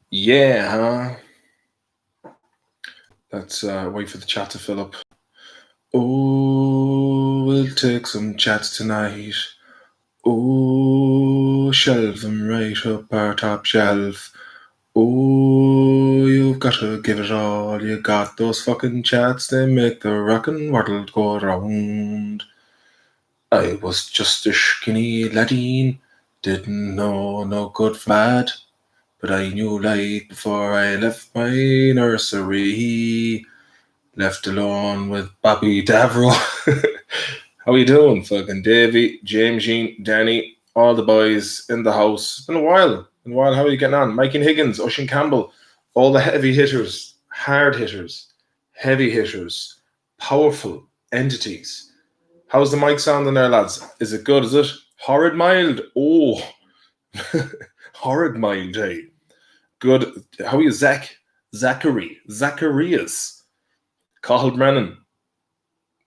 Yeah, huh? Let's wait for the chat to fill up. Oh, we'll take some chats tonight. Oh, shelve them right up our top shelf. Oh, you've got to give it all you got. Those fucking chats, they make the rockin' world go round. I was just a skinny laddie, didn't know no good from bad, but I knew light before I left my nursery. Left alone with Bobby Davro. How you doing, fucking Davey, James, Jean, Danny, all the boys in the house? It's been a while. How are you getting on? Mikey Higgins, Ocean Campbell, all the heavy hitters, hard hitters, heavy hitters, powerful entities. How's the mic sounding there, lads? Is it good? Is it horrid mild? Oh, horrid mild, hey. Good. How are you, Zach? Zacharias. Cahill Brennan.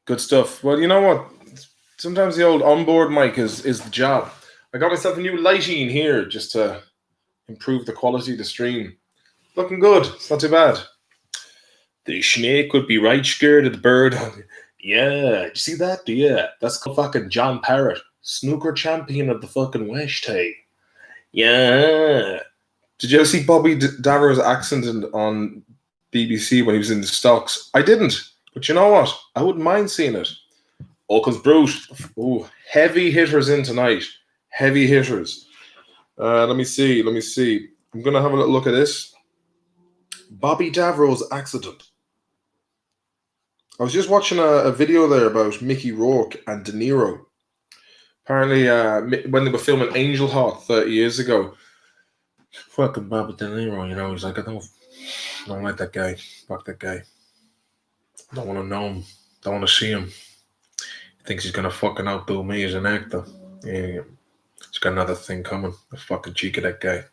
Good stuff. Well, you know what? Sometimes the old onboard mic is the job. I got myself a new lighting here just to improve the quality of the stream. Looking good. It's not too bad. The snake would be right scared of the bird. Yeah, did you see that? Yeah, that's called fucking John Parrott, snooker champion of the fucking West, hey. Yeah. Did you ever see Bobby Davro's accent on BBC when he was in the stocks? I didn't, but you know what? I wouldn't mind seeing it. Oh, because Bruce, heavy hitters in tonight. Heavy hitters. Let me see. I'm going to have a little look at this. Bobby Davro's accident. I was just watching a video there about Mickey Rourke and De Niro. Apparently, when they were filming Angel Heart 30 years ago, fucking Bobby De Niro, you know, he's like, I don't like that guy. Fuck that guy. Don't want to know him. Don't want to see him. He thinks he's going to fucking outdo me as an actor. Yeah. He's got another thing coming. The fucking cheek of that guy.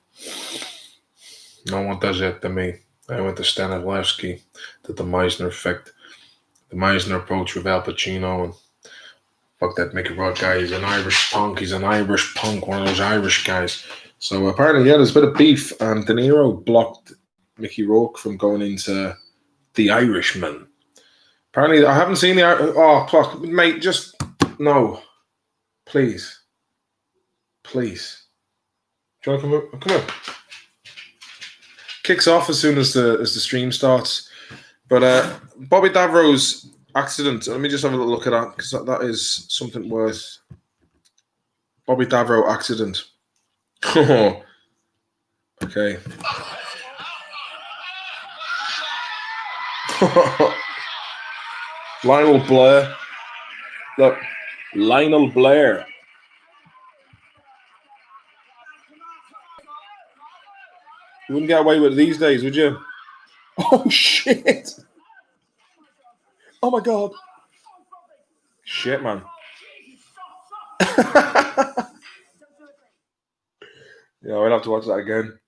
No one does that to me. I went to Stanislavski, did the Meisner effect. The Meisner approach with Al Pacino, and fuck that Mickey Rourke guy. He's an Irish punk. One of those Irish guys. So apparently, yeah, there's a bit of beef, and De Niro blocked Mickey Rourke from going into The Irishman. Apparently, I haven't seen oh, fuck, mate, just no, please. Do you want to come up? Kicks off as soon as the stream starts. But Bobby Davro's accident. Let me just have a look at that, because that is something worth. Bobby Davro accident. Okay. Lionel Blair. Look, Lionel Blair. You wouldn't get away with it these days, would you? Oh, shit. Oh, my God. Shit, man. Yeah, I'll have to watch that again.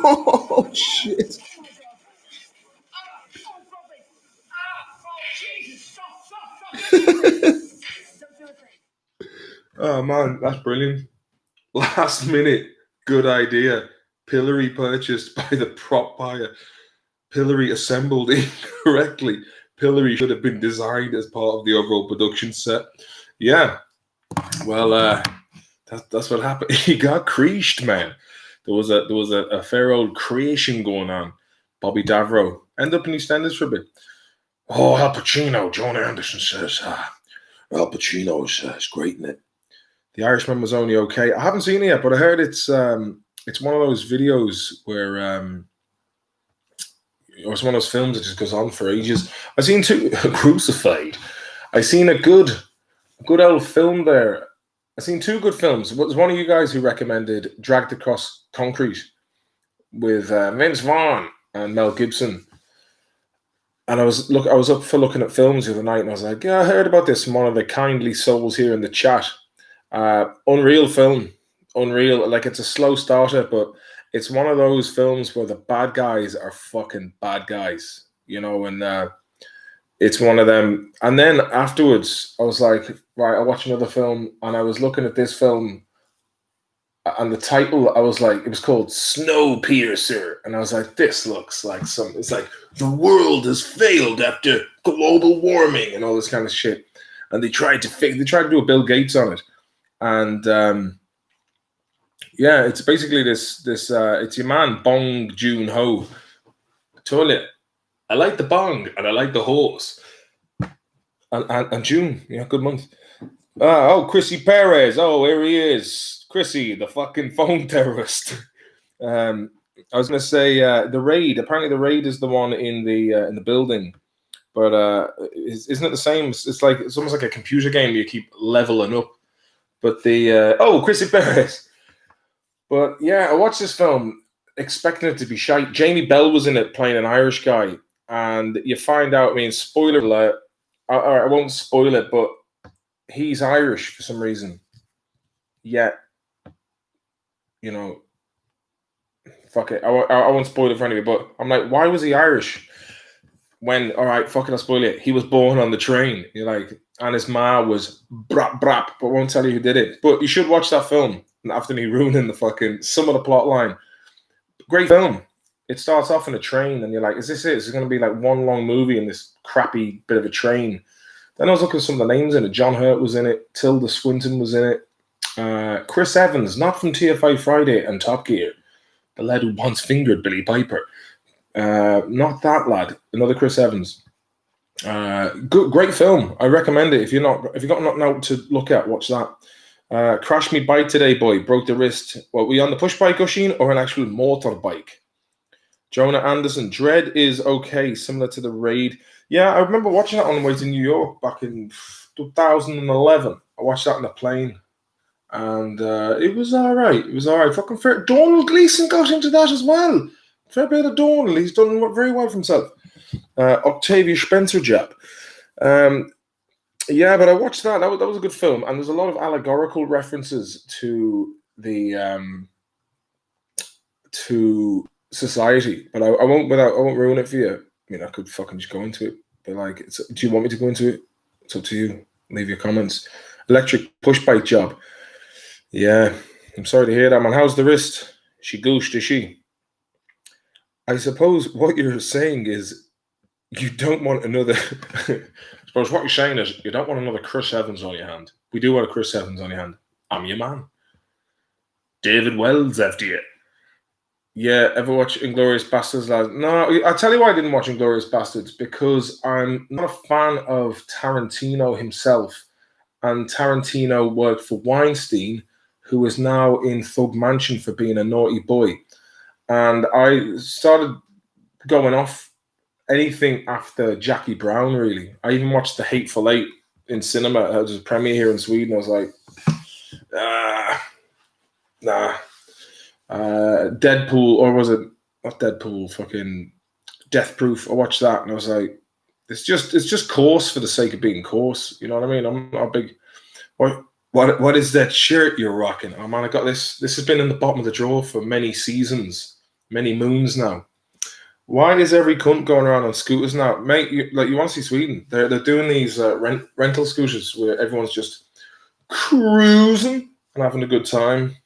Oh, shit. Oh, man, that's brilliant. Last minute, good idea. Pillory purchased by the prop buyer. Pillory assembled incorrectly. Pillory should have been designed as part of the overall production set. Yeah. Well, that's what happened. He got creased, man. There was a fair old creation going on. Bobby Davro ended up in EastEnders for a bit. Oh, Al Pacino. Joan Anderson says, Al Pacino is great in it. The Irishman was only okay. I haven't seen it yet, but I heard it's one of those videos where it's one of those films that just goes on for ages. I've seen Crucified. I've seen a good old film there. I've seen two good films. It was one of you guys who recommended Dragged Across Concrete with Vince Vaughn and Mel Gibson. And I was up for looking at films the other night, and I was like, yeah, I heard about this from one of the kindly souls here in the chat. Unreal film. Unreal. Like, it's a slow starter, but it's one of those films where the bad guys are fucking bad guys, you know, and It's one of them. And then afterwards, I was like, right, I'll watch another film. And I was looking at this film, and the title, I was like, it was called Snowpiercer. And I was like, this looks like it's like, the world has failed after global warming and all this kind of shit. And they tried to do a Bill Gates on it. And yeah, it's basically this it's your man, Bong Joon-ho. I told you, I like the bong and I like the horse. And June, yeah, good month. Chrissy Perez. Oh, here he is. Chrissy, the fucking phone terrorist. I was gonna say the raid. Apparently, the raid is the one in the building, but isn't it the same? It's like it's almost like a computer game where you keep leveling up. But Chrissy Perez. But yeah, I watched this film expecting it to be shite. Jamie Bell was in it playing an Irish guy, and you find out. I mean, spoiler alert. I won't spoil it, but he's Irish for some reason. Yet, you know, fuck it. I won't spoil it for anybody, but I'm like, why was he Irish? When, all right, fuck it, I'll spoil it. He was born on the train. You're like, and his ma was brap, but won't tell you who did it. But you should watch that film after me ruining the fucking, some of the plot line. Great film. It starts off in a train, and you're like, is this it? Is it going to be like one long movie in this crappy bit of a train? Then I was looking at some of the names in it. John Hurt was in it. Tilda Swinton was in it. Chris Evans, not from TFI Friday and Top Gear, the lad who once fingered Billy Piper. Not that lad. Another Chris Evans. Great film. I recommend it. If you got nothing out to look at, watch that. Crashed me bike today, boy. Broke the wrist. What, were you on the push bike, Oisin, or an actual motorbike? Jonah Anderson. Dread is okay, similar to The Raid. Yeah, I remember watching that on the way to New York back in 2011. I watched that on the plane, and it was all right. It was all right. Fucking fair. Donald Gleeson got into that as well. Fair bit of Donald. He's done very well for himself. Octavia Spencer job. Yeah, but I watched that. That was a good film, and there's a lot of allegorical references to the to society. But I won't ruin it for you. I mean, I could fucking just go into it. But like, do you want me to go into it? It's up to you. Leave your comments. Electric push bike job. Yeah, I'm sorry to hear that, man. How's the wrist? She gooshed, is she? I suppose what you're saying is you don't want another. I suppose what you're saying is you don't want another Chris Evans on your hand. We do want a Chris Evans on your hand. I'm your man. David Wells after you. Yeah, ever watch Inglourious Bastards, lads? No, I'll tell you why I didn't watch Inglourious Bastards, because I'm not a fan of Tarantino himself. And Tarantino worked for Weinstein, who is now in Thug Mansion for being a naughty boy. And I started going off anything after Jackie Brown, really. I even watched The Hateful Eight in cinema. It was a premiere here in Sweden. I was like, nah. Deadpool, or was it not Deadpool? Fucking Death Proof. I watched that and I was like, it's just coarse for the sake of being coarse. You know what I mean? I'm not a big. What is that shirt you're rocking? Oh man, I got this. This has been in the bottom of the drawer for many seasons, many moons now. Why is every cunt going around on scooters now, mate? You want to see Sweden? They're doing these rental scooters where everyone's just cruising and having a good time.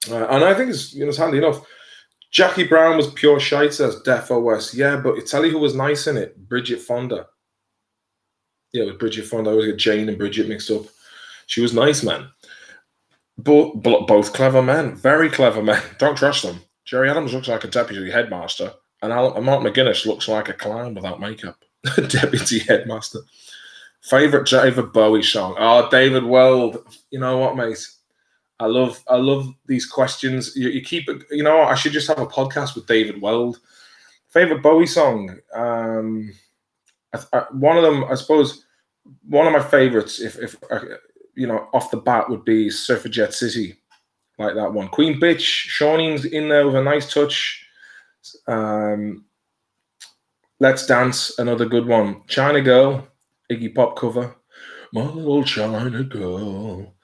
And I think it's handy enough. Jackie Brown was pure shite, says Defo West. Yeah, but I tell you who was nice in it. Bridget Fonda. Yeah, with Bridget Fonda. I always get Jane and Bridget mixed up. She was nice, man. Both clever men. Very clever men. Don't trust them. Jerry Adams looks like a deputy headmaster. And Mark McGuinness looks like a clown without makeup. Deputy headmaster. Favorite David Bowie song? Oh, David Weld. You know what, mate? I love these questions. You keep it. You know what? I should just have a podcast with David Weld. Favorite Bowie song? One of them, I suppose. One of my favorites, if off the bat, would be Suffragette City, like that one. Queen Bitch. Shawnee's in there with a nice touch. Let's Dance, another good one. China Girl, Iggy Pop cover. My little China Girl.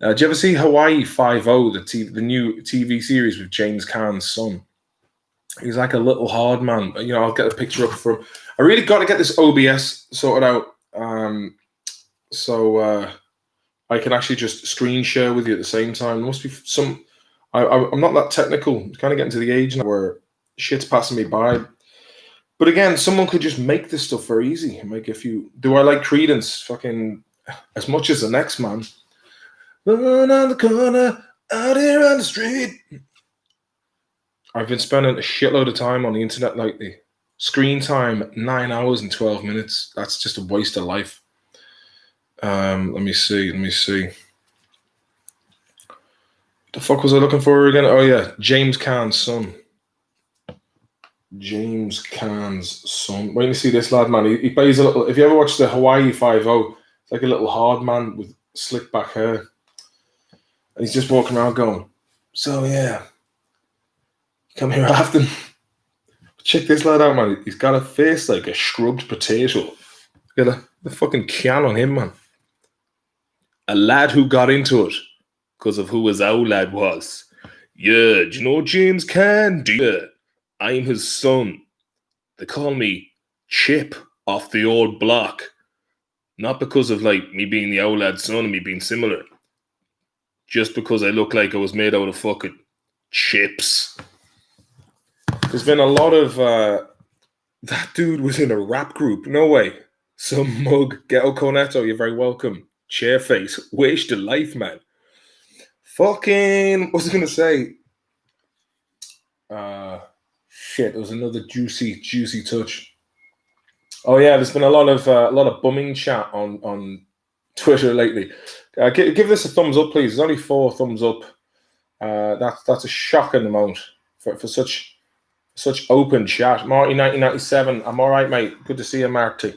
Do you ever see Hawaii 5-0, the new TV series with James Caan's son? He's like a little hard man. I'll get a picture up for him. I really got to get this OBS sorted out, so I can actually just screen share with you at the same time. There must be some. I'm not that technical. I'm kind of getting to the age now where shit's passing me by. But again, someone could just make this stuff very easy. Make a few. Do I like Credence? Fucking as much as the next man. Run on the corner, out here on the street. I've been spending a shitload of time on the internet lately. Screen time, 9 hours and 12 minutes. That's just a waste of life. Let me see. The fuck was I looking for again? Oh yeah, James Caan's son. James Caan's son. Wait to see this lad, man. He plays a little. If you ever watched the Hawaii 5-0, it's like a little hard man with slick back hair, and he's just walking around going, "So yeah, come here often." Check this lad out, man. He's got a face like a shrugged potato. Got the fucking can on him, man. A lad who got into it because of who his old lad was. Yeah, do you know James Caan? Yeah, I'm his son. They call me Chip off the old block. Not because of like me being the old lad's son and me being similar. Just because I look like I was made out of fucking chips. There's been a lot of that dude was in a rap group. No way. Some mug. Ghetto Cornetto, you're very welcome. Chairface. Wish the life, man. Fucking, what was I gonna say? Shit, there was another juicy touch. Oh yeah, there's been a lot of bumming chat on Twitter lately. Give this a thumbs up, please. There's only 4 thumbs up. That's a shocking amount for such open chat. Marty 1997. I'm all right, mate. Good to see you, Marty.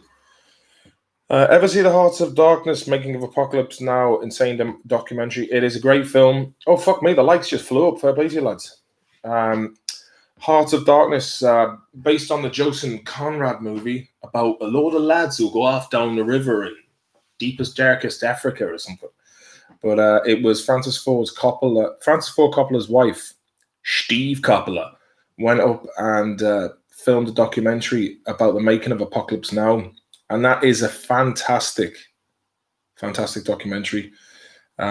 Ever see The Hearts of Darkness, Making of Apocalypse Now, insane documentary? It is a great film. Oh, fuck me, the likes just flew up. Fair play to you, lads. Hearts of Darkness, based on the Joseph Conrad movie about a load of lads who go off down the river in deepest, darkest Africa or something. But it was Francis Ford Coppola's wife, Steve Coppola, went up and filmed a documentary about the making of Apocalypse Now. And that is a fantastic documentary. He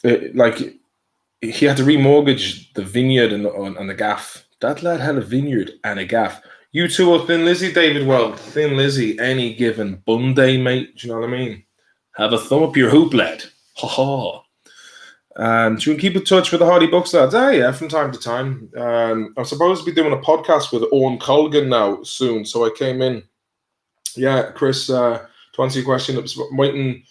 had to remortgage the vineyard and the gaff. That lad had a vineyard and a gaff. You two are Thin Lizzy, David. Well, Thin Lizzy, any given bun day, mate. Do you know what I mean? Have a thumb up your hoop, lad. Ha ha. Do you keep in touch with the Hardy Bucks, lads? Yeah, from time to time. I'm supposed to be doing a podcast with Owen Colgan now soon, so I came in. Yeah, Chris, to answer your question, I'm waiting.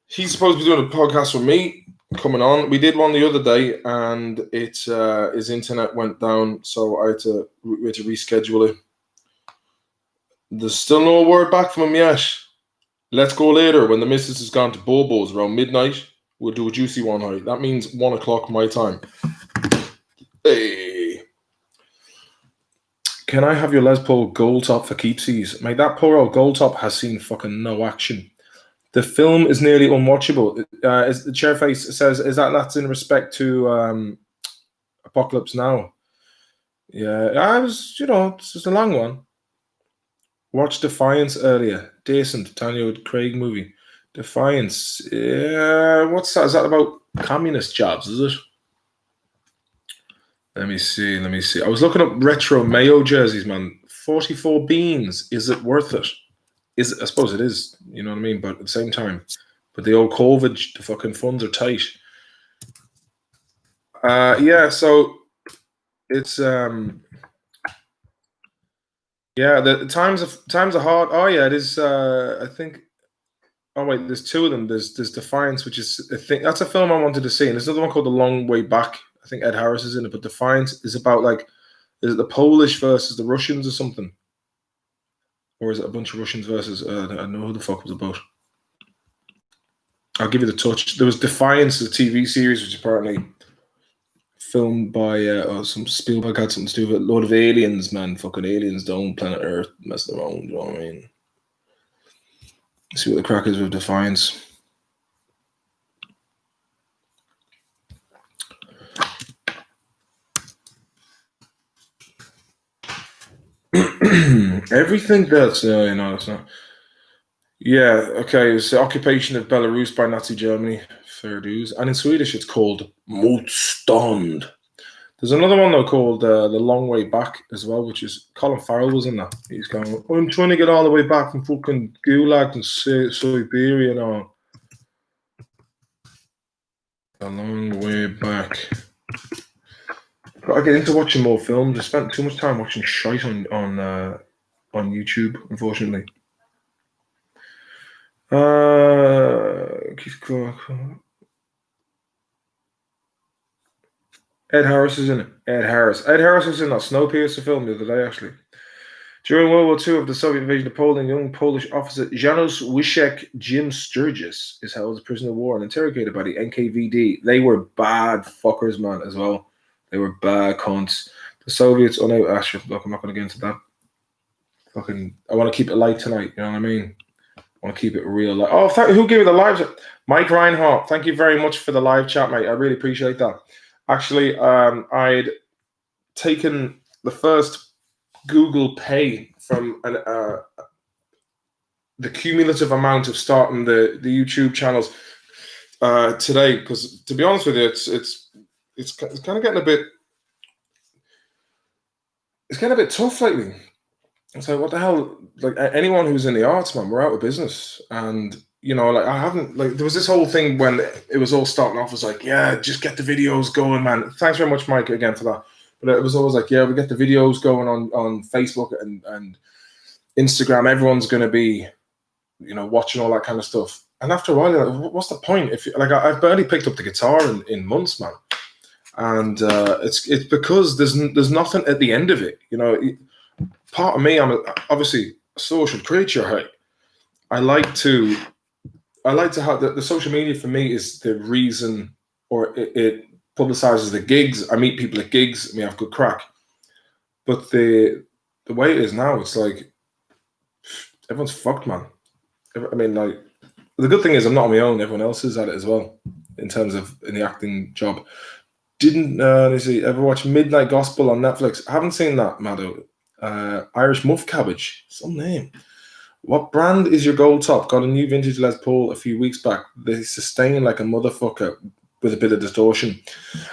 He's supposed to be doing a podcast with me coming on. We did one the other day, and his internet went down, so we had to reschedule it. There's still no word back from him yet. Let's go later when the missus has gone to Bobo's around midnight. We'll do a juicy one, Harry. That means 1 o'clock my time. Hey. Can I have your Les Paul gold top for keepsies? Mate, that poor old gold top has seen fucking no action. The film is nearly unwatchable. As the Chairface says, that's in respect to Apocalypse Now? Yeah, I was, it's just a long one. Watched Defiance earlier. Decent. Daniel Craig movie. Defiance. Yeah, what's that? Is that about communist jobs, is it? Let me see. I was looking up retro Mayo jerseys, man. 44 beans. Is it worth it? I suppose it is, you know what I mean? But at the same time, but the old COVID, the fucking funds are tight. Yeah, so it's the times are hard. Oh yeah, it is. I think. Oh wait, there's 2 of them. There's Defiance, which is that's a film I wanted to see, and there's another one called The Long Way Back. I think Ed Harris is in it, but Defiance is about is it the Polish versus the Russians or something, or is it a bunch of Russians versus? I don't know who the fuck it was about. I'll give you the touch. There was Defiance, the TV series, which apparently filmed by some Spielberg had something to do with a load of aliens, man. Fucking aliens don't planet Earth messing around, you know what I mean? Let's see what the crack is with Defiance. Everything that's no, it's not. Yeah, okay. It's the occupation of Belarus by Nazi Germany. Fair dues. And in Swedish, it's called Motstånd. There's another one though called The Long Way Back as well, which is Colin Farrell was in that. He's going, I'm trying to get all the way back from fucking Gulag and Siberia and all. The Long Way Back. Gotta get into watching more films. I spent too much time watching shite on YouTube, unfortunately. Ed Harris is in it. Ed Harris. Ed Harris was in that Snowpiercer film the other day, actually. During World War II of the Soviet invasion of Poland, young Polish officer Janusz Wyszek Jim Sturgis is held as a prisoner of war and interrogated by the NKVD. They were bad fuckers, man, as well. They were bad cunts. The Soviets, oh no, actually, look, I'm not going to get into that. Fucking, I want to keep it light tonight, you know what I mean? I want to keep it real light. Oh, who gave me the live chat? Mike Reinhardt, thank you very much for the live chat, mate. I really appreciate that. Actually, I'd taken the first Google Pay from the cumulative amount of starting the YouTube channels today, because to be honest with you, it's kind of getting a bit tough lately. It's like, what the hell? Like, anyone who's in the arts, man, we're out of business. And you know, like, I haven't, like, there was this whole thing when it was all starting off, was like, yeah, just get the videos going, man. Thanks very much, Mike, again for that. But it was always like, yeah, we get the videos going on Facebook and Instagram. Everyone's going to be, you know, watching all that kind of stuff. And after a while, you're like, what's the point? If like, I've barely picked up the guitar in months, man. And it's because there's nothing at the end of it. You know, part of me, I'm obviously a social creature. Hey, I like to have the social media for me is the reason, or it publicizes the gigs. I meet people at gigs and we have good crack. But the way it is now, it's like everyone's fucked, man. I mean, like, the good thing is I'm not on my own. Everyone else is at it as well in terms of in the acting job. Didn't let's see, ever watch Midnight Gospel on Netflix? I haven't seen that, Mado. Irish Muff Cabbage, some name. What brand is your gold top? Got a new vintage Les Paul a few weeks back. They sustain like a motherfucker with a bit of distortion.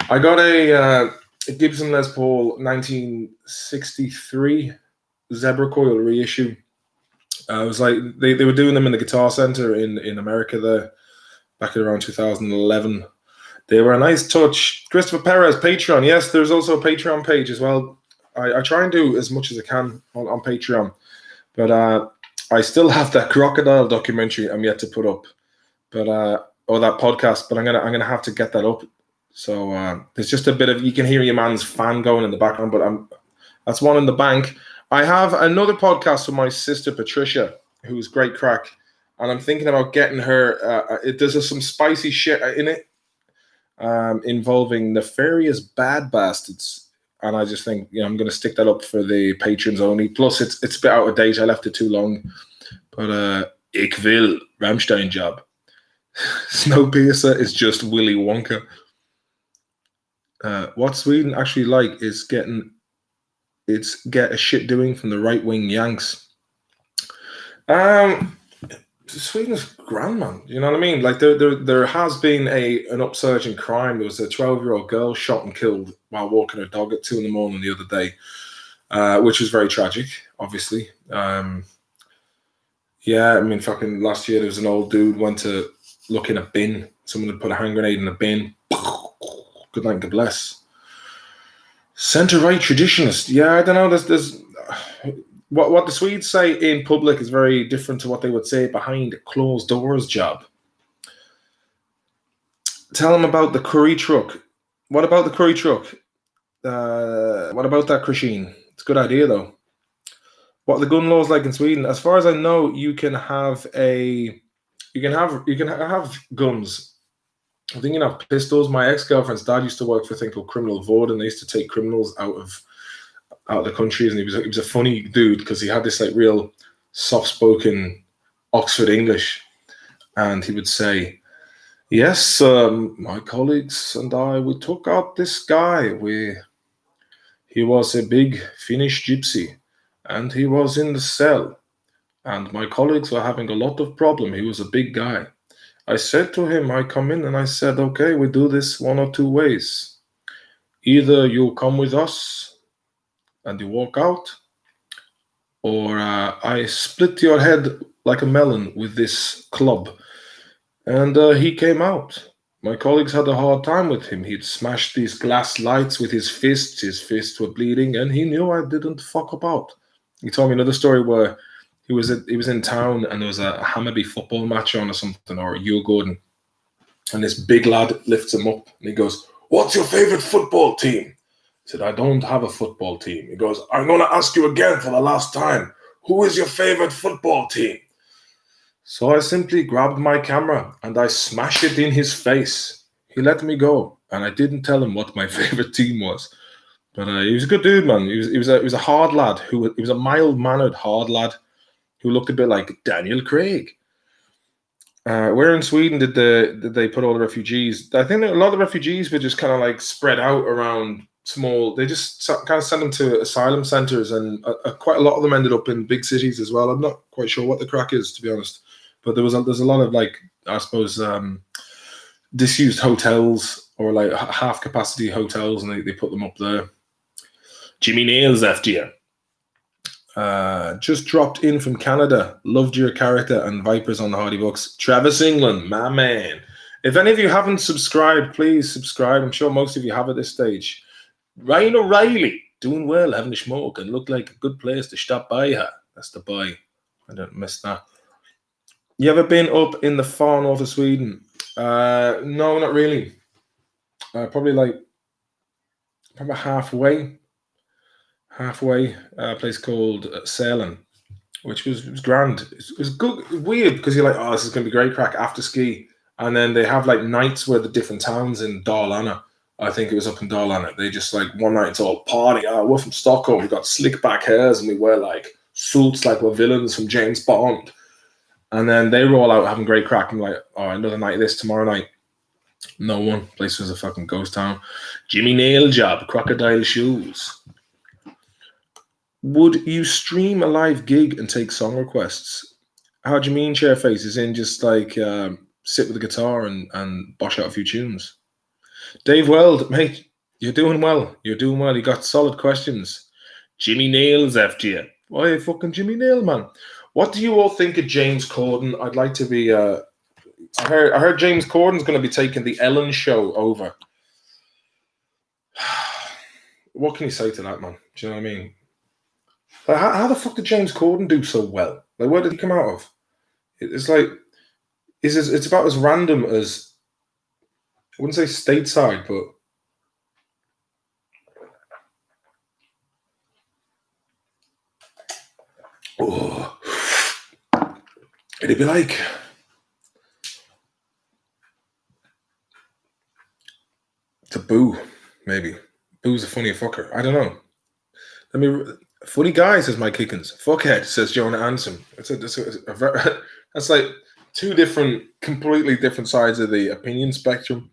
I got a Gibson Les Paul 1963 Zebra Coil reissue. It was like they were doing them in the Guitar Center in America there back in around 2011. They were a nice touch. Christopher Perez, Patreon. Yes, there's also a Patreon page as well. I try and do as much as I can on Patreon. But I still have that crocodile documentary I'm yet to put up. But or that podcast, but I'm gonna have to get that up. So there's just a bit of, you can hear your man's fan going in the background, but that's one in the bank. I have another podcast with my sister Patricia, who's great crack, and I'm thinking about getting her. There's some spicy shit in it involving nefarious bad bastards, and I just think, you know, I'm going to stick that up for the patrons only. Plus, it's a bit out of date. I left it too long, but ik wil Rammstein job. Snowpiercer is just Willy Wonka. What Sweden actually like is get a shit doing from the right wing Yanks. Sweden's grand, man. You know what I mean? Like there has been an upsurge in crime. There was a 12-year-old girl shot and killed while walking her dog at 2 a.m. the other day, which was very tragic, obviously. Yeah, I mean, fucking last year there was an old dude went to look in a bin. Someone had put a hand grenade in a bin. Good night, God bless. Centre-right traditionalist. Yeah, I don't know. There's what the Swedes say in public is very different to what they would say behind closed doors. Job. Tell them about the curry truck. What about the curry truck? What about that, Christine? It's a good idea though. What are the gun laws like in Sweden? As far as I know, you can have guns. I think you can have pistols. My ex-girlfriend's dad used to work for a thing called Criminal Vård, and they used to take criminals out of the countries. And he was a funny dude because he had this like real soft-spoken Oxford English, and he would say, "Yes, my colleagues and I, we took out this guy. He was a big Finnish gypsy, and he was in the cell, and my colleagues were having a lot of problem. He was a big guy. I said to him, I come in and I said, okay, we do this one or two ways. Either you come with us and you walk out, or I split your head like a melon with this club. And he came out. My colleagues had a hard time with him. He'd smashed these glass lights with his fists. His fists were bleeding, and he knew I didn't fuck about. He told me another story where he was in town and there was a Hammarby football match on or something, or Djurgården, and this big lad lifts him up and he goes, "What's your favorite football team?" I said, "I don't have a football team." He goes, "I'm going to ask you again for the last time. Who is your favorite football team?" So I simply grabbed my camera and I smashed it in his face. He let me go, and I didn't tell him what my favorite team was. But he was a good dude, man. He was a hard lad he was a mild-mannered hard lad who looked a bit like Daniel Craig. Where in Sweden did they put all the refugees? I think a lot of the refugees were just kind of like spread out around small. They just kind of sent them to asylum centers, and quite a lot of them ended up in big cities as well. I'm not quite sure what the crack is, to be honest. But there's a lot of, like, I suppose, disused hotels, or like half capacity hotels, and they put them up there. Jimmy Nails after you. Just dropped in from Canada. Loved your character and Vipers on the Hardy Books. Travis England, my man. If any of you haven't subscribed, please subscribe. I'm sure most of you have at this stage. Ryan O'Reilly, doing well, having a smoke, and looked like a good place to stop by her. That's the buy. I don't miss that. You ever been up in the far north of Sweden? No, not really. Probably halfway. A place called Sälen, which was grand. It was good, weird, because you're like, oh, this is going to be great crack after ski. And then they have like nights where the different towns in Dalarna, I think it was up in Dalarna, they just like one night it's all party. Oh, we're from Stockholm, we've got slick back hairs and we wear like suits like we're villains from James Bond. And then they roll out having great crack. I'm like, oh, another night of this tomorrow night. No one. Place was a fucking ghost town. Jimmy Nail Job, Crocodile Shoes. Would you stream a live gig and take song requests? How do you mean, Chairface? Is in just like sit with the guitar and bosh out a few tunes? Dave Weld, mate, you're doing well. You're doing well. You got solid questions. Jimmy Nails after you. Why fucking Jimmy Nail, man? What do you all think of James Corden? I'd like to be. I heard James Corden's going to be taking the Ellen show over. What can you say to that, man? Do you know what I mean? Like, how the fuck did James Corden do so well? Like, where did he come out of? It's like, it's about as random as, I wouldn't say stateside, but it'd be like to Boo, maybe. Boo's a funny fucker. I don't know. Funny guy, says Mike Higgins. Fuckhead, says Jonah Anson. That's like two completely different sides of the opinion spectrum.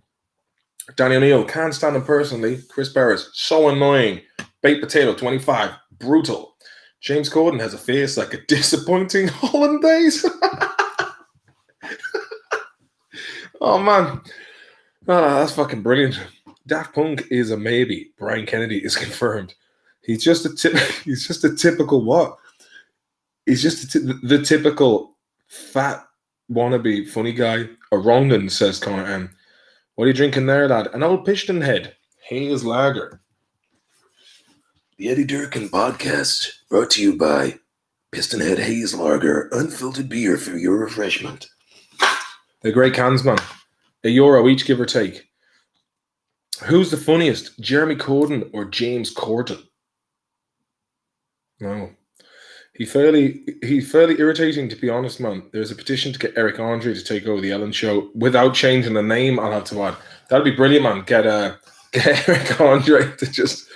Danny O'Neill, can't stand him personally. Chris Barris, so annoying. Baked potato, 25, brutal. James Corden has a face like a disappointing hollandaise. Oh, man. Oh, that's fucking brilliant. Daft Punk is a maybe. Brian Kennedy is confirmed. He's just a typical what? He's just the typical fat wannabe funny guy. A Rongan, says Connor M. What are you drinking there, lad? An old Piston Head. Haze Lager. The Eddie Durkin podcast, brought to you by Piston Head Haze Lager, unfiltered beer for your refreshment. They're great cans, man. €1 each, give or take. Who's the funniest, Jeremy Corden or James Corden? No. He's fairly irritating, to be honest, man. There's a petition to get Eric Andre to take over the Ellen show without changing the name, I'll have to add. That'd be brilliant, man. Get Eric Andre to just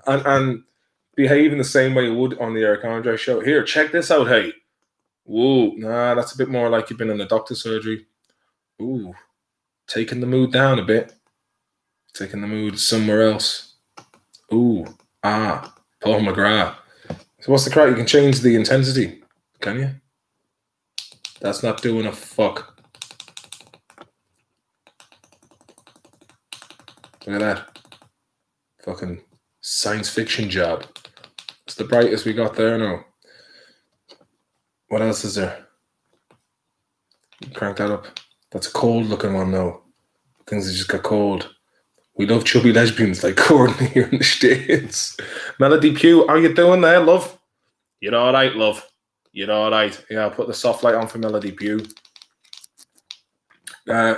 and behave in the same way he would on the Eric Andre show. Here, check this out, hey. Whoa, nah, that's a bit more like you've been in a doctor's surgery. Ooh, taking the mood down a bit. Taking the mood somewhere else. Ooh, Paul McGrath. So what's the crack? You can change the intensity, can you? That's not doing a fuck. Look at that. Fucking science fiction job. It's the brightest we got there now. What else is there? Crank that up. That's a cold looking one now. Things that just got cold. We love chubby lesbians like Corden here in the States. Melody Pugh, how you doing there, love? You're all right, love. You're all right. Yeah, I'll put the soft light on for Melody Pugh.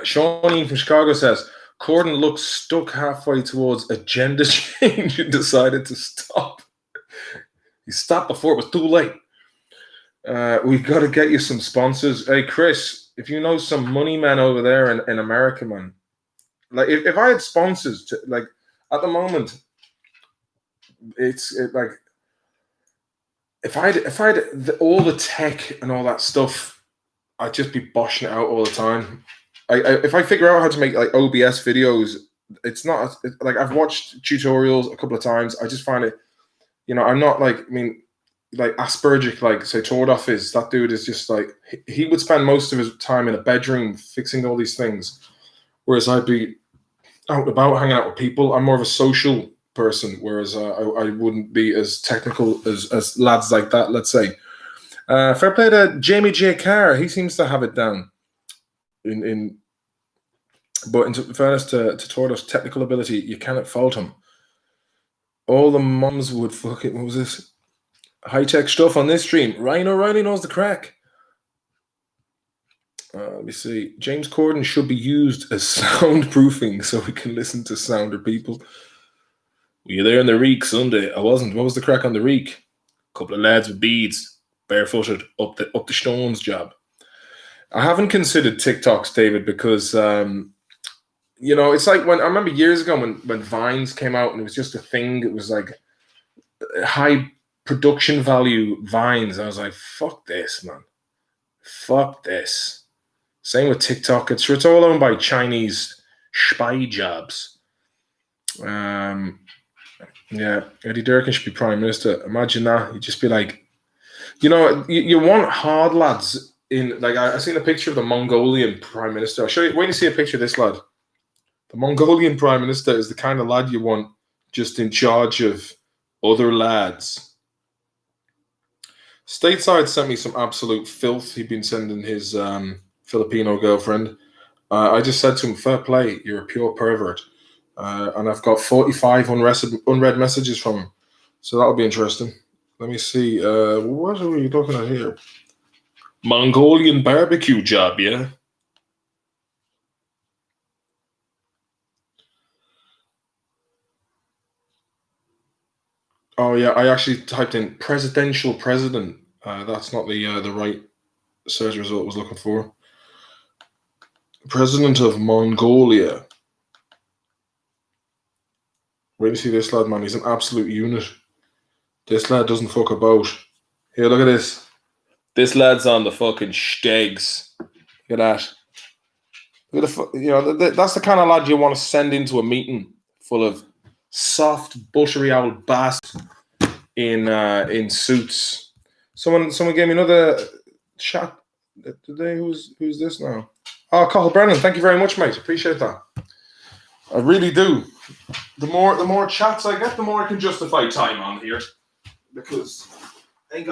Shawnee from Chicago says, Corden looks stuck halfway towards agenda change and decided to stop. He stopped before it was too late. We've got to get you some sponsors. Hey, Chris, if you know some money men over there in America, man, like if I had sponsors, like at the moment, like if I had all the tech and all that stuff, I'd just be boshing it out all the time. If I figure out how to make like OBS videos, it's not like I've watched tutorials a couple of times. I just find it, I'm not like, like Aspergic, like say Tordoff is. That dude is just like, he would spend most of his time in a bedroom fixing all these things, whereas I'd be out and about hanging out with people. I'm more of a social person, whereas I wouldn't be as technical as lads like that, let's say. Fair play to Jamie J. Carr. He seems to have it down. But in fairness to Tordoff's technical ability, you cannot fault him. All the mums would fucking, what was this? High-tech stuff on this stream. Ryan O'Reilly knows the crack. Let me see. James Corden should be used as soundproofing so we can listen to sounder people. Were you there in the Reek Sunday? I wasn't. What was the crack on the Reek? A couple of lads with beads, barefooted, up the stones job. I haven't considered TikToks, David, because it's like when I remember years ago when Vines came out and it was just a thing. It was like high production value Vines. I was like, fuck this, man. Fuck this. Same with TikTok. It's all owned by Chinese spy jobs. Yeah, Eddie Durkin should be prime minister. Imagine that. You'd just be like, you want hard lads in. Like I seen a picture of the Mongolian prime minister. I'll show you. Wait to see a picture of this lad. The Mongolian prime minister is the kind of lad you want just in charge of other lads. Stateside sent me some absolute filth. He'd been sending his Filipino girlfriend. I just said to him, fair play, you're a pure pervert. And I've got 45 unread messages from him. So that'll be interesting. Let me see. What are we looking at here? Mongolian barbecue job, yeah? Oh, yeah, I actually typed in presidential president. That's not the right search result I was looking for. President of Mongolia. Wait to see this lad, man. He's an absolute unit. This lad doesn't fuck about. Here, look at this. This lad's on the fucking stegs. Look at that. Look at that's the kind of lad you want to send into a meeting full of soft, buttery old bastards in suits. Someone gave me another chat today. Who's this now? Oh, Cathal Brennan. Thank you very much, mate. Appreciate that. I really do. The more chats I get, the more I can justify time on here. Because there's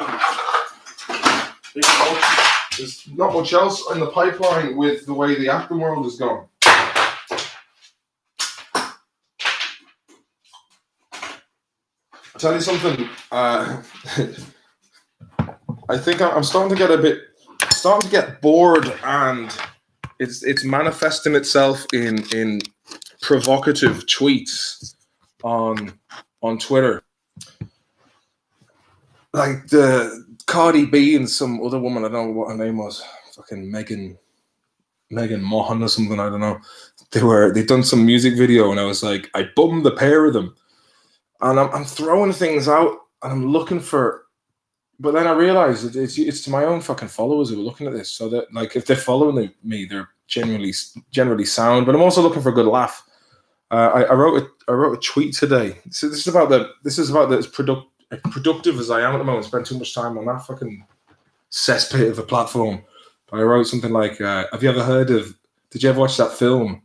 not much else in the pipeline with the way the acting world is going. I'll tell you something. I think I'm starting to get bored, and it's manifesting itself in provocative tweets on Twitter. Like the Cardi B and some other woman, I don't know what her name was, fucking Megan Mohan or something, I don't know. They'd done some music video, and I was like, I bummed the pair of them, and I'm throwing things out, and I'm looking for, but then I realized it's to my own fucking followers who are looking at this, so that like if they're following me, they're generally sound, but I'm also looking for a good laugh. I wrote a tweet today. So this is about this productive as I am at the moment, spend too much time on that fucking cesspit of a platform. But I wrote something like, have you ever heard of, did you ever watch that film,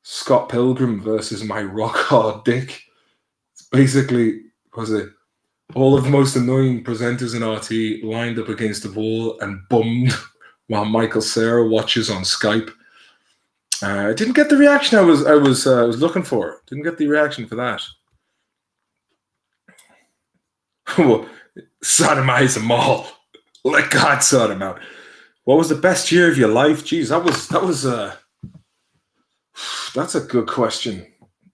Scott Pilgrim versus My Rock Hard Dick? It's basically, was it, all of the most annoying presenters in RT lined up against the wall and bummed while Michael Cera watches on Skype. I didn't get the reaction I was looking for. Didn't get the reaction for that. Well, sodomize them all. Let God sort them out. What was the best year of your life? Jeez, that's a good question.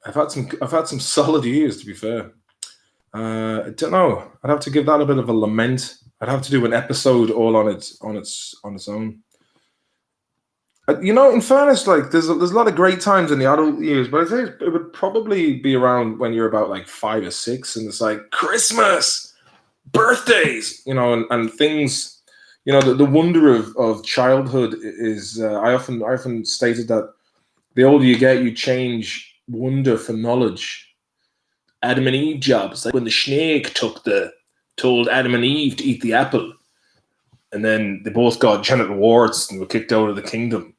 I've had some solid years, to be fair. I don't know. I'd have to give that a bit of a lament. I'd have to do an episode all on its own. You know, in fairness, like there's a lot of great times in the adult years, but I'd say it would probably be around when you're about like 5 or 6, and it's like Christmas, birthdays, you know, and things. You know, the wonder of childhood is. I often stated that the older you get, you change wonder for knowledge. Adam and Eve jobs, like when the snake told Adam and Eve to eat the apple, and then they both got genital warts and were kicked out of the kingdom.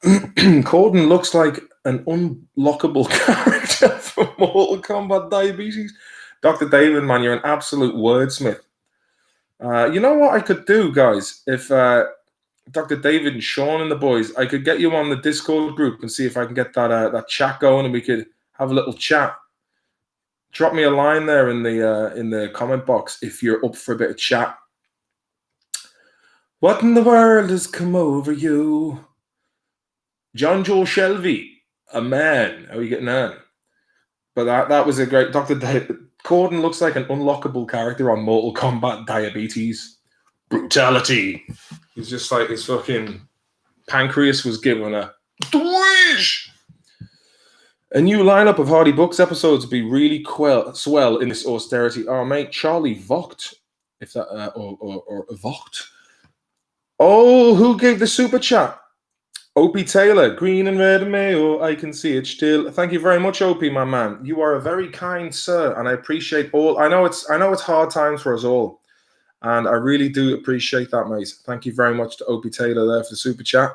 Corden looks like an unlockable character from Mortal Kombat Diabetes. Dr. David, man, you're an absolute wordsmith. You know what I could do, guys? If Dr. David and Sean and the boys, I could get you on the Discord group and see if I can get that chat going, and we could have a little chat. Drop me a line there in the comment box if you're up for a bit of chat. What in the world has come over you? John Joel Shelby, a man. How are you getting on? But that was a great Dr. Corden looks like an unlockable character on Mortal Kombat Diabetes. Brutality. He's just like his fucking pancreas was given a dwish. A new lineup of Hardy Books episodes would be really swell in this austerity. Oh, mate, Charlie Vogt, if that or Vogt. Oh, who gave the super chat? Opie Taylor, green and red mayo, I can see it still. Thank you very much, Opie, my man. You are a very kind sir, and I appreciate all. I know it's hard times for us all, and I really do appreciate that, mate. Thank you very much to Opie Taylor there for the super chat.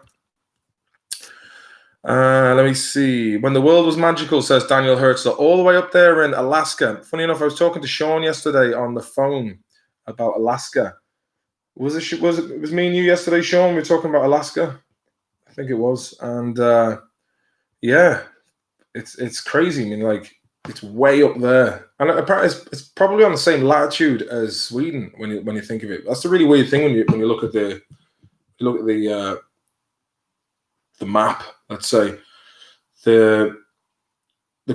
Let me see. When the world was magical, says Daniel Hertzler, all the way up there in Alaska. Funny enough, I was talking to Sean yesterday on the phone about Alaska. Was it me and you yesterday, Sean? We were talking about Alaska. I think it was, and yeah, it's crazy. I mean, like it's way up there, and apparently it's probably on the same latitude as Sweden when you think of it. That's the really weird thing when you look at the map. Let's say the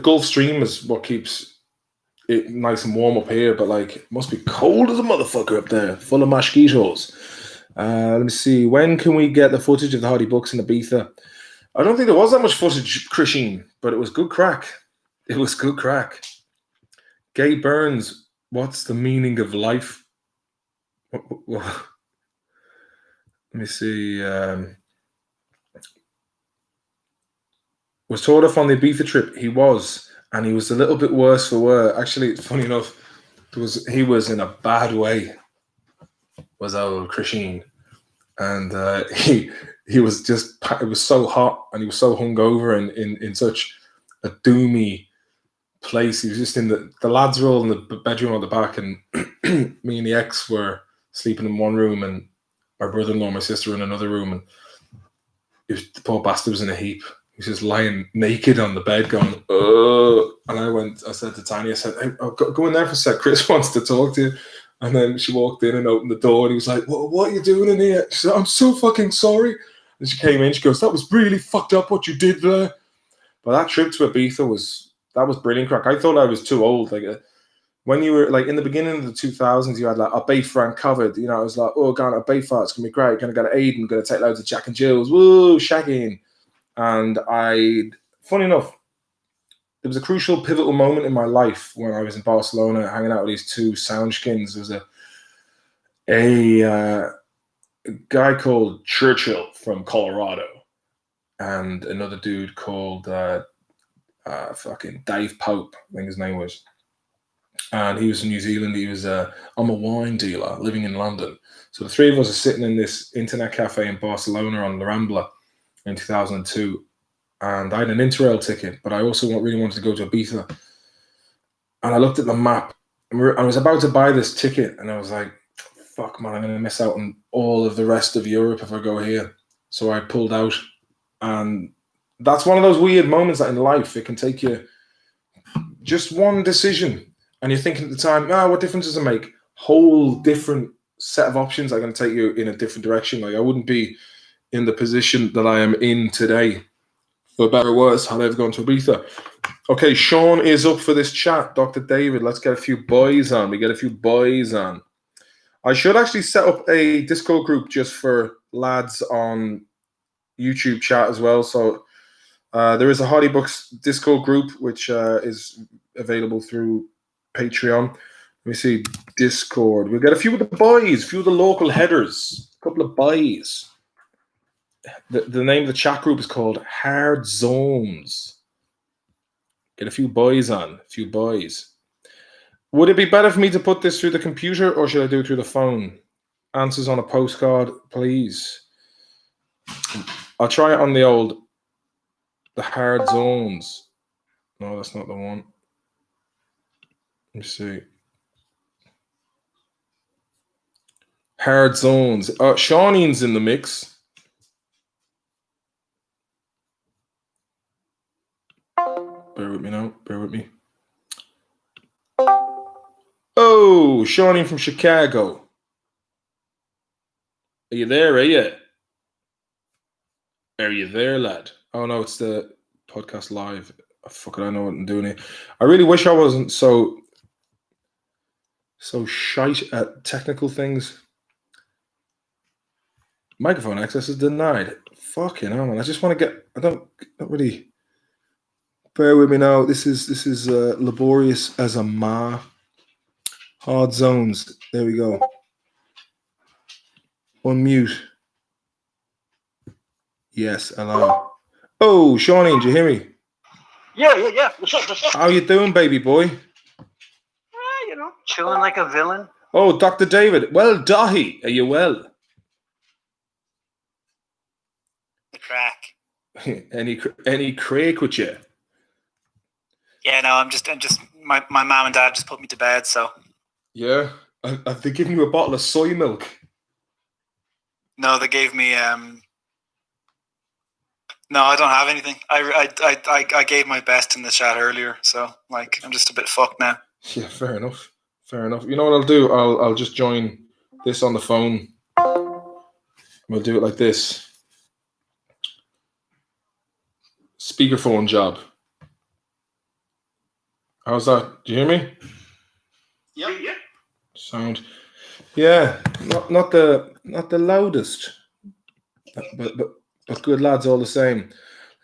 Gulf Stream is what keeps it nice and warm up here, but like it must be cold as a motherfucker up there, full of mosquitoes. Let me see. When can we get the footage of the Hardy Books in Ibiza? I don't think there was that much footage, Christine, but it was good crack. It was good crack. Gay Burns, what's the meaning of life? Let me see. Was told off on the Ibiza trip. He was, and he was a little bit worse for wear. Actually, it's funny enough, he was in a bad way. Was old Christine, and he was just, it was so hot, and he was so hungover and in such a doomy place. He was just in the lads were all in the bedroom on the back, and me and the ex were sleeping in one room, and my brother-in-law and my sister in another room, and the poor bastard was in a heap. He was just lying naked on the bed going, oh, and I said to Tanya, I said, hey, go in there for a sec, Chris wants to talk to you. And then she walked in and opened the door, and he was like, what are you doing in here? She said, I'm so fucking sorry. And she came in, she goes, that was really fucked up what you did there. But that trip to Ibiza was brilliant crack. I thought I was too old. Like when you were like in the beginning of the 2000s, you had like a Bay Frank covered. You know, I was like, oh, going to Bay Far, it's gonna be great. Gonna go to Aden, gonna take loads of Jack and Jills, woo, shagging. And funny enough, there was a crucial, pivotal moment in my life when I was in Barcelona, hanging out with these two soundskins. There was a guy called Churchill from Colorado, and another dude called fucking Dave Pope, I think his name was. and he was from New Zealand. He was I'm a wine dealer living in London. So the three of us are sitting in this internet cafe in Barcelona on the Rambla in 2002, and I had an Interrail ticket, but I also really wanted to go to Ibiza. And I looked at the map, and I was about to buy this ticket, and I was like, fuck, man, I'm going to miss out on all of the rest of Europe if I go here. So I pulled out, and that's one of those weird moments that in life, it can take you just one decision, and you're thinking at the time, what difference does it make? Whole different set of options are going to take you in a different direction. Like, I wouldn't be in the position that I am in today, for better or worse, had I ever gone to Ibiza. Okay, Sean is up for this chat. Dr. David, let's get a few boys on. We get a few boys on. I should actually set up a Discord group just for lads on YouTube chat as well. So there is a Hardy Books Discord group, which is available through Patreon. Let me see, Discord. We'll get a few of the boys, a few of the local headers, a couple of boys. The name of the chat group is called Hard Zones. Get a few boys on, a few boys. Would it be better for me to put this through the computer, or should I do it through the phone? Answers on a postcard, please. I'll try it on the Hard Zones. No, that's not the one. Let me see. Hard Zones. Shaunie's in the mix. Bear with me now. Bear with me. Oh, Shawnee from Chicago. Are you there, are you? Are you there, lad? Oh, no, it's the podcast live. Oh, fuck it, I know what I'm doing here. I really wish I wasn't so shite at technical things. Microphone access is denied. Fucking hell, man. I just want to get... I don't really... Bear with me now. This is laborious as a ma. Hard zones. There we go. Unmute. Yes, hello. Oh, Shawnee, do you hear me? Yeah. What's up? How you doing, baby boy? Chilling like a villain. Oh, Dr. David. Well, Dahi, are you well? The crack. any crack with you? Yeah, no, I'm just my mom and dad just put me to bed, so. Yeah? Have they given you a bottle of soy milk? No, they gave me no, I don't have anything. I gave my best in the chat earlier, so like I'm just a bit fucked now. Yeah, fair enough. Fair enough. You know what I'll do? I'll just join this on the phone. We'll do it like this. Speakerphone job. How's that? Do you hear me? Yeah. Sound. Yeah, not the loudest, but good lads all the same.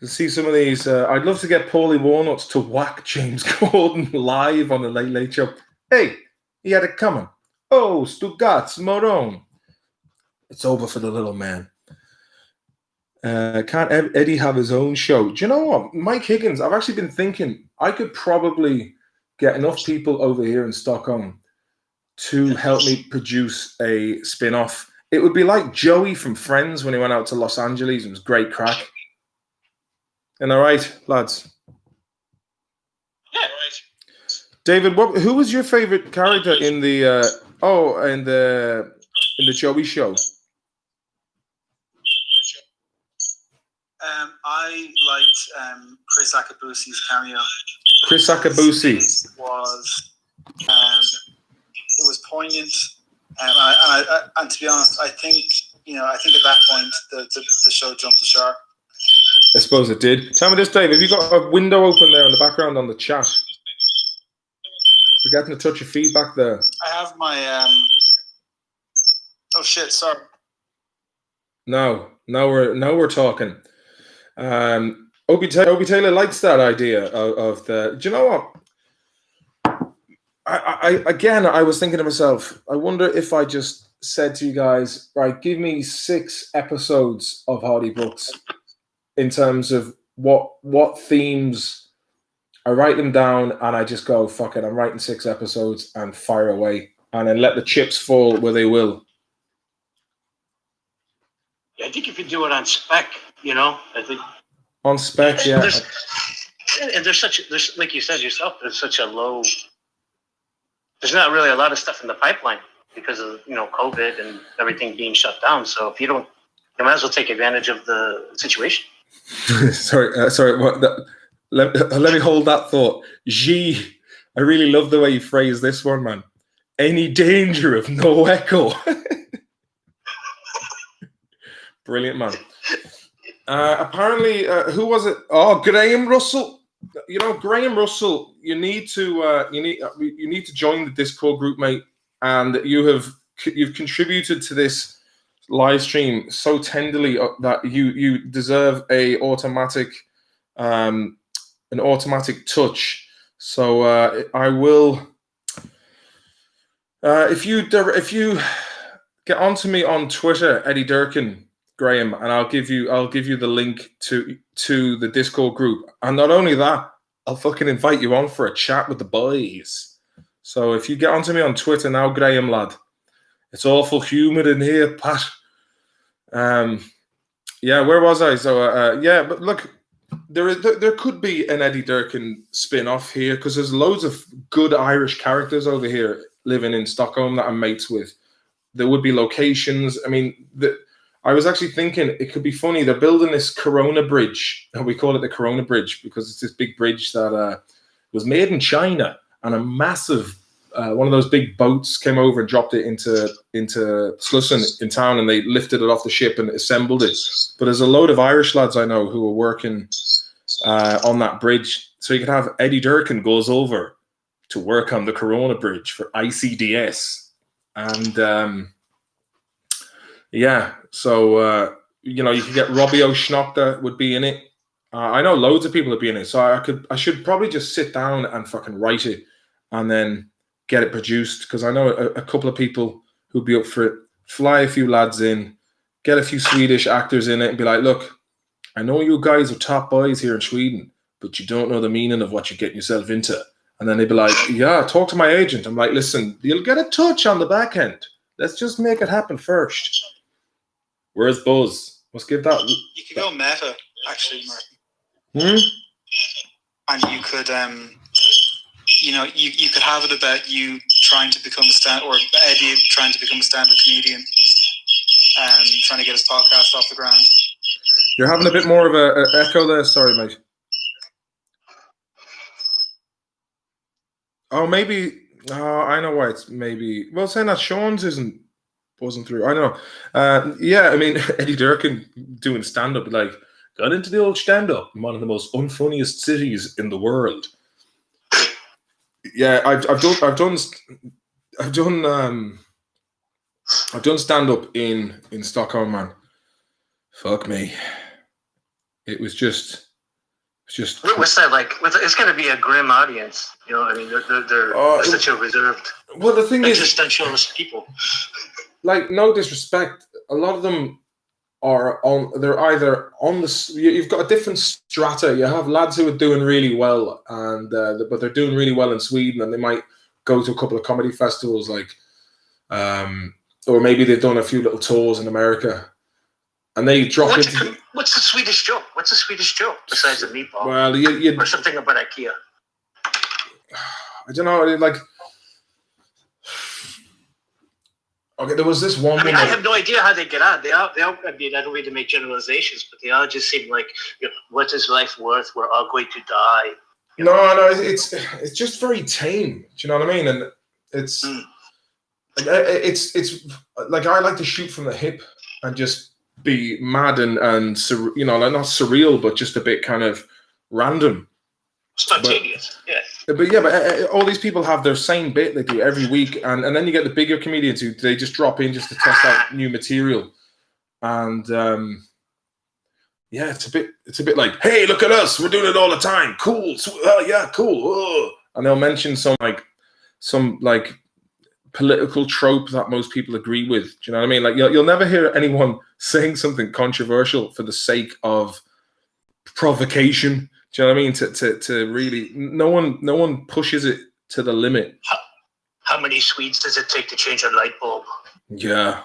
To see some of these, I'd love to get Paulie Walnuts to whack James Corden live on the Late Late Show. Hey, he had it coming. Oh, Stugatz, Moron. It's over for the little man. Can't Eddie have his own show? Do you know what? Mike Higgins, I've actually been thinking I could probably get enough people over here in Stockholm to help me produce a spin-off. It would be like Joey from Friends when he went out to Los Angeles. It was great crack. And all right, lads. Yeah, right. David, who was your favorite character in the in the Joey show? I liked Chris Akabusi's cameo. Chris Akabusi was it was poignant, and to be honest, I think at that point the show jumped the shark. I suppose it did. Tell me this, Dave. Have you got a window open there in the background on the chat? We're getting a touch of feedback there. I have my oh shit, sorry. Now we're talking. Obie Taylor likes that idea of the. Do you know what? I was thinking to myself, I wonder if I just said to you guys, right, give me 6 episodes of Hardy Books in terms of what themes I write them down and I just go, fuck it, I'm writing 6 episodes and fire away. And then let the chips fall where they will. Yeah, I think if you do it on spec, I think on spec, yeah. And there's like you said yourself, there's such a low. There's not really a lot of stuff in the pipeline because of COVID and everything being shut down. So if you don't, you might as well take advantage of the situation. sorry. Let me hold that thought. Gee, I really love the way you phrase this one, man. Any danger of no echo? Brilliant, man. Apparently, who was it? Oh, Graham Russell. Graham Russell. You need to join the Discord group, mate. And you've contributed to this live stream so tenderly that you deserve an automatic touch. So I will. If you get onto me on Twitter, Eddie Durkin, Graham, and I'll give you the link to the Discord group. And not only that, I'll fucking invite you on for a chat with the boys. So if you get onto me on Twitter now, Graham lad, it's awful humid in here, Pat. Where was I? So but look, there could be an Eddie Durkin spin-off here because there's loads of good Irish characters over here living in Stockholm that I'm mates with. There would be locations. I mean, I was actually thinking it could be funny. They're building this Corona Bridge. We call it the Corona Bridge because it's this big bridge that was made in China, and a massive one of those big boats came over and dropped it into Slussen in town, and they lifted it off the ship and assembled it. But there's a load of Irish lads I know who are working on that bridge. So you could have Eddie Durkin goes over to work on the Corona Bridge for ICDS. And so you could get Robbie O'Schnochter would be in it. I know loads of people would be in it, so I should probably just sit down and fucking write it and then get it produced, because I know a couple of people who'd be up for it. Fly a few lads in, get a few Swedish actors in it, and be like, look, I know you guys are top boys here in Sweden, but you don't know the meaning of what you're getting yourself into. And then they'd be like, yeah, talk to my agent. I'm like, listen, you'll get a touch on the back end. Let's just make it happen first. Where's Buzz? Let's give that. You could go meta, actually, Martin. And you could, you could have it about you trying to become or Eddie trying to become a stand-up comedian, trying to get his podcast off the ground. You're having a bit more of a echo there. Sorry, mate. Oh, maybe. I know why it's maybe. Well, saying that Sean's wasn't through. I know. I mean, Eddie Durkin doing stand-up, like, got into the old stand-up in one of the most unfunniest cities in the world. Yeah, I've done stand-up in Stockholm, man. Fuck me. It was just. What's that like? It's going to be a grim audience. I mean, they're such a reserved. Well, the thing is, existentialist people. Like, no disrespect, a lot of them are on. They're either on the. You've got a different strata. You have lads who are doing really well, and but they're doing really well in Sweden, and they might go to a couple of comedy festivals, like, or maybe they've done a few little tours in America. And they drop into. What's the Swedish joke? What's the Swedish joke besides a meatball? Well, or something about IKEA. I don't know. Like, okay, there was this one. I mean, I have no idea how they get on. They all. I mean, I don't mean to make generalizations, but they all just seem like, what is life worth? We're all going to die. No, it's just very tame. Do you know what I mean? And it's like I like to shoot from the hip and just be mad and like not surreal, but just a bit kind of random, spontaneous. But all these people have their same bit they do every week, and then you get the bigger comedians who they just drop in just to test out new material, and it's a bit like, hey, look at us, we're doing it all the time, cool, cool, and they'll mention some political trope that most people agree with. Do you know what I mean? Like, you'll never hear anyone saying something controversial for the sake of provocation. Do you know what I mean? To really, no one pushes it to the limit. How many Swedes does it take to change a light bulb? Yeah.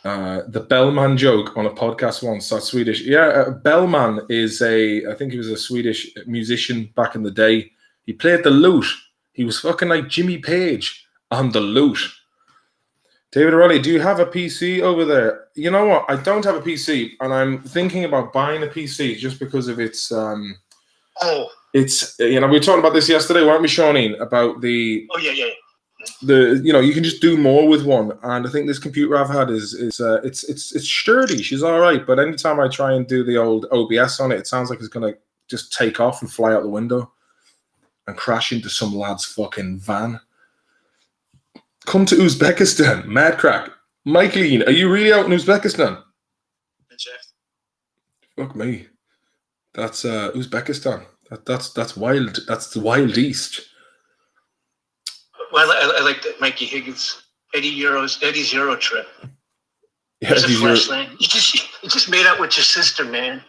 The Bellman joke on a podcast once. That's Swedish. Yeah, Bellman is I think he was a Swedish musician back in the day. He played the lute. He was fucking like Jimmy Page on the lute. David O'Reilly, do you have a PC over there? You know what? I don't have a PC, and I'm thinking about buying a PC just because of its. It's we were talking about this yesterday, weren't we, Shawneen? About the. Oh yeah. You can just do more with one, and I think this computer I've had is it's sturdy. She's all right, but anytime I try and do the old OBS on it, it sounds like it's gonna just take off and fly out the window and crash into some lad's fucking van. Come to Uzbekistan, mad crack. Michaeline, are you really out in Uzbekistan? Fuck me. That's Uzbekistan. That's wild. That's the wild east. Well, I like that Mikey Higgins, Eddie's Euro trip. Yeah, There's a flashlight. You just made out with your sister, man.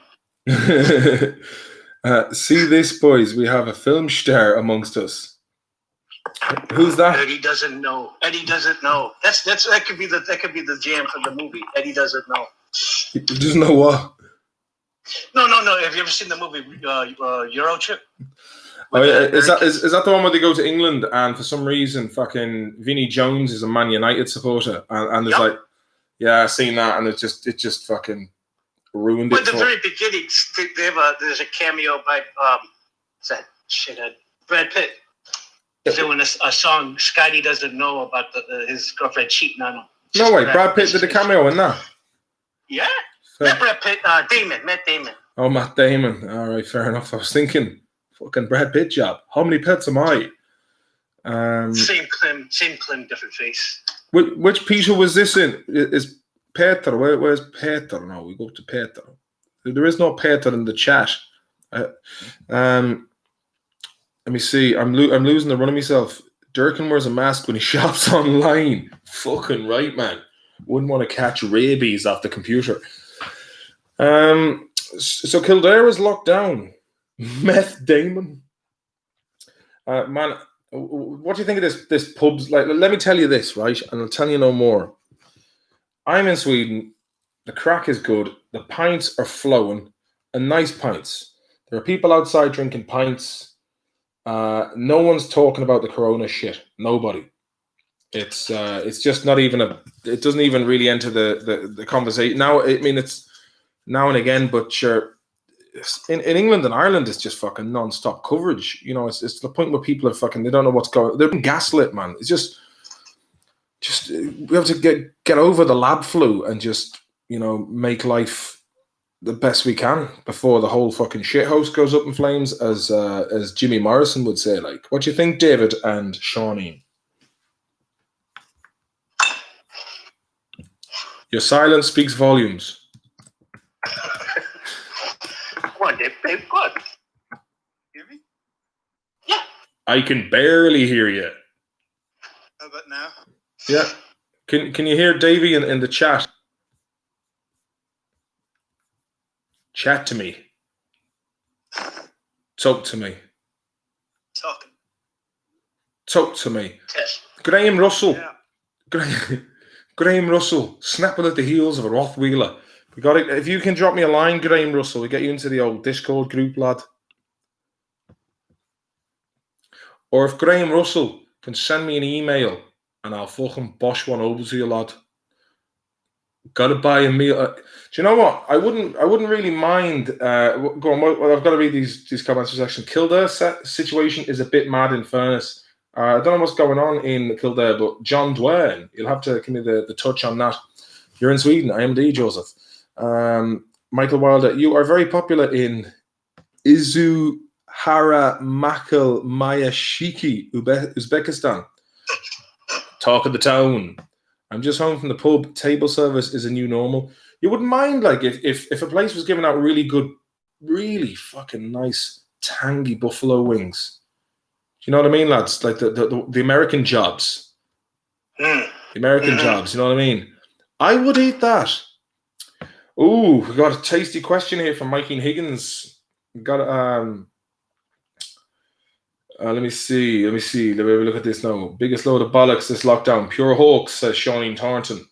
See this, boys. We have a film star amongst us. Who's that? Eddie doesn't know. That could be the jam for the movie. Eddie doesn't know. He doesn't know what. No. Have you ever seen the movie Euro Trip? Oh, yeah. Is that the one where they go to England and for some reason fucking Vinnie Jones is a Man United supporter and there's like, yeah, I've seen that and it just fucking ruined it. But at the very beginning, there's a cameo by Brad Pitt. Doing a song Scotty doesn't know about his girlfriend cheating on him. No way, Brad Pitt did a cameo in that. Yeah, not Brad Pitt. Matt Damon. Oh, Matt Damon. All right, fair enough. I was thinking, fucking Brad Pitt job. How many pets am I? Same Clem, different face. Which Peter was this in? Is Peter? Where's Peter? No, we go to Peter. There is no Peter in the chat. Let me see. I'm losing the run of myself. Durkin wears a mask when he shops online. Fucking right, man. Wouldn't want to catch rabies off the computer. So Kildare is locked down. Meth Damon. Man, what do you think of this pubs? Like, let me tell you this, right? And I'll tell you no more. I'm in Sweden. The crack is good. The pints are flowing. And nice pints. There are people outside drinking pints. No one's talking about the corona shit. Nobody. It's just not even it doesn't even really enter the conversation. Now, I mean, it's now and again, but sure, in England and Ireland, it's just fucking non-stop coverage. You know, it's the point where people are fucking, they don't know what's going on. They're being gaslit, man. It's just we have to get over the lab flu and just, make life the best we can before the whole fucking shit house goes up in flames, as Jimmy Morrison would say. Like, what do you think, David and Shawnee? Your silence speaks volumes. Come on, Dave. Go on. Hear me? Yeah. I can barely hear you. How about now? Yeah. Can you hear Davey in the chat? Chat to me. Talk to me. Talk to me. Test. Graham Russell. Yeah. Graham Russell, snapping at the heels of a Rottweiler. We got it. If you can drop me a line, Graham Russell, we get you into the old Discord group, lad. Or if Graham Russell can send me an email and I'll fucking bosh one over to you, lad. Gotta buy a meal. Do you know what? I wouldn't really mind. Go on. Well, I've got to read these comments section. Kildare's situation is a bit mad, in fairness. I don't know what's going on in Kildare, but John Dwayne, you'll have to give me the touch on that. You're in Sweden. I am indeed, Joseph. Michael Wilder, you are very popular in Izuhara Makal Mayashiki, Uzbekistan. Talk of the town. I'm just home from the pub. Table service is a new normal. You wouldn't mind, like, if a place was giving out really good, really fucking nice, tangy buffalo wings. Do you know what I mean, lads? Like the American jobs. The American jobs, you know what I mean? I would eat that. Ooh, we got a tasty question here from Mikey Higgins. got let me see. Let me have a look at this now. Biggest load of bollocks this lockdown. Pure hoax, says Sean Thornton.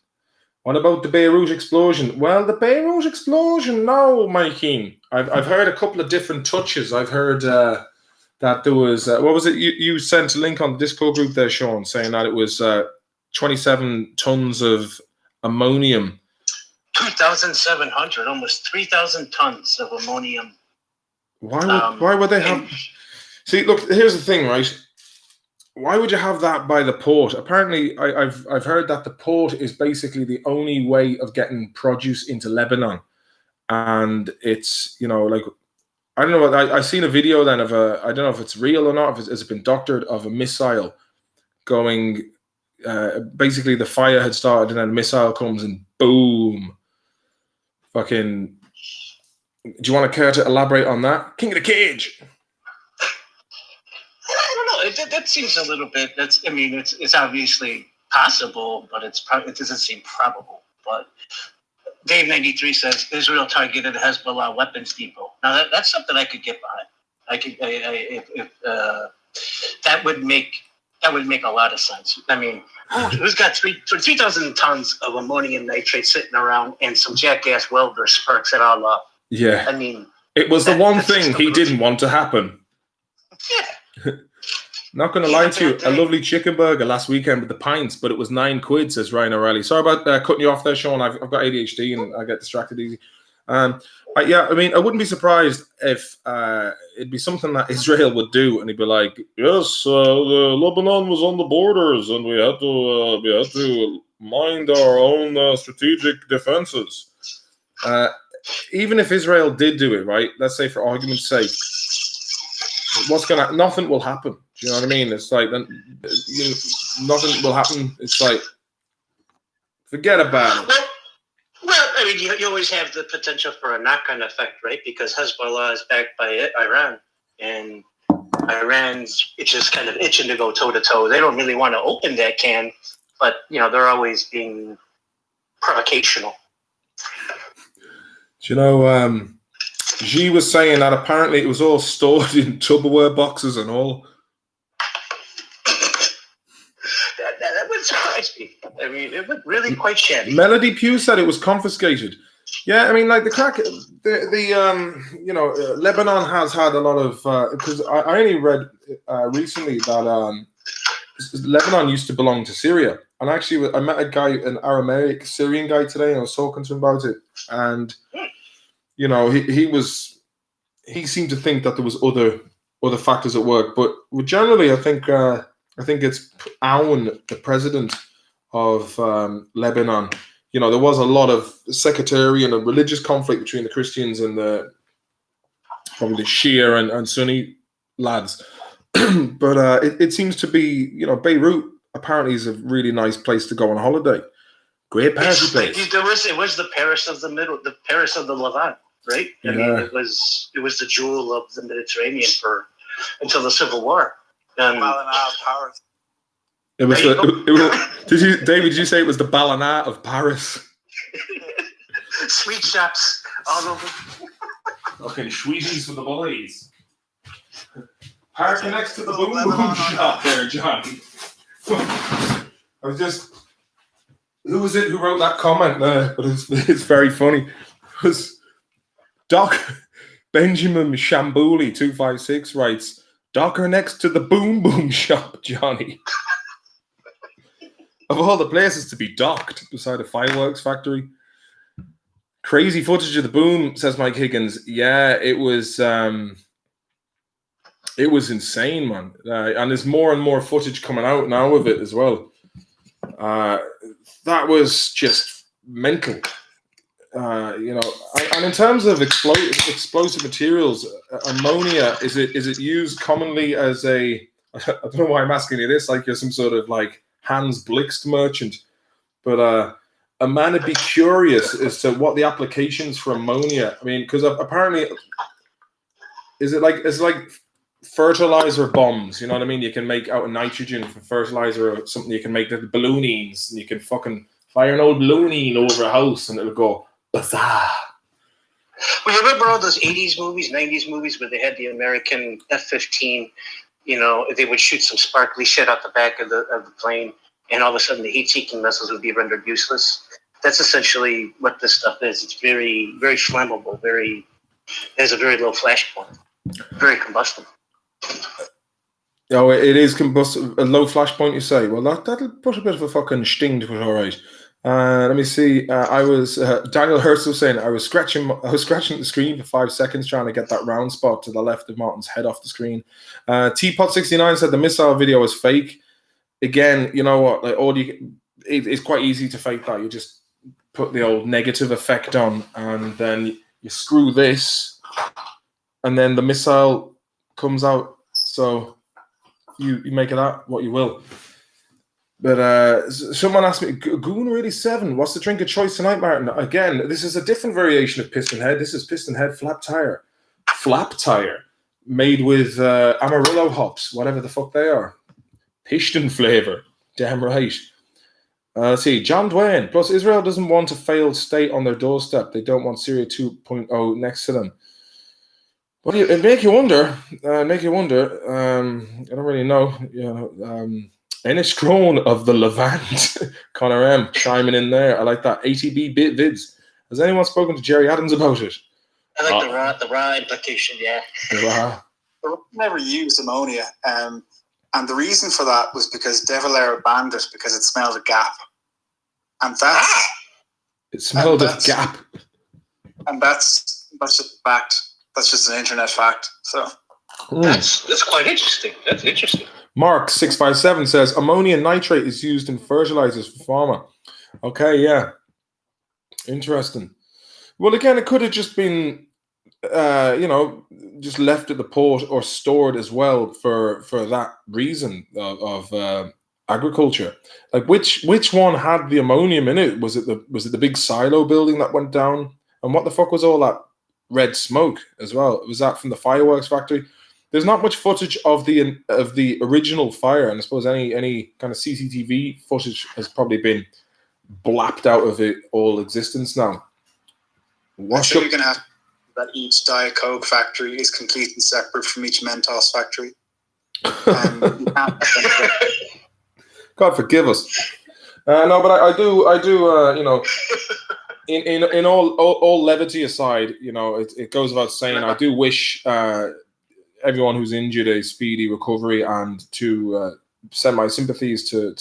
What about the Beirut explosion? Well, the Beirut explosion, no, Mikey. I've heard a couple of different touches. I've heard that there was, what was it? You sent a link on the Discord group there, Sean, saying that it was 27 tons of ammonium. 2,700, almost 3,000 tons of ammonium. Why would they have... See, look, here's the thing, right? Why would you have that by the port? Apparently, I've heard that the port is basically the only way of getting produce into Lebanon. And it's, you know, like, I don't know, I've seen a video then of I don't know if it's real or not, if it's been doctored, of a missile going, basically the fire had started and then a missile comes and boom. Fucking, do you want to care to elaborate on that? King of the cage. I don't know. That seems a little bit. It's obviously possible, but it doesn't seem probable. But Dave 93 says Israel targeted a Hezbollah weapons depot. Now that's something I could get behind. That would make a lot of sense. I mean, who's got 3,000 tons of ammonium nitrate sitting around and some jackass welder sparks it all up? Yeah. I mean, it was the one thing he didn't want to happen. Yeah. Not going to lie to you, a lovely chicken burger last weekend with the pints, but it was £9, says Ryan O'Reilly. Sorry about cutting you off there, Sean. I've got ADHD and I get distracted easy. Yeah, I mean, I wouldn't be surprised if it'd be something that Israel would do, and he'd be like, "Yes, Lebanon was on the borders, and we had to mind our own strategic defenses." Even if Israel did do it, right? Let's say, for argument's sake, nothing will happen. Do you know what I mean? It's like nothing will happen. It's like, forget about it. Well, I mean, you always have the potential for a knock-on effect, right? Because Hezbollah is backed by Iran, and Iran's just kind of itching to go toe-to-toe. They don't really want to open that can, but, you know, they're always being provocational. Do you know, Xi was saying that apparently it was all stored in Tupperware boxes and all. That would surprise me. I mean, it looked really quite shabby. Melody Pugh said it was confiscated. Yeah, I mean, like the crack, Lebanon has had a lot of, because I only read recently that Lebanon used to belong to Syria. And actually, I met a guy, an Aramaic Syrian guy today, and I was talking to him about it. And, you know, he seemed to think that there was other factors at work. But generally, I think it's Caan, the president of Lebanon. You know, there was a lot of sectarian and religious conflict between the Christians and probably the Shia and Sunni lads. But it seems to be, you know, Beirut apparently is a really nice place to go on holiday. Great party place. It was the Paris of the Paris of the Levant, right? I mean, it was the jewel of the Mediterranean until the Civil War. Paris. It was David, did you say it was the Balanat of Paris? Sweet shops all over. Okay, sweeties for the boys. Park next to the boom boom shop there, John. Who was it who wrote that comment there? But it's very funny. It was Doc Benjamin Shambouli 256 writes, "Docker next to the boom boom shop, Johnny." Of all the places to be docked beside a fireworks factory. Crazy footage of the boom, says Mike Higgins. Yeah, it was insane, man. And there's more and more footage coming out now of it as well. That was just mental. You know, and in terms of explosive materials, ammonia, is it used commonly as I don't know why I'm asking you this, like you're some sort of like Hans Blixt merchant, but a man would be curious as to what the applications for ammonia. I mean, because apparently, it's like fertilizer bombs. You know what I mean? You can make out of nitrogen for fertilizer or something. You can make the balloonines, and you can fucking fire an old balloonine over a house, and it'll go bazaar. Well, you remember all those 80s movies, 90s movies where they had the American F-15, they would shoot some sparkly shit out the back of the plane, and all of a sudden the heat-seeking missiles would be rendered useless. That's essentially what this stuff is. It's very, very flammable, has a very low flash point, very combustible. Oh, it is combustible. A low flash point, you say? Well, that'll put a bit of a fucking sting to it, all right. Let me see. Daniel Hurst was saying I was scratching the screen for 5 seconds trying to get that round spot to the left of Martin's head off the screen. Teapot69 said the missile video is fake. Again, you know what? Like it's quite easy to fake that. You just put the old negative effect on, and then you screw this, and then the missile comes out. So you make of that what you will. But someone asked me, Goon87, what's the drink of choice tonight, Martin? Again, this is a different variation of Piston Head. This is Piston Head Flap Tire. Flap Tire, made with Amarillo hops, whatever the fuck they are. Piston flavor. Damn right. Let's see, John Dwayne. Plus, Israel doesn't want a failed state on their doorstep. They don't want Syria 2.0 next to them. But it make you wonder. I don't really know. Enish Crone of the Levant, Connor M chiming in there. I like that. ATB bit vids. Has anyone spoken to Jerry Adams about it? I like the raw implication, yeah. The raw never used ammonia, and the reason for that was because De Valera banned it because it smelled of gap, and it smelled of gap, and that's just fact. That's just an internet fact. So that's quite interesting. That's interesting. Mark 657 says ammonium nitrate is used in fertilizers for pharma. Okay, yeah, interesting. Well, again, it could have just been, just left at the port or stored as well for that reason of agriculture. Like which one had the ammonium in it? Was it the big silo building that went down? And what the fuck was all that red smoke as well? Was that from the fireworks factory? There's not much footage of the original fire, and I suppose any kind of CCTV footage has probably been blapped out of it all existence now. So you're going to have that each Diet Coke factory is completely separate from each Mentos factory. God forgive us. No, but I do. In all levity aside, it goes without saying, I do wish everyone who's injured a speedy recovery, and to send my sympathies to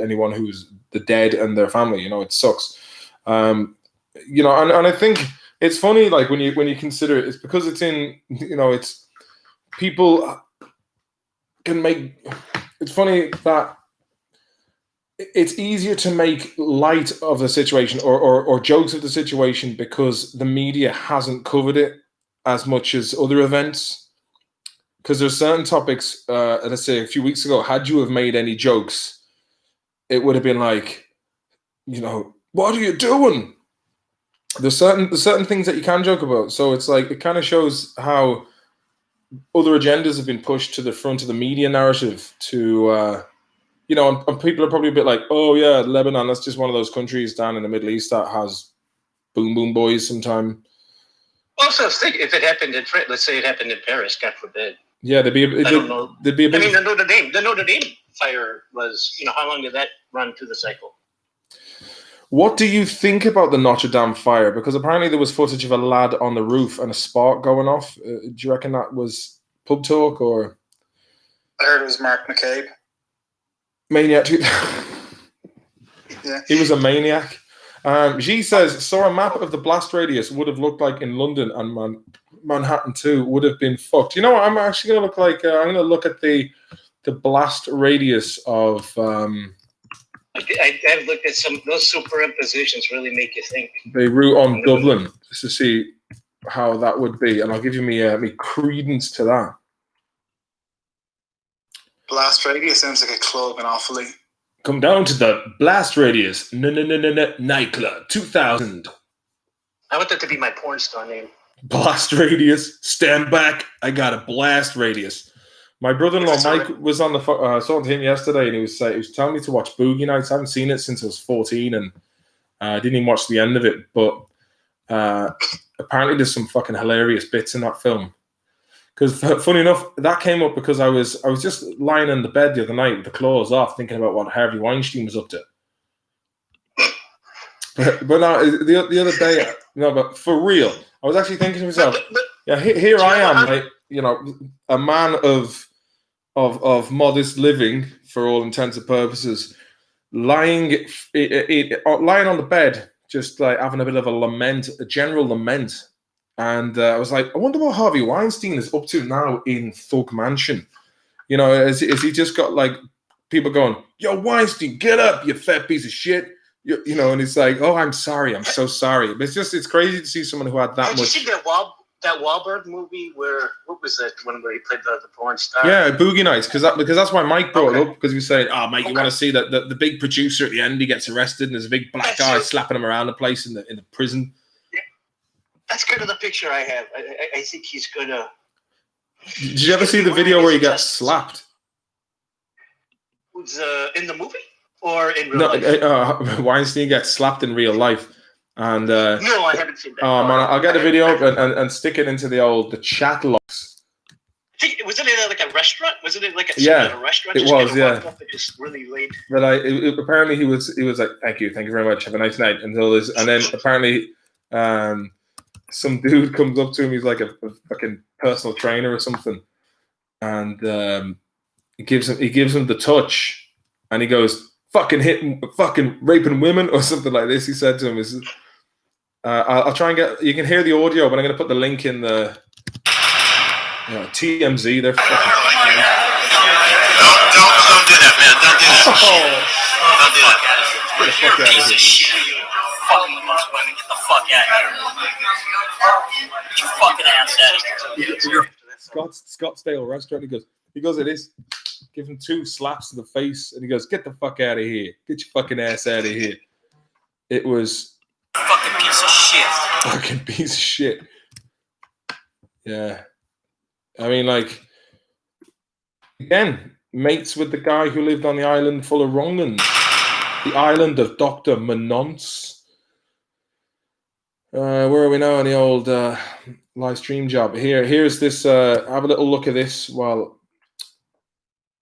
anyone who's the dead and their family. It sucks. And I think it's funny, like when you consider it, it's because it's in, it's people can make. It's funny that it's easier to make light of the situation or jokes of the situation because the media hasn't covered it as much as other events. Because there's certain topics, let's say a few weeks ago, had you have made any jokes, it would have been like, what are you doing? There's certain things that you can joke about. So it's like, it kind of shows how other agendas have been pushed to the front of the media narrative to, and people are probably a bit like, oh yeah, Lebanon, that's just one of those countries down in the Middle East that has boom boom boys sometime. Also, think if it happened in, let's say it happened in Paris, God forbid. Yeah, there'd be a bit. The Notre Dame fire was, how long did that run through the cycle? What do you think about the Notre Dame fire? Because apparently there was footage of a lad on the roof and a spark going off. Do you reckon that was pub talk or? I heard it was Mark McCabe. Maniac. Yeah, he was a maniac. G says, saw a map of the blast radius would have looked like in London, and Manhattan too would have been fucked. You know what? I'm actually going to I'm going to look at the blast radius of. I've looked at some. Those superimpositions really make you think. Beirut on Dublin, just to see how that would be, and I'll give you me credence to that. Blast radius sounds like a club in Offaly. Come down to the Blast Radius nightclub 2000. I want that to be my porn star name. Blast Radius. Stand back. I got a Blast Radius. My brother-in-law Mike was on the I saw him yesterday, and he was telling me to watch Boogie Nights. I haven't seen it since I was 14, and I didn't even watch the end of it. But Apparently, there's some fucking hilarious bits in that film. Because funny enough, that came up because I was just lying in the bed the other night with the clothes off, thinking about what Harvey Weinstein was up to. But no, the other day, no, but for real, I was actually thinking to myself, yeah, here I am, like, you know, a man of modest living for all intents and purposes, lying on the bed, just like having a bit of a general lament. And I was like, I wonder what Harvey Weinstein is up to now in Thug Mansion. You know, is he just got like people going, yo, Weinstein, get up, you fat piece of shit. You know, and it's like, oh, I'm sorry, I'm so sorry. But it's crazy to see someone who had that much. Did you see that Wahlberg movie where, what was that one where he played the porn star? Yeah, Boogie Nights, because that's why Mike brought it up, because he was saying, oh, Mike, you want to see that the big producer at the end, he gets arrested and there's a big black guy slapping him around the place in the prison. That's kind of the picture I have. I think he's gonna. Did you ever see the video where he got slapped? Was in the movie or in real life? Weinstein gets slapped in real life, and no, I haven't seen that. Oh man, I'll get a video and stick it into the chat logs. Wasn't it like a restaurant? Wasn't it like a restaurant? It was, yeah. Up and just really late. But apparently he was like, thank you very much, have a nice night, and then apparently some dude comes up to him. He's like a fucking personal trainer or something, and he gives him the touch, and he goes, "Fucking hitting, fucking raping women," or something like this. He said to him, "I'll try and get. You can hear the audio, but I'm going to put the link in the TMZ. They're fucking. Don't do that, man. Don't do that. Don't do that. Get the fuck out of here. Fucking women, get the fuck out of here. Get your fucking ass out of here. Scottsdale restaurant. He goes like this, give him 2 slaps to the face, and he goes, "Get the fuck out of here. Get your fucking ass out of here." It was fucking piece of shit. Fucking piece of shit. Yeah. I mean, like, again, mates with the guy who lived on the island full of wrong-uns. The island of Dr. Manonce. Where are we now on the old live stream job? Here's this. Have a little look at this. Well,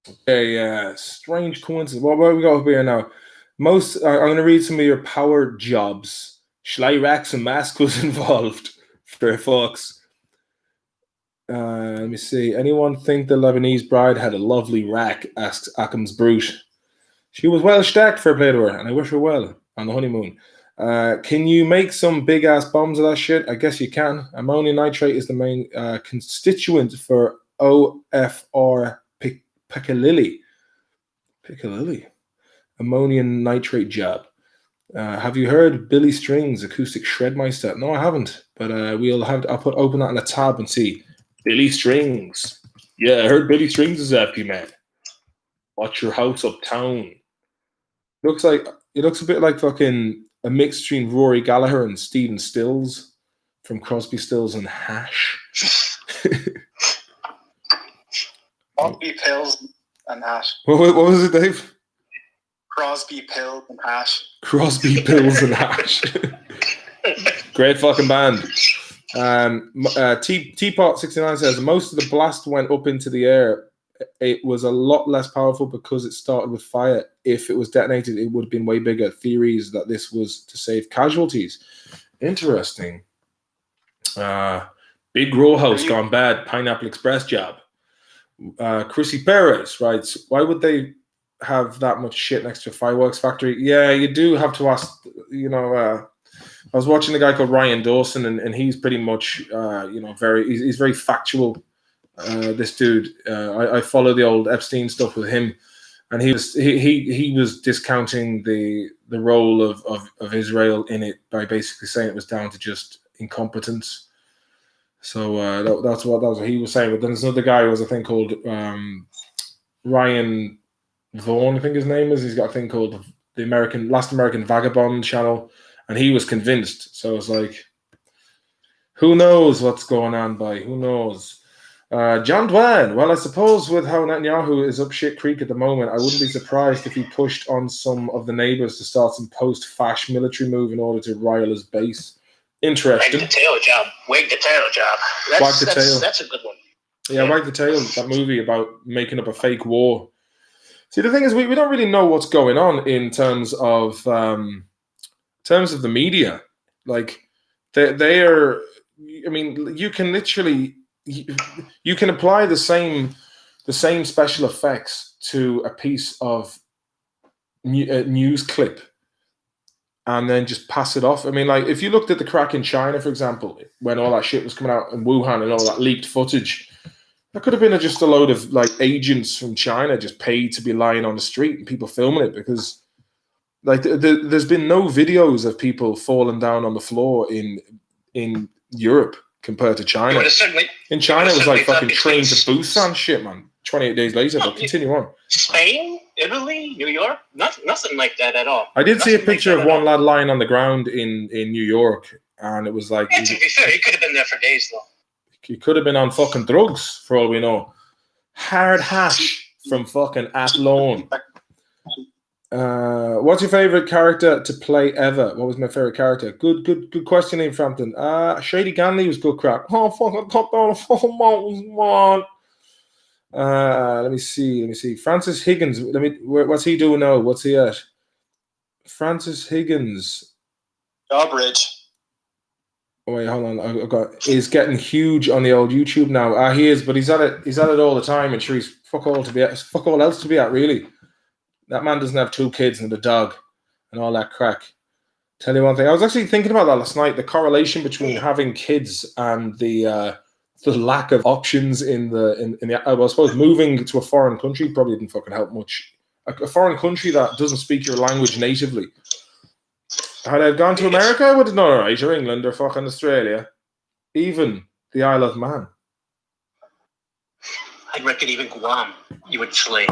okay, strange coincidence. Well, where we got up here now? I'm going to read some of your power jobs. Schleiracks and Maskell's involved. For folks. Let me see. Anyone think the Lebanese bride had a lovely rack? Asks Occam's Brute. She was well stacked, fair play to her, and I wish her well on the honeymoon. Can you make some big ass bombs of that shit? I guess you can. Ammonium nitrate is the main constituent for OFR piccalilli. Piccalilli. Ammonium nitrate job. Have you heard Billy Strings acoustic shredmeister? No, I haven't. But I'll open that in a tab and see. Billy Strings. Yeah, I heard Billy Strings is after you, man. Watch your house uptown. It looks a bit like fucking a mix between Rory Gallagher and Stephen Stills from Crosby, Stills and Hash. Crosby, Pills and Hash. What was it, Dave? Crosby, Pills and Hash. Crosby, Pills and Hash. Great fucking band. Teapot 69 says most of the blast went up into the air. It was a lot less powerful because it started with fire. If it was detonated, it would have been way bigger. Theories that this was to save casualties. Interesting. Big row house gone bad. Pineapple Express job. Chrissy Perez writes, why would they have that much shit next to a fireworks factory? Yeah, you do have to ask, I was watching a guy called Ryan Dawson, and he's pretty much, he's very factual. This dude, I follow the old Epstein stuff with him, and he was discounting the role of Israel in it by basically saying it was down to just incompetence. So that's what he was saying. But then there's another guy who has a thing called Ryan Vaughn, I think his name is. He's got a thing called the Last American Vagabond channel, and he was convinced. So it's like, who knows what's going on, who knows? John Dwan, well, I suppose with how Netanyahu is up shit creek at the moment, I wouldn't be surprised if he pushed on some of the neighbors to start some post-fash military move in order to rile his base. interesting. Wag the tail job. Wag the tail job. Wag the tail. That's a good one. Yeah, Wag the Tail, that movie about making up a fake war. See, the thing is, we don't really know what's going on in terms of the media. Like, they are. I mean, you can literally you can apply the same special effects to a piece of news clip and then just pass it off. I mean, like, if you looked at the crack in China, for example, when all that shit was coming out in Wuhan and all that leaked footage. That could have been just a load of like agents from China just paid to be lying on the street and people filming it, because like there's been no videos of people falling down on the floor in Europe compared to China. In China, it was like fucking train to Busan shit, man. 28 days later, but continue on. Spain, Italy, New York, nothing like that at all. I did see a picture of one lad lying on the ground in New York, and it was like. Yeah, to be fair, he could have been there for days though. He could have been on fucking drugs, for all we know. Hard hash from fucking Athlone. What's your favourite character to play ever? What was my favourite character? Good question, Ian Frampton. Shady Ganley was good crap. Oh, fucking top down the fucking mountains, man. Let me see. Francis Higgins. What's he doing now? What's he at? Francis Higgins. Jawbridge. Oh wait, hold on. He's getting huge on the old YouTube now. He is, but he's at it all the time, and sure, he's fuck all else to be at, really. That man doesn't have 2 kids and a dog and all that crack. Tell you one thing, I was actually thinking about that last night. The correlation between having kids and the lack of options in the. I suppose moving to a foreign country probably didn't fucking help much. A foreign country that doesn't speak your language natively. Had I gone to America, I would have done all right, or England, or fucking Australia. Even the Isle of Man. I reckon even Guam, you would slay.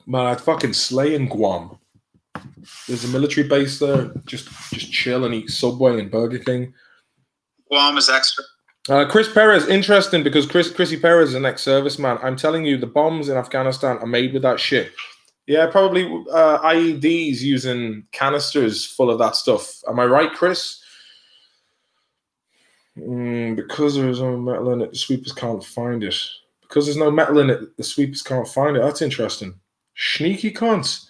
Man, I'd fucking slay in Guam. There's a military base there. Just chill and eat Subway and Burger King. Guam is extra. Chris Perez, interesting, because Chrissy Perez is an ex-serviceman. I'm telling you, the bombs in Afghanistan are made with that shit. Yeah, probably IEDs using canisters full of that stuff. Am I right, Chris? Because there's no metal in it, the sweepers can't find it. Because there's no metal in it, the sweepers can't find it. That's interesting. Sneaky cunts.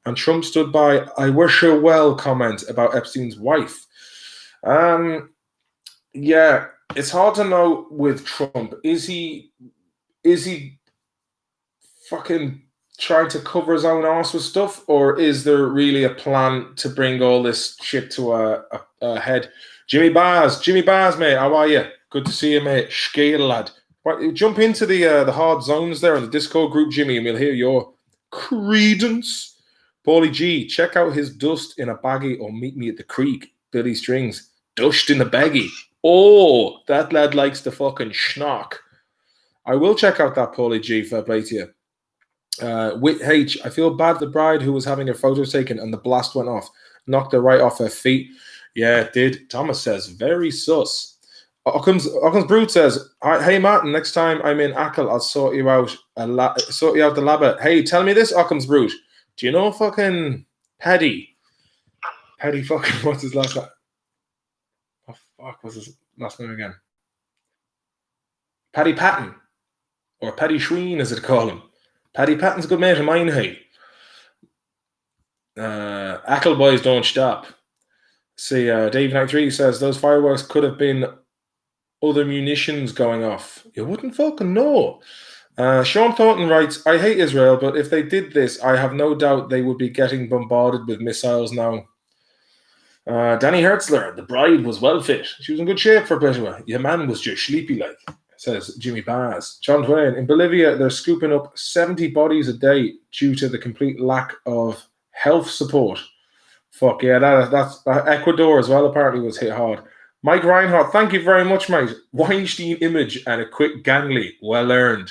And Trump stood by "I wish her well" comment about Epstein's wife. Yeah, it's hard to know with Trump. Is he fucking trying to cover his own arse with stuff, or is there really a plan to bring all this shit to a head? Jimmy Baz, mate, how are you? Good to see you, mate. Scale, lad. Right, jump into the hard zones there in the Discord group, Jimmy, and we'll hear your credence. Paulie G, check out his dust in a baggie or meet me at the creek. Billy Strings, dust in a baggie. Oh, that lad likes the fucking schnock. I will check out that Paulie G, fair play to you. With H, I feel bad the bride who was having her photos taken and the blast went off, knocked her right off her feet. Yeah, it did. Thomas says, very sus. Occam's Brood says, hey Martin, next time I'm in Ackle, I'll sort you out the labba. Hey, tell me this, Occam's Brood. Do you know fucking Paddy? Paddy fucking, what's his last name? Oh fuck, what's his last name again? Paddy Patton. Or Paddy Schween, as they call him. Paddy Patton's a good mate of mine, hey. Ackle boys don't stop. See, Dave 93 says, those fireworks could have been other munitions going off. You wouldn't fucking know. Sean Thornton writes, I hate Israel, but if they did this, I have no doubt they would be getting bombarded with missiles now. Danny Hertzler, the bride was well fit. She was in good shape for a bit of her. Your man was just sleepy like. Says Jimmy Baz. John Twain, in Bolivia, they're scooping up 70 bodies a day due to the complete lack of health support. Fuck yeah, that's Ecuador as well apparently was hit hard. Mike Reinhardt, thank you very much, mate. Weinstein image and a quick gangly. Well earned.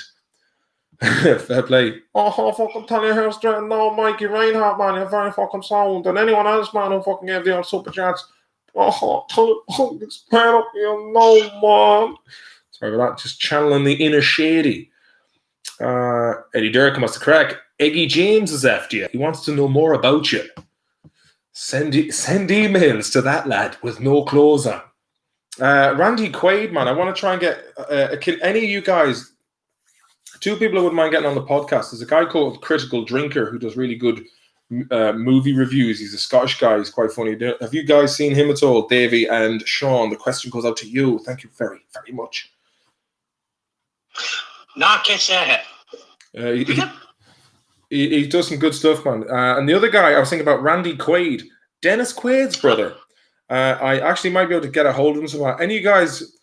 Fair play. Oh, fucking tell you how straight. No, Mikey Reinhardt, man, you're very fucking sound. And anyone else, man, who fucking gave the old super chats. Oh, tell it, it's paid up, you know, man. Sorry about that. Just channeling the inner shady. Eddie Durkin wants to crack. Eggy James is after you. He wants to know more about you. Send emails to that lad with no clothes on. Randy Quaid, man. I want to try and get. Can any of you guys? Two people I wouldn't mind getting on the podcast. There's a guy called Critical Drinker who does really good movie reviews. He's a Scottish guy. He's quite funny. Have you guys seen him at all, Davey and Sean? The question goes out to you. Thank you very, very much. No, I can't say he does some good stuff, man. And the other guy, I was thinking about Randy Quaid, Dennis Quaid's brother. I actually might be able to get a hold of him somehow. Any of you guys,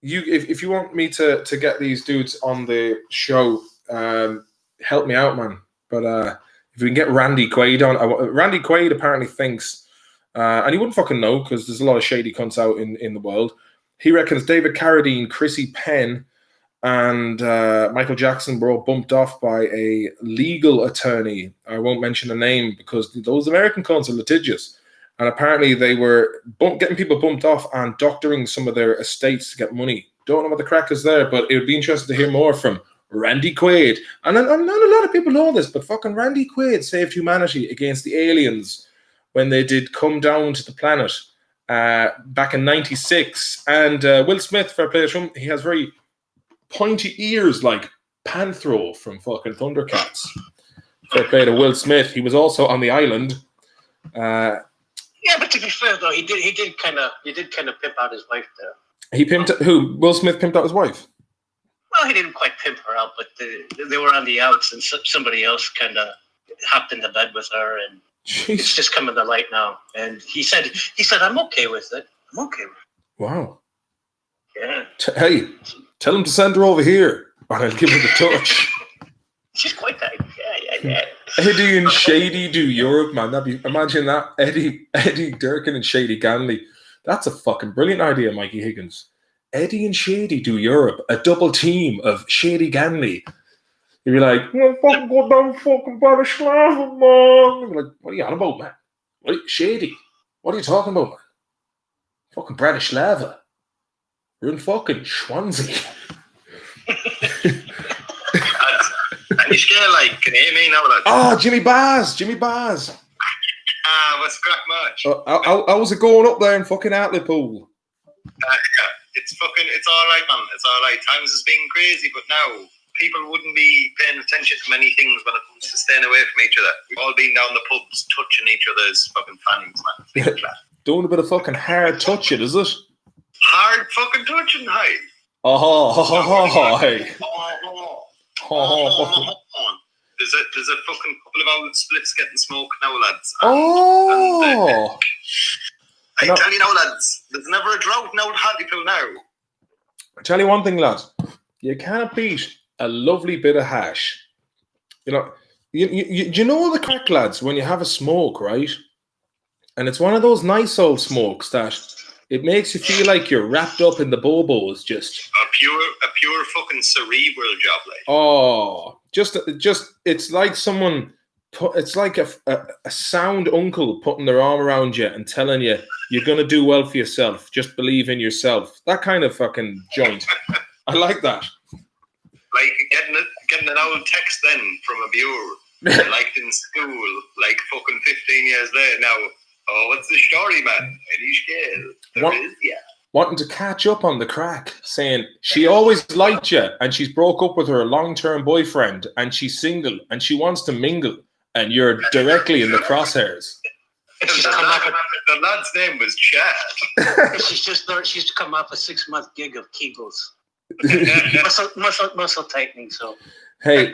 if you want me to get these dudes on the show, help me out, man. But if we can get Randy Quaid on, Randy Quaid apparently thinks, and he wouldn't fucking know because there's a lot of shady cunts out in the world. He reckons David Carradine, Chrissy Penn, and Michael Jackson were all bumped off by a legal attorney. I won't mention the name because those American cunts are litigious. And apparently they were getting people bumped off and doctoring some of their estates to get money. Don't know what the crack is there, but it would be interesting to hear more from Randy Quaid. And not a lot of people know this, but fucking Randy Quaid saved humanity against the aliens when they did come down to the planet back in 96. And Will Smith, fair play to him, he has very pointy ears like Panthro from fucking Thundercats. Fair play to Will Smith. He was also on the island. Yeah, but to be fair though, he did kind of pimp out his wife there. He pimped who? Will Smith pimped out his wife. Well, he didn't quite pimp her out, but they were on the outs, and somebody else kind of hopped into bed with her, and it's just coming to light now. And he said, "I'm okay with it. I'm okay with it." Wow. Yeah. Hey, tell him to send her over here, and I'll give her the touch. She's quite nice. Yeah. Eddie and Shady do Europe, man. Imagine that. Eddie Durkin and Shady Ganley. That's a fucking brilliant idea, Mikey Higgins. Eddie and Shady do Europe, a double team of Shady Ganley. You'd be like, fucking go down fucking Bratislava, man. You'd be like, what are you on about, man? What, Shady? What are you talking about, man? Fucking Bratislava. We're in fucking Swansea. And you scare like, can you hear me now? Oh, Jimmy Baz. What's crack much? How was it going up there in fucking Hartlepool? It's all right, man. It's all right. Times has been crazy, but now people wouldn't be paying attention to many things when it comes to staying away from each other. We've all been down the pubs touching each other's fucking fannies, man. Doing a bit of fucking hard touching, is it? Hard fucking touching, hey. Hey. There's a fucking couple of old splits getting smoked now, lads. I tell you now, lads, there's never a drought now at Hartlepool now. I tell you one thing, lads. You can't beat a lovely bit of hash. You know, you know the crack, lads, when you have a smoke, right? And it's one of those nice old smokes that it makes you feel like you're wrapped up in the bobos, just a pure fucking cerebral job, like. Oh, just it's like someone. It's like a sound uncle putting their arm around you and telling you you're gonna do well for yourself. Just believe in yourself. That kind of fucking joint. I like that. Like getting an old text then from a viewer, like in school, like fucking 15 years later now. Oh, what's the story, man? Any scale? There is, yeah. Wanting to catch up on the crack, saying she always liked you and she's broke up with her long-term boyfriend and she's single and she wants to mingle and you're directly in the crosshairs. The lad's name was Chad. She's come off a 6-month gig of Kegels. muscle tightening, so. Hey,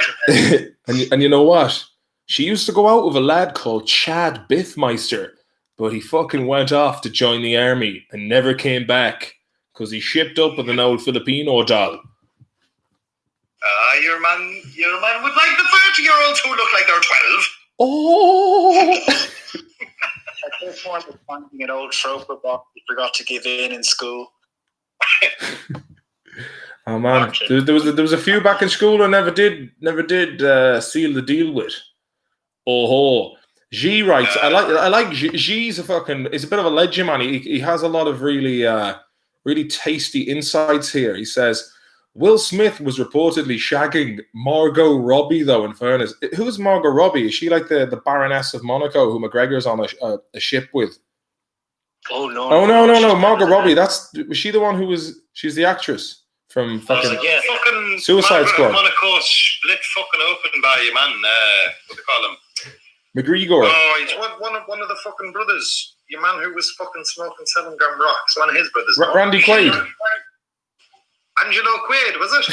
and you know what? She used to go out with a lad called Chad Biffmeister. But he fucking went off to join the army and never came back because he shipped up with an old Filipino doll. Your man would like the 30-year-olds who look like they're 12. Oh! I just wanted finding an old troper box you forgot to give in school. Oh man, there was a few back in school I never did seal the deal with. Oh. G writes, I like G's a bit of a legend, man. He has a lot of really tasty insights here. He says Will Smith was reportedly shagging Margot Robbie, though. In fairness, who's Margot Robbie? Is she like the Baroness of Monaco, who McGregor's on a ship with? Oh no! Oh no! Margot Robbie. That. Was she the one who was? She's the actress from fucking Yeah. Fucking Suicide Squad. Monaco split fucking open by your man. What do they call him? McGregor. Oh, he's one of the fucking brothers. Your man who was fucking smoking 7 gram rocks. One of his brothers. No? Randy Quaid. Angelo Quaid, was it?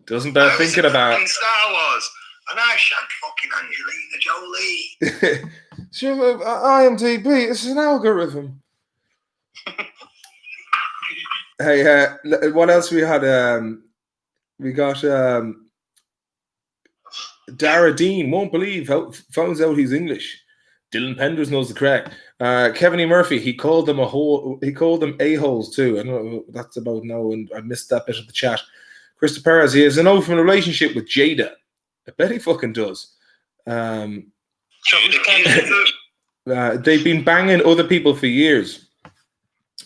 Doesn't bear thinking about. Star Wars. And I shot fucking Angelina Jolie. Sure, IMDb. This is an algorithm. Hey, what else we had? We got Dara Dean. Won't believe how finds out he's English. Dylan Penders knows the crack. Kevin E. Murphy. He called them He called them a-holes too. I don't know what that's about now, and I missed that bit of the chat. Krista Perez. He has an open relationship with Jada. I bet he fucking does. They've been banging other people for years.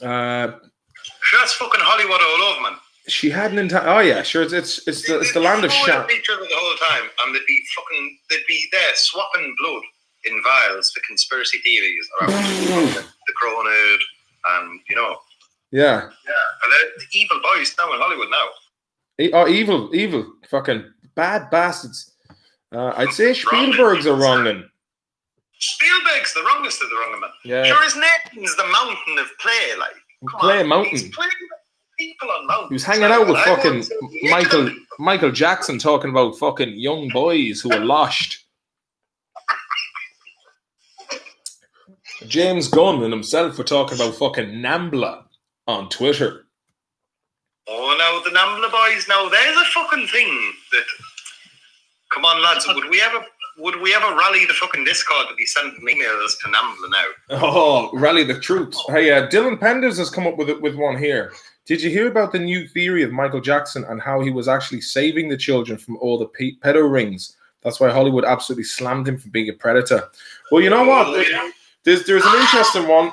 That's fucking Hollywood all over, man. She had an entire. Oh yeah, sure. It's the land of sham. Each other the whole time, and they'd be there swapping blood in vials for conspiracy theories around the Cronerd, and Yeah. And the evil boys now in Hollywood now. Oh, evil, fucking bad bastards. I'd say Spielberg's a wrong'un. Spielberg's the wrongest of the wrong men. Yeah. Sure, his name's the Mountain of Play, like. Play Mountain. He's playing people on Mountain. He was hanging out with fucking Michael Jackson, talking about fucking young boys who are lost. James Gunn and himself were talking about fucking Nambla on Twitter. Oh, now the Nambla boys. Now there's a fucking thing that. Come on, lads. Would we ever rally the fucking Discord to be sending emails to Nambla now? Oh, rally the troops. Hey, Dylan Penders has come up with one here. Did you hear about the new theory of Michael Jackson and how he was actually saving the children from all the pedo rings? That's why Hollywood absolutely slammed him for being a predator. Well, you know what? There's an interesting one.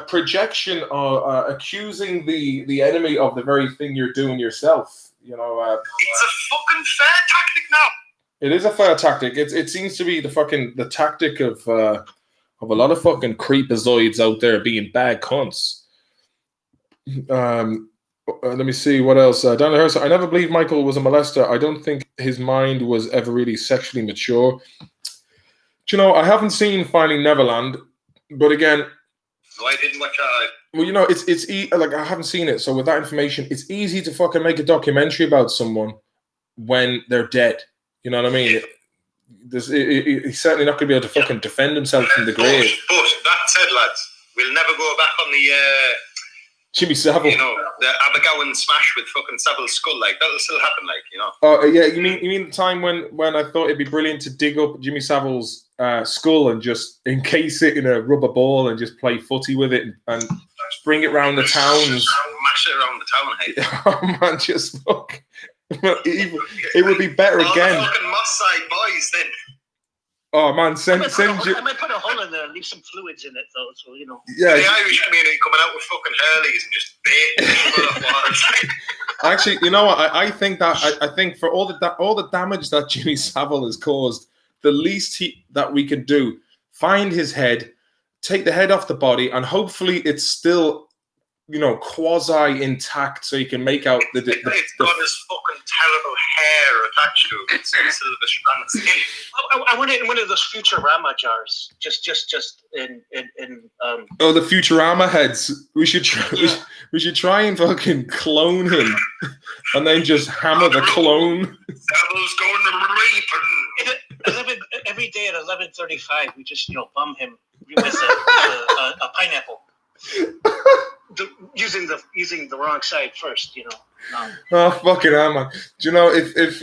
Projection or accusing the enemy of the very thing you're doing yourself. It's a fucking fair tactic now. It is a fair tactic. It seems to be the tactic of a lot of fucking creepazoids out there being bad cunts. Let me see what else. Daniel Hurst, I never believed Michael was a molester. I don't think his mind was ever really sexually mature. Do you know, I haven't seen Finding Neverland, but again, no, I didn't watch that. Well, it's like I haven't seen it, so with that information, it's easy to fucking make a documentary about someone when they're dead. You know what I mean? He's certainly not going to be able to fucking defend himself from the grave. But that said, lads, we'll never go back on the Jimmy Savile. The Abergowan smash with fucking Savile's skull. Like that'll still happen. Oh yeah, you mean the time when I thought it'd be brilliant to dig up Jimmy Savile's skull and just encase it in a rubber ball and just play footy with it and bring it round the towns. Mash it around the town, hey. Oh man, just fuck. It would be better all again. The fucking Moss Side boys then. Oh man, I might put a hole in there and leave some fluids in it though, so Yeah. The Irish community coming out with fucking Hurleys and just baiting. Actually, you know what? I think for all the damage that Jimmy Savile has caused, the least that we can do, find his head, take the head off the body, and hopefully it's still quasi intact, so you can make out it's got his fucking terrible hair attached to it. It's silver strands. I want it in one of those Futurama jars. Just in Oh, the Futurama heads. We should try and fucking clone him, and then just hammer the clone. Devil's going to rape him. Every day at 11:35, we just bum him with a pineapple. Using the wrong side first, Oh fucking hell, man! Do you know if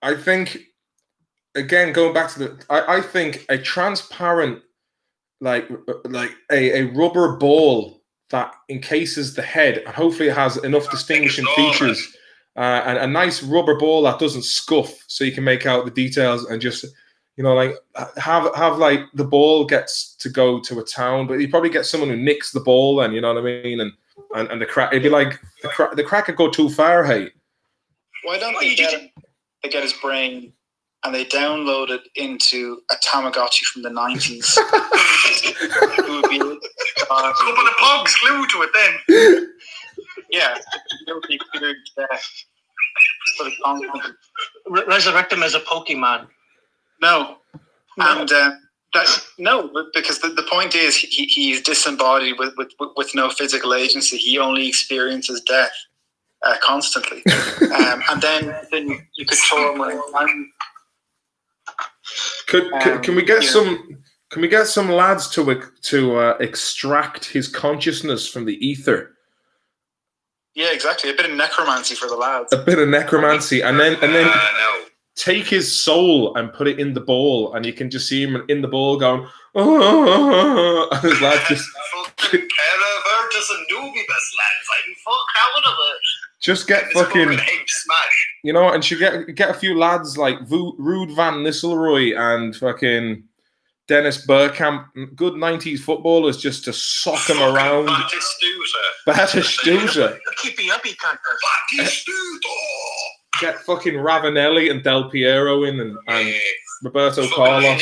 I think again going back to I think a transparent like a rubber ball that encases the head and hopefully it has enough distinguishing features and a nice rubber ball that doesn't scuff, so you can make out the details and just. Have like the ball gets to go to a town, but you probably get someone who nicks the ball, and you know what I mean, and the crack. It'd be like the crack could go too far. Hey, why don't they get his brain and they download it into a Tamagotchi from the 90s. It would be A couple of pogs glued to it then. yeah, it would be cleared for the content. Resurrect him as a Pokemon. No, and no, because the point is he's disembodied with no physical agency. He only experiences death constantly, and then you could throw him around. Can we get some? Can we get some lads to extract his consciousness from the ether? Yeah, exactly. A bit of necromancy for the lads. A bit of necromancy, and then No. take his soul and put it in the bowl, and you can just see him in the bowl going, oh, and his lads just Fucking Caravertus and Nubibus, lads. I'm fuck out of it. just get It's fucking, H smash. you know, and she get a few lads like Ruud van Nistelrooy and fucking Dennis Bergkamp, good 90s footballers, just to sock him around. Batistuta. Keep me up, you can't. Get fucking Ravanelli and Del Piero in and Roberto Carlos.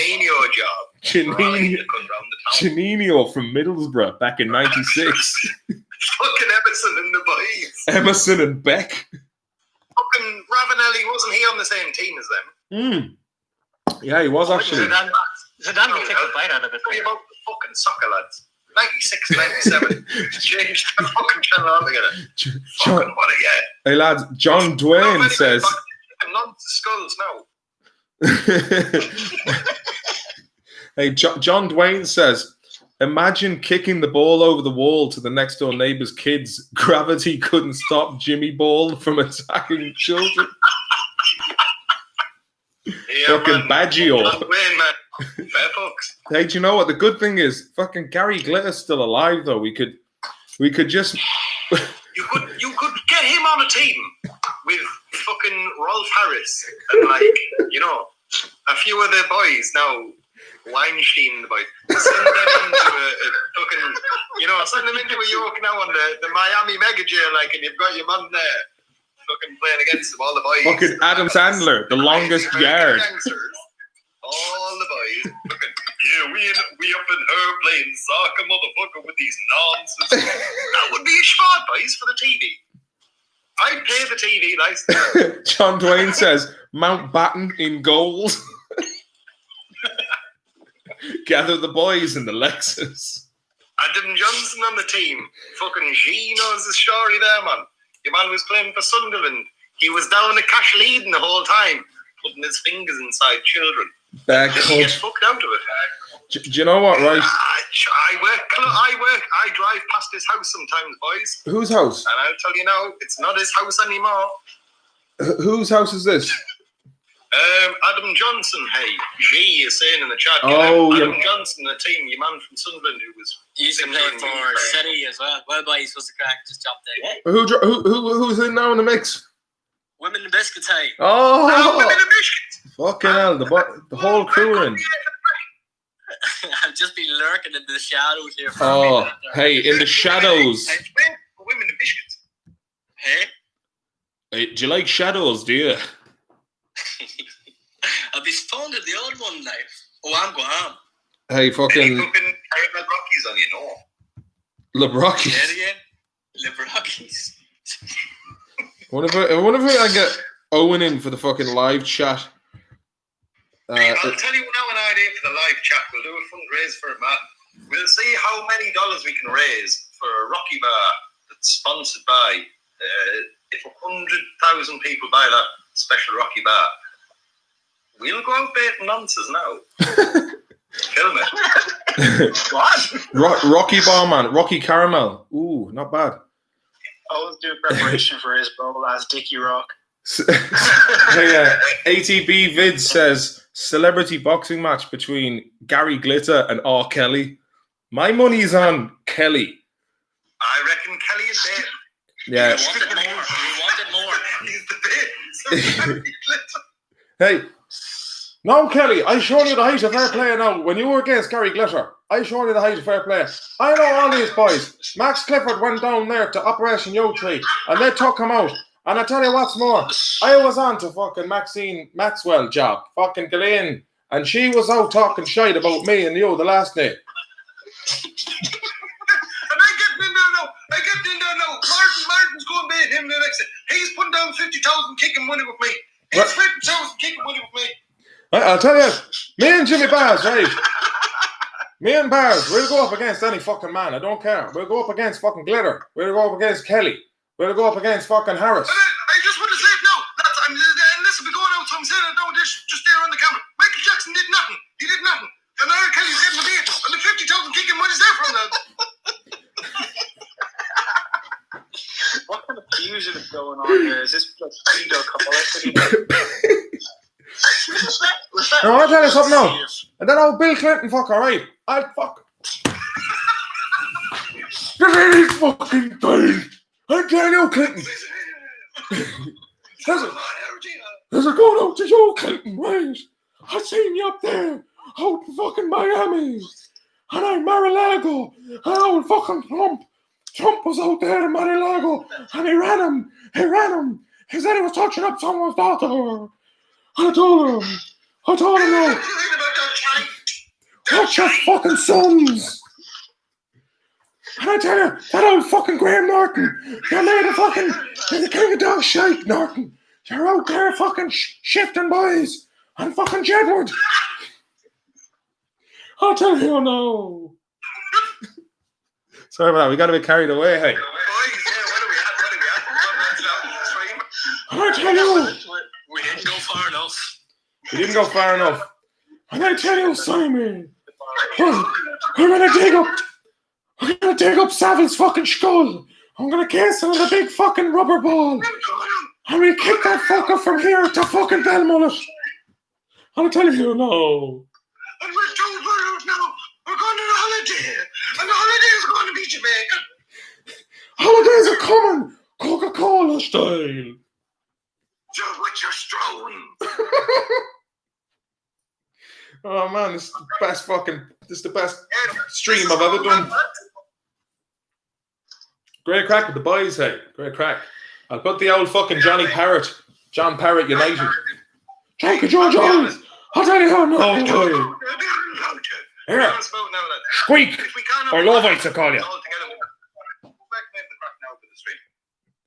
Chininho from Middlesbrough back in 96. Fucking Emerson and the boys. Emerson and Beck. Fucking Ravanelli, wasn't he on the same team as them? Yeah, he was actually. Zidane will take a bite out of it. What about the fucking soccer lads? 96, 97. Changed the fucking channel altogether. Fucking what a yeah. Hey lads, John Dwayne says. Skulls now. Hey, John Dwayne says, imagine kicking the ball over the wall to the next door neighbor's kids. Gravity couldn't stop Jimmy Ball from attacking children. Yeah, fucking Baggio. John Dwayne, man. Fair fucks. Hey, do you know what? The good thing is, fucking Gary Glitter's still alive, though. We could just. You could get him on a team with fucking Rolf Harris and a few of the boys now. Weinstein and the boys. Send them into a fucking, send them into a York now on the Miami mega jail, and you've got your man there, fucking playing against them, all the boys. Fucking Adam Sandler, the longest yard. All the boys. Fucking, we up in her playing soccer, motherfucker, with these nonsense. That would be a spot, boys, for the TV. I'd pay the TV license. John Dwayne says, Mountbatten in goals. Gather the boys in the Lexus. Adam Johnson on the team. Fucking G knows the story there, man. Your man was playing for Sunderland. He was down a cash leading the whole time, putting his fingers inside children. He gets fucked out of it. Do you know what, right? I drive past his house sometimes, boys. Whose house? And I'll tell you now, it's not his house anymore. Whose house is this? Adam Johnson, hey, G is saying in the chat. Adam Johnson, the team, your man from Sunderland, who was used to play for City as well. Well, boy, he's supposed to crack, just jumped out. Who's in now in the mix? Women and biscuits, hey. Oh, women and biscuits. Fucking hell, the whole crew are in. I've just been lurking in the shadows here. Hey, in the shadows. Women and biscuits. Hey, do you like shadows, do you? I'll be fond of the odd one now. Oh, I'm going home. Hey, fucking Rockies on you, Lebrockies. Lebrockies. What if I get Owen in for the fucking live chat? I'll tell you now an idea for the live chat. We'll do a fundraise for it, man. We'll see how many dollars we can raise for a Rocky bar that's sponsored by. If 100,000 people buy that special Rocky bar, we'll go out baiting nonsense now. Film it. What? Rocky bar, man. Rocky caramel. Ooh, not bad. I was doing preparation for his role as Dickie Rock. Hey, ATB Vid says celebrity boxing match between Gary Glitter and R. Kelly. My money's on Kelly. I reckon Kelly is there. Yeah. We wanted more. Hey, no, Kelly, I showed you the height of fair play now. When you were against Gary Glitter, I showed you the height of fair play. I know all these boys. Max Clifford went down there to Operation Yo Tree and they took him out. And I tell you what's more, I was on to fucking Maxine Maxwell job, fucking Ghislaine, and she was out talking shite about me and you the last night. And I get in there now. Martin's going to him the next day. He's putting down 50,000 kicking money with me. He's 50,000 kicking money with me. I'll tell you, me and Jimmy Bars, right? Me and Bars, we'll go up against any fucking man. I don't care. We'll go up against fucking Glitter. We'll go up against Kelly. We'll go up against fucking Harris. I just want to say it now. And this will be going out, so I'm saying it now. Just there on the camera. Michael Jackson did nothing. He did nothing. And R. Kelly's getting the beat. And the 50,000 kicking money's there from that. What kind of fusion is going on here? Is this like pedo complicity? No, I'll tell you something now. And then old Bill Clinton fucker, right? I'll fuck. This is fucking thing. I'm telling you, Clinton. There's a going out to you, Clinton, right? I seen you up there, out in fucking Miami. And I'm Mar-a-Lago. And old fucking Trump. Trump was out there in Mar-a-Lago. And he ran him. He said he was touching up someone's daughter. I told him no. Watch your fucking sons. And I tell you, that old fucking Graham Norton, you're the king of dog shite, Norton. You're out there fucking shifting boys and fucking Jedward. I'll tell you no. Sorry about that, we got a bit carried away, hey. I tell you. We didn't go far enough. We didn't go far enough. And I tell you, Simon, I'm gonna dig up Savil's fucking skull. I'm gonna case it with a big fucking rubber ball. And we kick that fucker from here to fucking Belmullet. I'm telling you, no. And we're told we're out now. We're going on a holiday. And the holiday is going to be Jamaican. Holidays are coming. Coca-Cola style. Just with your strolling. Oh man, this is the best stream I've ever done. Great crack with the boys, hey. Great crack. I'll put the old fucking John Parrott United. John. I'll tell you how no. Here. Squeak. Or Lovites, I call you.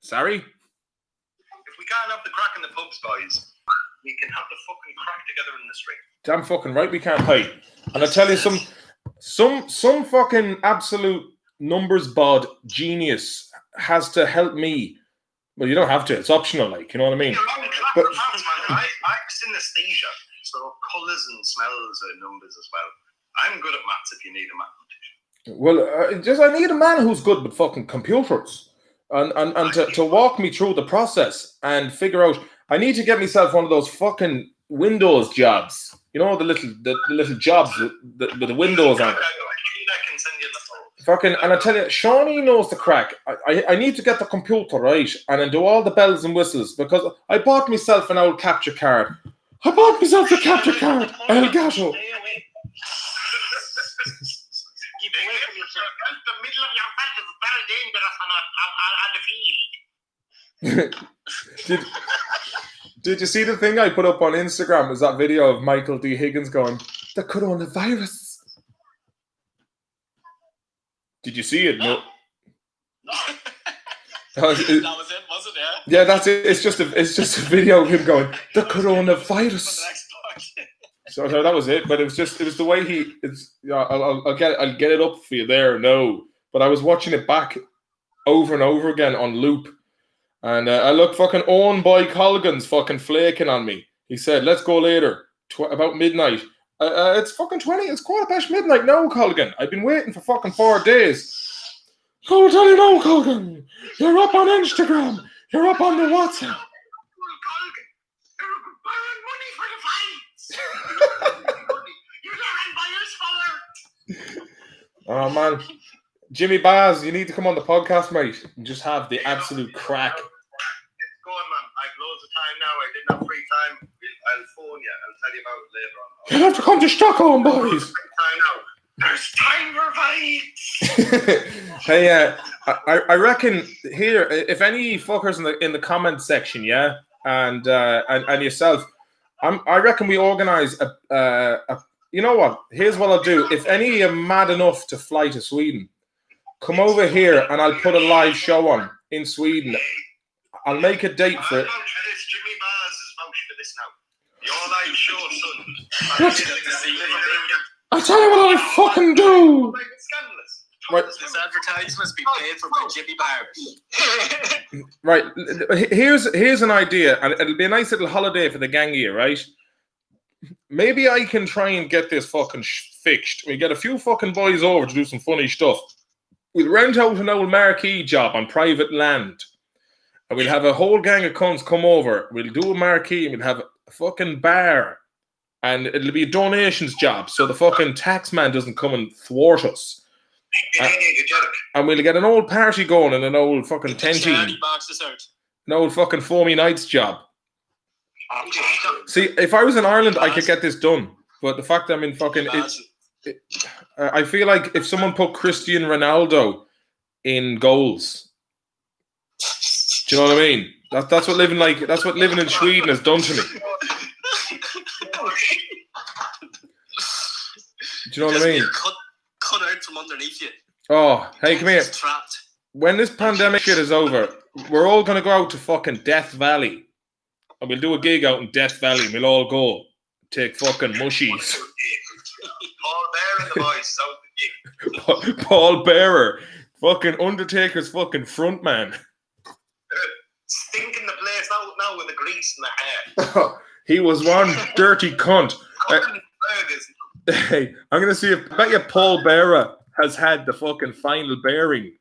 Sorry? If we can't have the crack in the pubs, boys, we can have the fucking crack together in the street. Damn fucking right we can't pay. And I tell you some fucking absolute numbers bod genius has to help me. Well, you don't have to. It's optional, like, you know what I mean? But I synesthesia, so colours and smells are numbers as well. I'm good at maths if you need a mathematician. Well, I need a man who's good with fucking computers and to walk me through the process and figure out. I need to get myself one of those fucking Windows jobs. You know, the little jobs with the windows on it. I can send you the phone. Fucking, and I tell you, Shawnee knows the crack. I need to get the computer right and then do all the bells and whistles because I bought myself an old capture card. El Gato. Keep away from yourself. The middle of your fence is very dangerous on the field. Did you see the thing I put up on Instagram? Was that video of Michael D. Higgins going, the coronavirus? Did you see it? No. That was it, wasn't it? Yeah, that's it. It's just a video of him going, the coronavirus. So that was it. But it was the way I'll get it up for you there. No, but I was watching it back over and over again on loop. And I look fucking Owen Boy Colgan's fucking flaking on me. He said, let's go later, about midnight. It's fucking 20, it's 20:15 midnight now, Colgan. I've been waiting for fucking 4 days. So I'll tell you now, Colgan. You're up on Instagram. You're up on the WhatsApp. Oh man. Jimmy Baz, you need to come on the podcast, mate, and just have the absolute crack. It's going, man. I've loads of time now. I didn't have free time. I'll phone you. I'll tell you about it later on. You'll have to come to Stockholm, boys. There's time for fights. Hey, I reckon here, if any fuckers in the comment section, yeah, and yourself, I reckon we organise a. You know what? Here's what I'll do. If any of you are mad enough to fly to Sweden, come over here and I'll put a live show on in Sweden. I'll make a date for it. Vouch for this. Jimmy Mars is vouch for this now. Your live show, son. I'll tell you what I'll fucking do. Scandalous. Right. This advertisement must be paid for by Jimmy Barbers. Right. Here's an idea, and it'll be a nice little holiday for the gang here, right? Maybe I can try and get this fucking fixed. We get a few fucking boys over to do some funny stuff. We'll rent out an old marquee job on private land. And we'll have a whole gang of cunts come over. We'll do a marquee and we'll have a fucking bar. And it'll be a donations job so the fucking tax man doesn't come and thwart us. And we'll get an old party going and an old fucking tenty. An old fucking foamy nights job. See, if I was in Ireland, I could get this done. But the fact that I'm in fucking... I feel like if someone put Cristiano Ronaldo in goals... Do you know what I mean? That's what living in Sweden has done to me. Do you know what I mean? Cut out from underneath you. Oh, hey, come here. Trapped. When this pandemic shit is over, we're all gonna go out to fucking Death Valley. And we'll do a gig out in Death Valley and we'll all go. Take fucking mushies. Paul Bearer and the boys is out the gig. Paul Bearer. Fucking Undertaker's fucking front man. Stinking the place out now with the grease in the hair. He was one dirty cunt. Hey, I'm gonna see if I bet you Paul Bearer has had the fucking final bearing.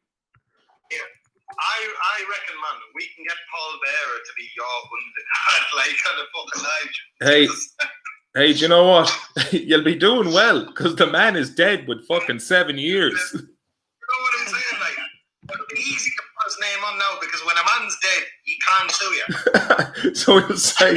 Yeah. I reckon, man, we can get Paul Bearer to be your like on a fucking live. Hey, do you know what? You'll be doing well because the man is dead with fucking 7 years. You know what I'm saying? Like, it'll be easy to put his name on now because when a man's dead, he can't sue you. So we'll say.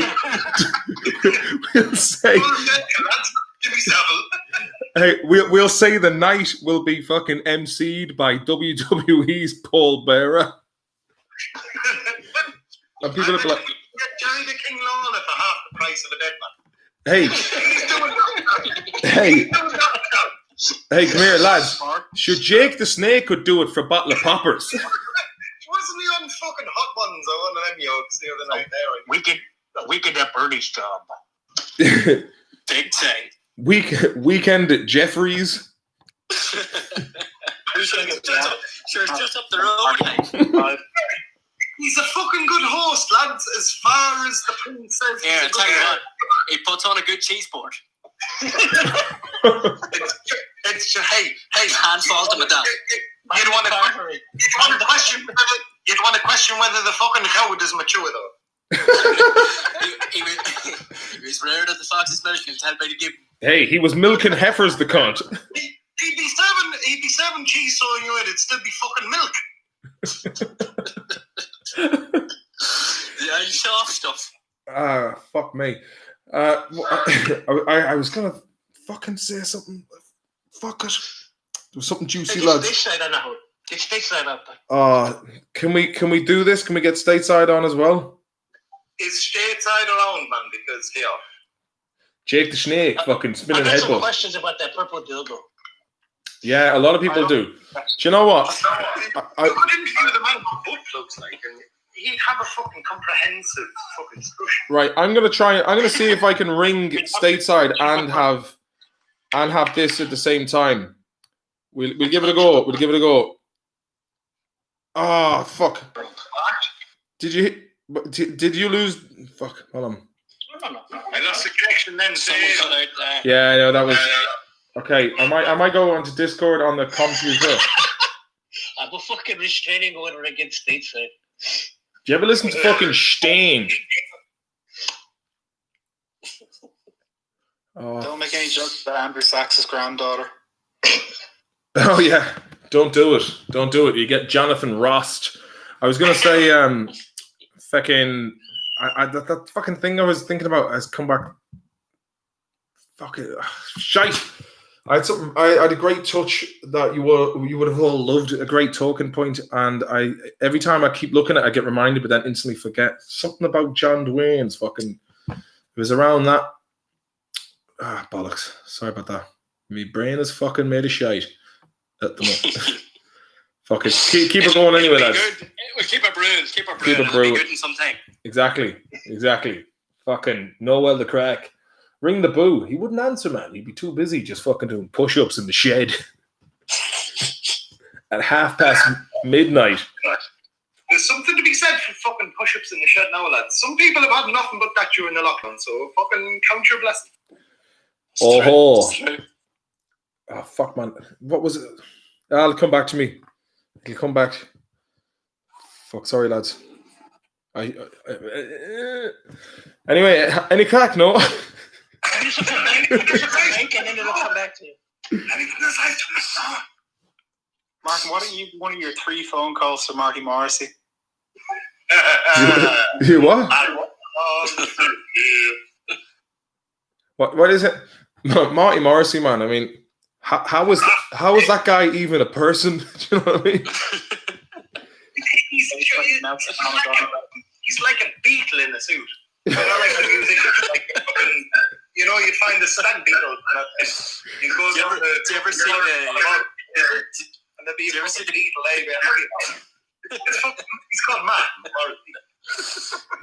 Hey, we'll say the night will be fucking MC'd by WWE's Paul Bearer. And people will be like, Jerry the King Lawler for half the price of a dead man. Hey, hey, come here, lads. Should Jake the Snake could do it for a bottle of poppers? Wasn't he on fucking Hot Ones or one of them yokes the other night there? We could get Bernie's job. Big time. Weekend at Jeffries. Sure, it's just up the road. He's a fucking good host, lads, as far as the prince says. Yeah, tell you what, he puts on a good cheese board. It's hey, Can't fault him with that. You'd want to question whether the fucking cow is mature though. he was reared at the Fox's milk and tell by the give. Hey, he was milking heifers, the cunt. He'd be serving cheese so you it'd still be fucking milk. The Irish soft stuff. Fuck me. I was gonna fucking say something. Fuck it. There was something juicy, lads. It's stateside out there. Can we do this? Can we get stateside on as well? Is stateside around, man? Because here, Jake the Snake, fucking spinning I got some headbutt. questions about that purple dildo. Yeah, a lot of people do. Do you know what? I could interview the man what butt looks like, and he'd have a fucking comprehensive fucking discussion. Right, I'm gonna see if I can ring stateside and have this at the same time. We'll give it a go. We'll give it a go. Oh fuck! Did you lose? Fuck! Hold on. I lost the connection then. Someone cut out there. Yeah, I know that was okay. I might go onto Discord on the computer. I have a fucking restraining order against stateside. Do you ever listen to fucking Stain? Don't make any jokes about Andrew Sachs's granddaughter. Oh yeah, don't do it. Don't do it. You get Jonathan Rost. I was gonna say, fucking, that fucking thing I was thinking about has come back. Fuck it, shite. I had a great touch that you would have all loved, a great talking point, and every time I keep looking at it, I get reminded, but then instantly forget. Something about John Dwayne's fucking. It was around that. Ah, bollocks. Sorry about that. My brain is fucking made of shite at the moment. Fuck it. Keep it going anyway, lads. We'll keep it brewing. Keep it brewing. It'll be good in some time. Exactly. Fucking Noel the crack. Ring the boo. He wouldn't answer, man. He'd be too busy just fucking doing push-ups in the shed at midnight. There's something to be said for fucking push-ups in the shed now, lads. Some people have had nothing but that during the lockdown, so fucking count your blessings. Oh, fuck, man. What was it? It'll come back to me. It'll come back. Fuck, sorry, lads. Anyway, any crack, no? And then it'll come back to you. Martin, what are one of your 3 phone calls to Marty Morrissey? You what? What is it? Marty Morrissey, man. I mean, how was that guy even a person? Do you know what I mean? He's like a beetle in a suit. You know, like the music, like fucking, you know, you find the stag beetle. You go down the. Do you ever see the beetle? He's called Martin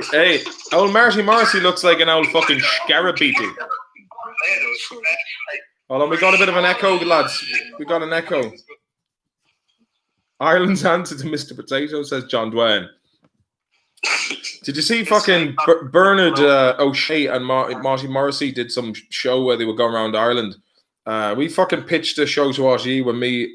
Morrissey. Hey, old Marty Morrissey looks like an old fucking scarab beetle. Hold on, we got a bit of an echo, lads. We got an echo. Ireland's answer to Mr. Potato, says John Dwayne. Did you see fucking Bernardo'shea and Martin Morrissey did some show where they were going around Ireland? We fucking pitched a show to RG when me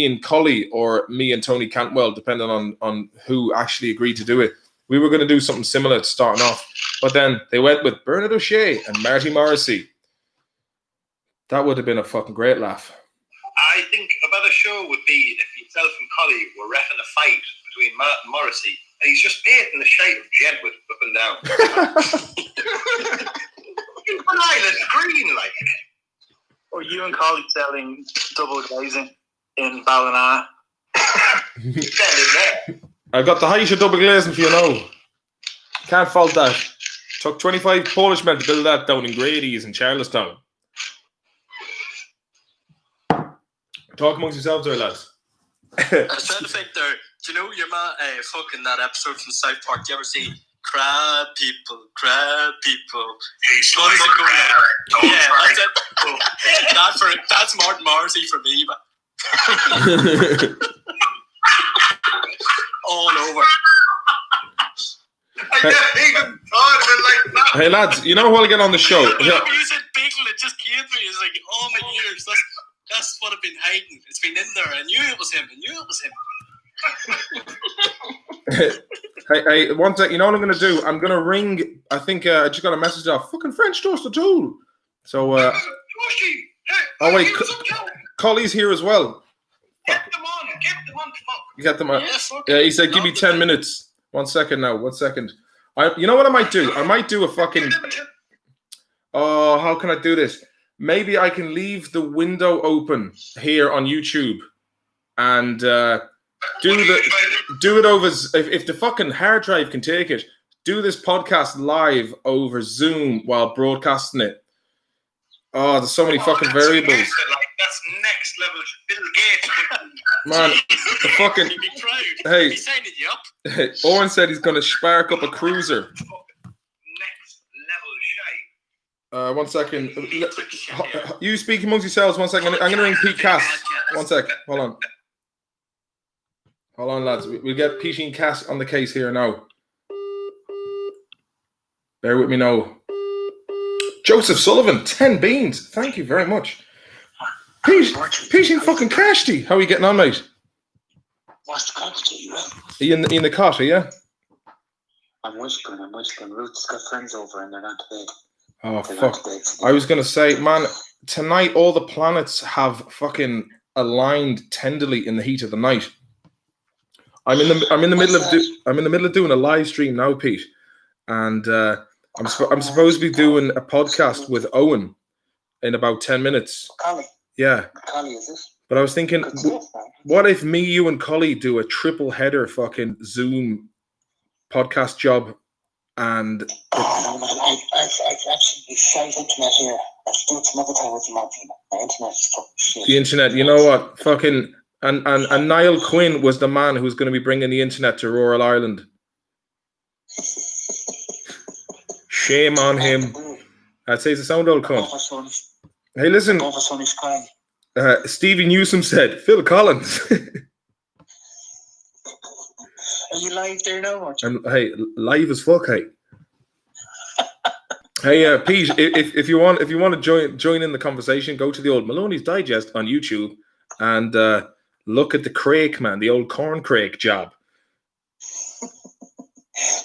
and Collie, or me and Tony Cantwell, depending on who actually agreed to do it. We were going to do something similar to starting off, but then they went with Bernardo'shea and Martin Morrissey. That would have been a fucking great laugh. I think a better show would be if yourself and Collie were reffing a fight between Martin Morrissey and he's just painting the shape of Jedward up and down. An island green, like. Or you and Collie selling double glazing in Ballina. I got the height of double glazing for you now. Can't fault that. Took 25 Polish men to build that down in Grady's in Charlestown. Talk amongst yourselves there, lads. I was trying to think there. Do you know your man fucking that episode from South Park? Do you ever see crab people? He's going to go out. Yeah, that's it. That's Martin Morrissey for me, man. All over. I never even thought of it like that. Hey, lads, you know who'll get on the show? You said Beagle, it just came to me. It's like, all my years. That's what I've been hiding. It's been in there. I knew it was him. Hey, one sec. You know what I'm going to do? I'm going to ring. I think I just got a message off. Fucking French toast at all. So, oh, wait. Collie's here as well. Get them on. Fuck. Get them on. Yeah, he said, give me 10 minutes. 1 second now. 1 second. You know what I might do? I might do a fucking. Oh, how can I do this? Maybe I can leave the window open here on YouTube and do it over. If the fucking hard drive can take it, do this podcast live over Zoom while broadcasting it. Oh, there's so many fucking variables. That's next level Bill Gates. Man, the fucking. He'd be proud. Hey, he's signing you up. Owen said he's going to spark up a cruiser. Next level shite. 1 second. You speak amongst yourselves. 1 second. I'm going to ring Pete Cass. 1 sec. Hold on, lads. We'll get Pete and Cass on the case here now. Bear with me now. Joseph Sullivan, 10 beans. Thank you very much. Pete and fucking Cashty. How are you getting on, mate? What's the crack to you? Are you in the cot, are you? I'm whispering. Ruth's got friends over and they're not to bed. Oh, fuck. I was going to say, man, tonight all the planets have fucking aligned tenderly in the heat of the night. I'm in the middle of doing a live stream now, Pete. And I'm supposed to be doing a podcast with Owen in about 10 minutes. Collie. Yeah. Collie, is it? But I was thinking, Good stuff, man. what if me, you, and Collie do a triple header fucking Zoom podcast job? And Oh, no, man. I've absolutely shite internet here. I have to do it some other time with you, Martin. My internet is fucking shit. the internet, you know what? Fucking and Niall Quinn was the man who was going to be bringing the internet to rural Ireland. Shame on him. I'd say it's a sound old cunt. Hey, listen. Stevie Newsom said, Phil Collins. Are you live there now, Martin? Hey, live as fuck, hey. Hey, Pete, if you want to join in the conversation, go to the old Maloney's Digest on YouTube and look at the crake, man, the old corn crake job.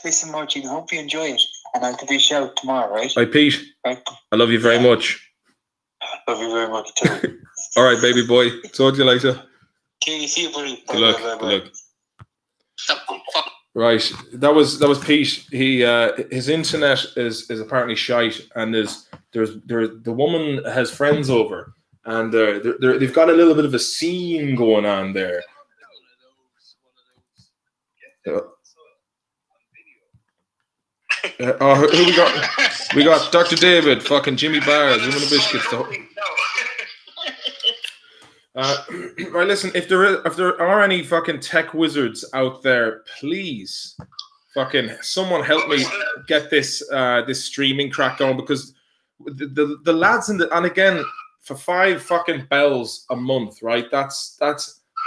Listen, Martin, I hope you enjoy it, and I'll give you a shout tomorrow, right? Hi, Pete. Right. I love you very much. Love you very much too. All right, baby boy. Talk to you later. Okay, see you, buddy. Good luck. Good luck. Right, that was Pete. He his internet is apparently shite, and there's the woman has friends over, and they've got a little bit of a scene going on there. Who we got? We got Dr. David, fucking Jimmy Bars, Woman of Biscuits. Right, listen. If there are any fucking tech wizards out there, please, fucking someone help me get this this streaming crack going, because the lads and again for $5 fucking bells a month, right? That's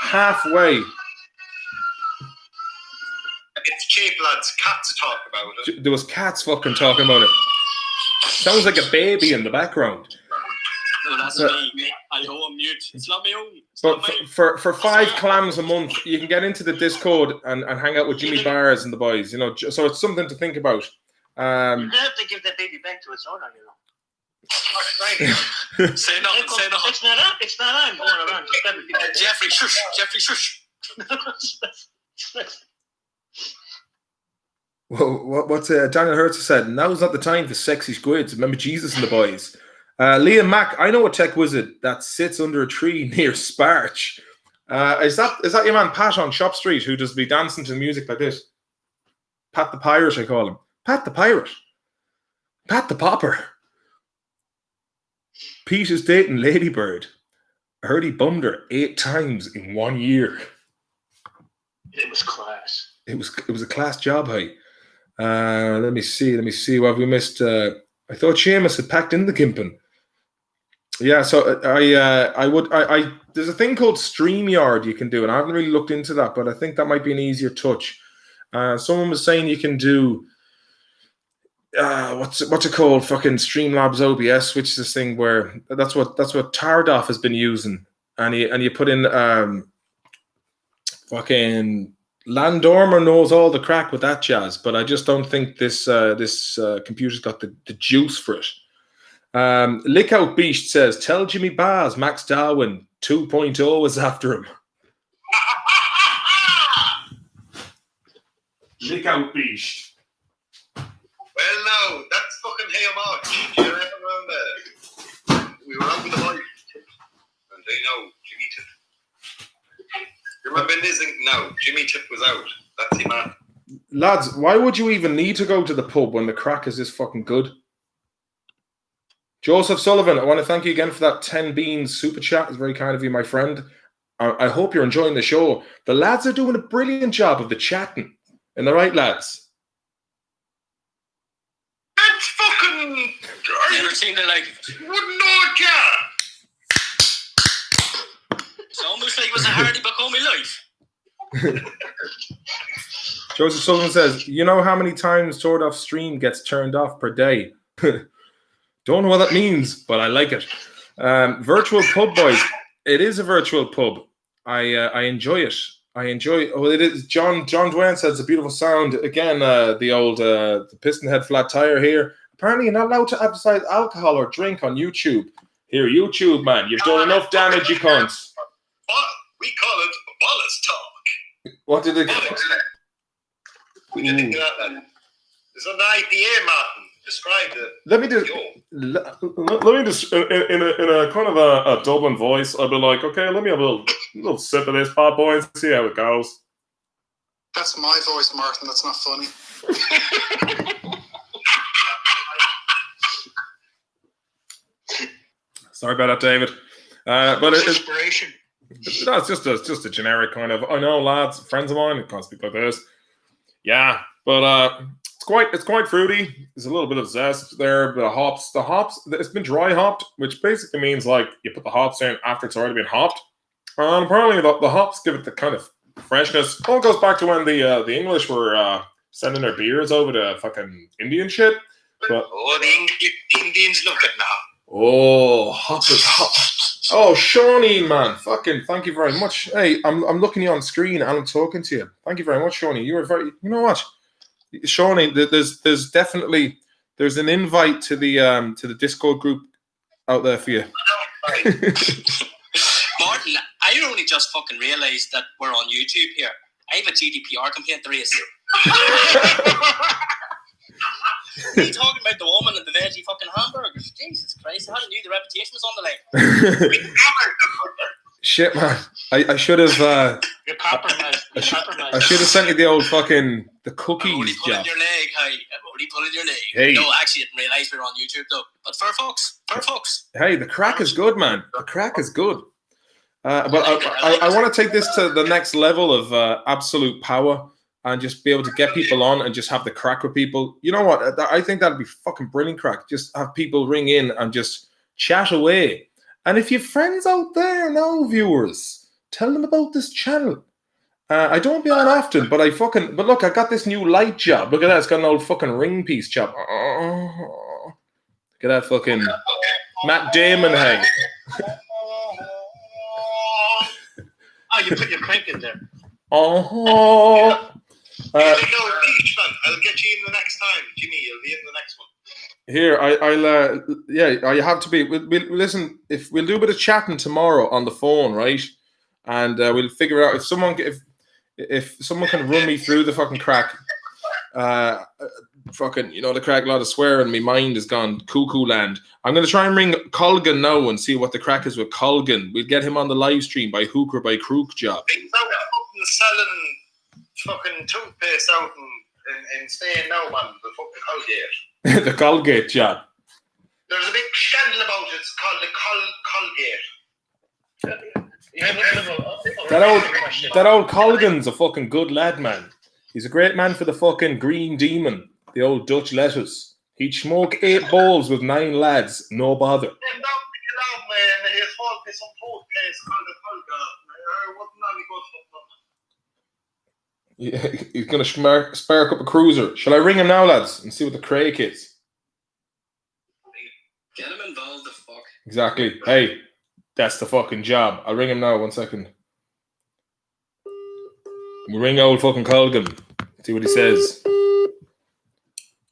halfway. It's cheap, lads. Cats talk about it. There was cats fucking talking about it. Sounds like a baby in the background. No, that's me. I go on mute. It's not me own. But for $5 clams a month, you can get into the Discord and hang out with Jimmy Bars and the boys. You know, so it's something to think about. You have to give that baby back to its owner, you know. Say nothing. Say nothing. It's not on. It's not on. Going around. Just let me keep it. Jeffrey, shush. Jeffrey, shush. Well, what's Daniel Hertz said? Now's not the time for sexy squids. Remember Jesus and the boys. Liam Mack, I know a tech wizard that sits under a tree near Sparch. Is that your man Pat on Shop Street who does be dancing to music like this? Pat the Pirate, I call him. Pat the Pirate. Pat the Popper. Pete is dating Ladybird. I heard he bummed her 8 times in 1 year. It was class. It was a class job, hey. Let me see. What have we missed? I thought Seamus had packed in the Gimpin. Yeah, so I there's a thing called StreamYard you can do, and I haven't really looked into that, but I think that might be an easier touch. Someone was saying you can do what's it called? Fucking Streamlabs OBS, which is this thing where that's what Tardoff has been using, and you put in fucking Landormer knows all the crack with that jazz, but I just don't think this computer's got the juice for it. Lick Out Beast says, tell Jimmy Bars Max Darwin 2.0 is after him. Lick Out Beast. Well, no, that's fucking Hey March. Do you remember? We were out with the boys, and they know Jimmy Tip. You remember Nizzing? No, Jimmy Tip was out. That's him, man. Lads, why would you even need to go to the pub when the crack is this fucking good? Joseph Sullivan, I want to thank you again for that 10 beans super chat. It's very kind of you, my friend. I hope you're enjoying the show. The lads are doing a brilliant job of the chatting. Am I right, lads? That's fucking... Never seen it like... Wouldn't know it, yeah. It's almost like it was a Hardy back all my life. Joseph Sullivan says, you know how many times Tordoff's stream gets turned off per day? Don't know what that means, but I like it. Virtual pub, boys. It is a virtual pub. I enjoy it. Well, it is. John Dwayne says it's a beautiful sound. Again, the old the piston head flat tire here. Apparently, you're not allowed to advertise alcohol or drink on YouTube. Here, YouTube, man. You've done enough damage, you cunts. We call it Wallace Talk. What did it call? We didn't get that. It's an IPA, Martin. Describe the. Let me just in a kind of a Dublin voice. I'd be like, okay, let me have a little sip of this pot, boys, and see how it goes. That's my voice, Martin. That's not funny. Sorry about that, David. But Inspiration. no, it's just a generic kind of. I know, lads, friends of mine, it can't speak like this. Yeah, but it's quite fruity. There's a little bit of zest there. The hops, it's been dry hopped, which basically means like you put the hops in after it's already been hopped. And apparently the hops give it the kind of freshness. All goes back to when the English were sending their beers over to fucking Indian shit. But the Indians look at now. oh, hop is hop. Oh, Shawnee, man, fucking thank you very much. Hey, I'm looking at you on screen and I'm talking to you. Thank you very much, Shawnee. You were very. You know what, Shawnee? There's definitely an invite to the Discord group out there for you. Martin, I only just fucking realised that we're on YouTube here. I have a GDPR complaint to raise. What are you talking about the woman and the veggie fucking hamburgers? Jesus Christ, I knew the reputation was on the line. Shit, man. I should have. You're compromised. I should have sent you the old fucking the cookies. I'm only pulling job. your leg, hey. I'm only pulling your leg. Hey. No, I actually didn't realise we were on YouTube though. But fair folks. Hey, the crack is good, man. The crack is good. But I want to take this to the next level of absolute power and just be able to get people on and just have the crack with people. You know what? I think that'd be fucking brilliant crack. Just have people ring in and just chat away. And if you've friends out there now, viewers, tell them about this channel. I don't be on often, but look, I got this new light job. Look at that. It's got an old fucking ring piece job. Oh, look at that fucking Matt Damon, hey. Oh, you put your crank in there. Oh. Here we go, beach, man. I'll get you in the next time, Jimmy. You'll be in the next one. Here, I have to be. Listen, if we'll do a bit of chatting tomorrow on the phone, right? And we'll figure out if someone can run me through the fucking crack. Fucking, you know, the crack, a lot of swearing. My mind has gone cuckoo land. I'm going to try and ring Colgan now and see what the crack is with Colgan. We'll get him on the live stream by hook or by crook job. He's out fucking selling fucking toothpaste out in Spain now, man. The fucking Colgate. The Colgate job. There's a big scandal about it. It's called the Colgate. That old Colgan's a fucking good lad, man. He's a great man for the fucking green demon, the old Dutch lettuce. He'd smoke 8 bowls with 9 lads, no bother. Yeah, he's going to spark up a cruiser. Shall I ring him now, lads, and see what the crack is? Get him involved, the fuck. Exactly. Hey, that's the fucking job. I'll ring him now, 1 second. We'll ring old fucking Colgan. See what he says.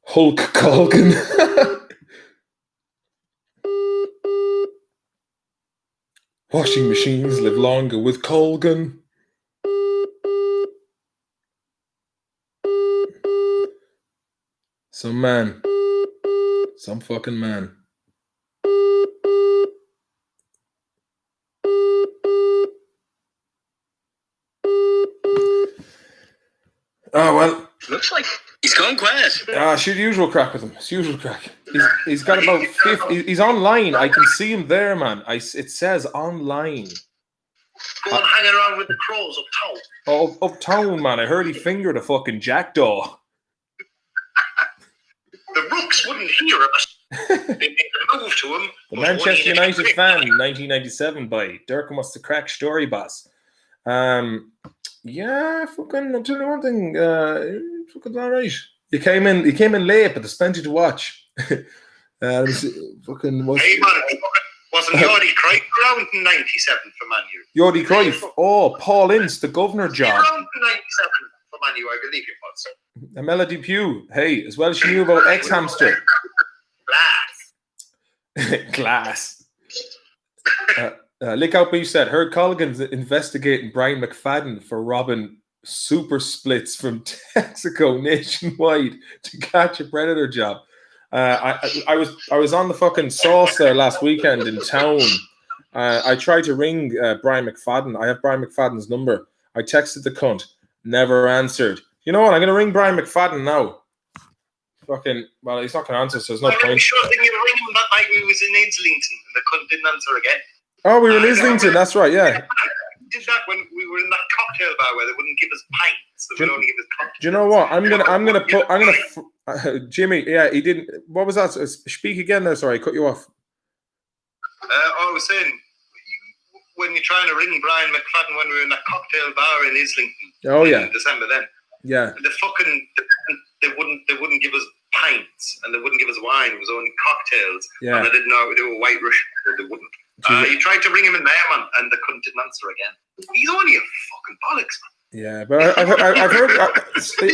Hulk Colgan. Washing machines live longer with Colgan. Some man. Some fucking man. Oh, well. Looks like He's gone quiet. Shoot usual crack with him. It's usual crack. He's got about 50. He's online. I can see him there, man. It says online. Go and hang around with the crows uptown. Oh, uptown, man. I heard he fingered a fucking jackdaw. The rooks wouldn't hear us. They made a move to him. The Manchester United fan, 1997 by Dirk Wants to Crack Story Boss. Yeah, fucking. I'll tell you one thing. Fucking all right. He came in late, but there's plenty to watch. Fucking was. Hey man, wasn't Jordi Cruyff around in '97 for Man U? Jordi Cruyff. Oh, Paul Ince, the governor job. Around in '97 for Man U, I believe it was. A Melody Pugh. Hey, as well as she knew about X-Hamster. Glass. Lick Out Beef said, heard Colgan's investigating Brian McFadden for robbing super splits from Texaco nationwide to catch a predator job. I was on the fucking sauce there last weekend in town. I tried to ring Brian McFadden. I have Brian McFadden's number. I texted the cunt, never answered. You know what? I'm gonna ring Brian McFadden now. Fucking well, he's not gonna answer, so there's no point. Sure thing you were ringing him that night we was in Islington and the cunt didn't answer again. Oh, we were in Islington. That's right. Yeah. We did that when we were in that cocktail bar where they wouldn't give us pints. They would only give us cocktails. Do you know what? I'm gonna Jimmy. Yeah, he didn't. What was that? Speak again there. Sorry, I cut you off. I was saying, when you're trying to ring Brian McFadden when we were in that cocktail bar in Islington. Oh yeah. In December then. Yeah. They wouldn't give us pints and they wouldn't give us wine. It was only cocktails. Yeah. And they didn't know how to do a white Russian, so they wouldn't. You tried to ring him in there, man, and the cunt didn't answer again. He's only a fucking bollocks, man. Yeah, but I've heard.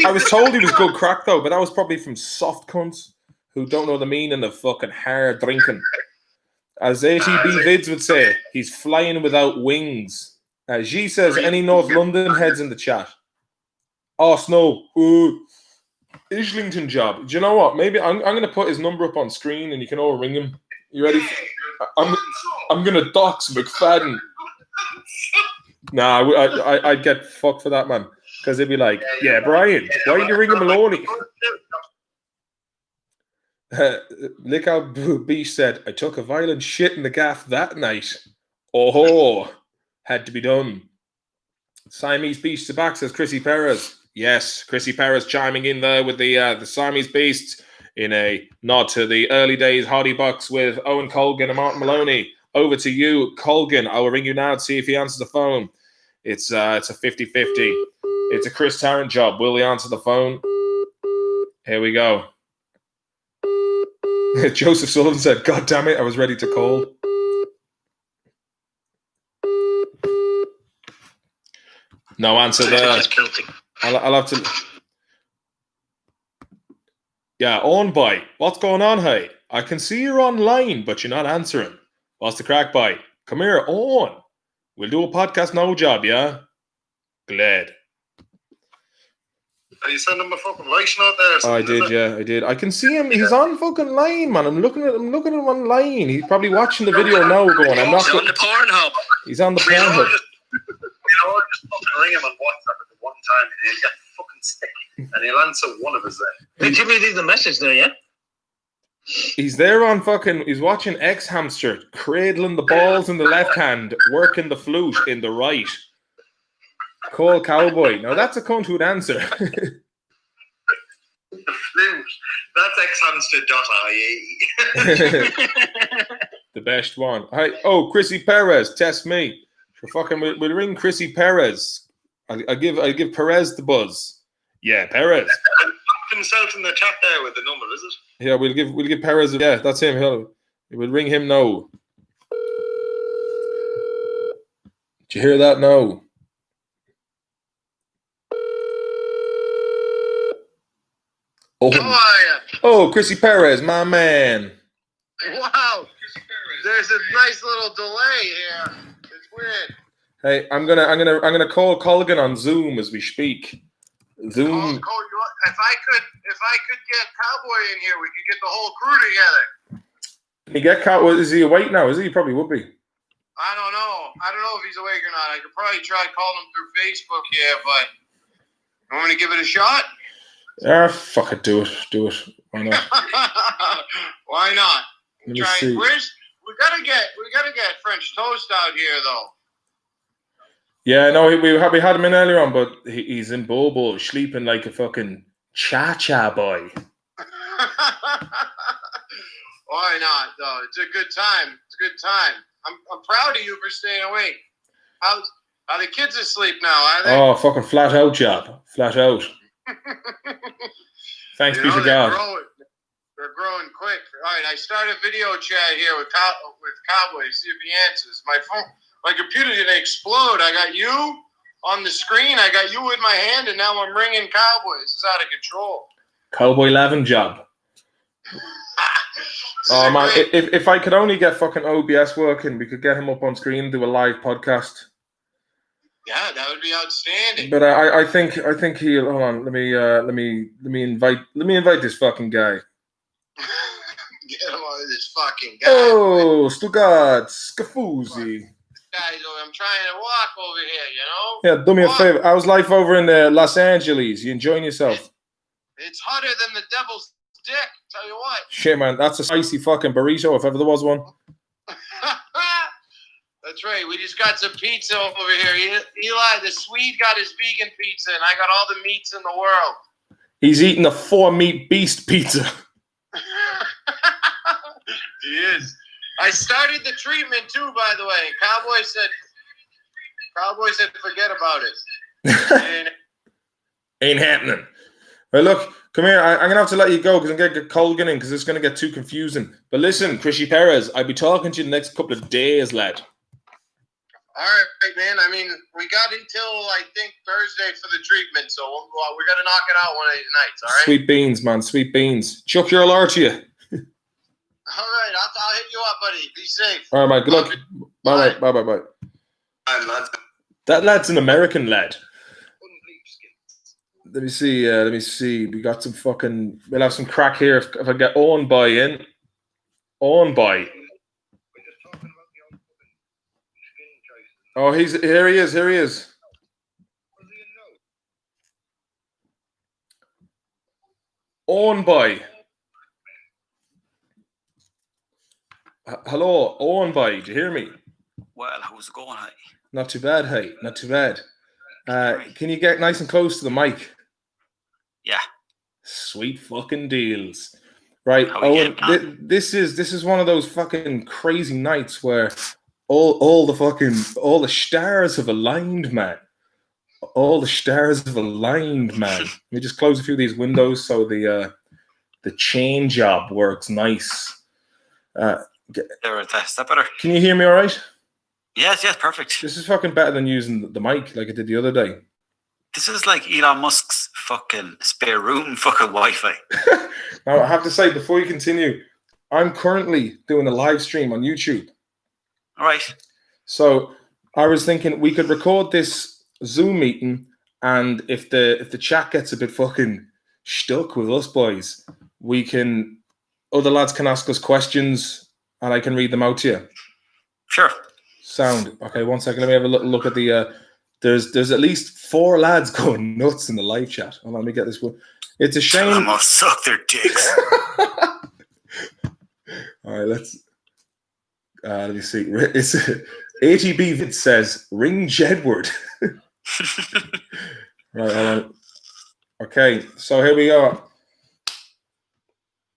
I was told he was good crack though, but that was probably from soft cunts who don't know the meaning of fucking hard drinking. As ATB Vids would say, he's flying without wings. G says, any North London heads in the chat? Oh, Snow. Islington job. Do you know what? Maybe I'm going to put his number up on screen and you can all ring him. You ready? I'm going to dox McFadden. Nah, I'd get fucked for that, man. Because they'd be like, yeah, Brian, why are you ringing Maloney? Lick Out Beast said, I took a violent shit in the gaff that night. Oh, had to be done. Siamese Beast back says Chrissy Perez. Yes, Chrissy Perez chiming in there with the Siamese Beasts in a nod to the early days Hardy Bucks with Owen Colgan and Martin Maloney. Over to you, Colgan. I will ring you now to see if he answers the phone. It's a 50-50. It's a Chris Tarrant job. Will he answer the phone? Here we go. Joseph Sullivan said, God damn it, I was ready to call. No answer there. I'll have to... Yeah, on by. What's going on, hey? I can see you're online, but you're not answering. What's the crack, by? Come here, on. We'll do a podcast now job, yeah? Glad. Are you sending him a fucking voice note there? Oh, I did, yeah, I did. I can see him. He's on fucking line, man. I'm looking at him online. He's probably watching the video now going, I'm not... He's on the Pornhub. He's on the Pornhub. Just fucking ring him on WhatsApp at the one time and he'll get fucking stick. And he'll answer one of us there. Did Jimmy leave the message there, yeah? He's there on fucking... He's watching X-Hamster, cradling the balls in the left hand, working the flute in the right. Call Cowboy. Now, that's a cunt who'd answer. The flute. That's xhamster.ie. The best one. Oh, Chrissy Perez, test me. We'll ring Chrissy Perez. I give Perez the buzz. Yeah, Perez. Himself in the chat there with the number, is it? Yeah, we'll give Perez. Yeah, that's him. We'll ring him now. Did you hear that? No. Oh, Chrissy Perez, my man. Wow, there's a nice little delay here. It's weird. Hey, I'm gonna call Colgan on Zoom as we speak. Zoom. If I could get Cowboy in here, we could get the whole crew together. Can you get Cowboy? Is he awake now? Is he? He probably would be. I don't know if he's awake or not. I could probably try calling him through Facebook here, but you want me to give it a shot? Yeah, fuck it, do it. Why not? Why not? Let me see. We gotta get French toast out here though. Yeah, no, we had him in earlier on, but he's in Bobo, sleeping like a fucking Chacha boy. Why not though? It's a good time. I'm proud of you for staying awake. Are the kids asleep now? Are they? Oh, fucking flat out job. Flat out. Thanks be to God. They're growing quick. All right, I start a video chat here with Cowboy. See if he answers. My computer didn't explode. I got you on the screen. I got you with my hand, and now I'm ringing Cowboy. This is out of control. Cowboy Lavin job. Oh man, if I could only get fucking OBS working, we could get him up on screen and do a live podcast. Yeah, that would be outstanding. But I think he'll hold on. Let me invite this fucking guy. fucking guy. Oh, Stuttgart, Scafusi. Guys, I'm trying to walk over here, you know? Yeah, do me a Walk. favor. How's life over in Los Angeles? You enjoying yourself? It's hotter than the devil's dick, tell you what. Shit, man, that's a spicy fucking burrito if ever there was one. That's right. We just got some pizza over here. Eli, the Swede, got his vegan pizza, and I got all the meats in the world. He's eating a 4-meat beast pizza. He is. I started the treatment too, by the way. Cowboy said, forget about it. Ain't happening. Well, look, come here. I'm going to have to let you go because I'm going to get Colgan in because it's going to get too confusing. But listen, Chrissy Perez, I'll be talking to you the next couple of days, lad. All right, man. I mean, we got until, I think, Thursday for the treatment, so we got to knock it out one of these nights, all right? Sweet beans, man. Sweet beans. Chuck your alert to you. All right. I'll hit you up, buddy. Be safe. All right, man. Good luck. Bye. That lad's an American lad. Let me see. We got some fucking... We'll have some crack here if I get Owen Boy in. Owen Boy. Oh, here he is. Owen Boy. Hello, Owen Boy. Do you hear me? Well, how's it going, hey? Not too bad, hey. Not too bad. Can you get nice and close to the mic? Yeah. Sweet fucking deals. Right, How Owen. This is one of those fucking crazy nights where all the stars have aligned, man. All the stars have aligned, man. Let me just close a few of these windows so the chain job works nice. There, is that better? Can you hear me all right? Yes, perfect. This is fucking better than using the mic like I did the other day. This is like Elon Musk's fucking spare room fucking Wi-Fi. Now, I have to say, before you continue, I'm currently doing a live stream on YouTube. All right. So I was thinking we could record this Zoom meeting, and if the chat gets a bit fucking stuck with us boys, other lads can ask us questions, and I can read them out to you. Sure. Sound. Okay, 1 second. Let me have a little look at the... There's at least 4 lads going nuts in the live chat. Hold on, let me get this one. It's a shame... I'm gonna suck their dicks. All right, let me see. It's ATB Vid says, ring Jedward. Right, hold on. Okay, so here we go.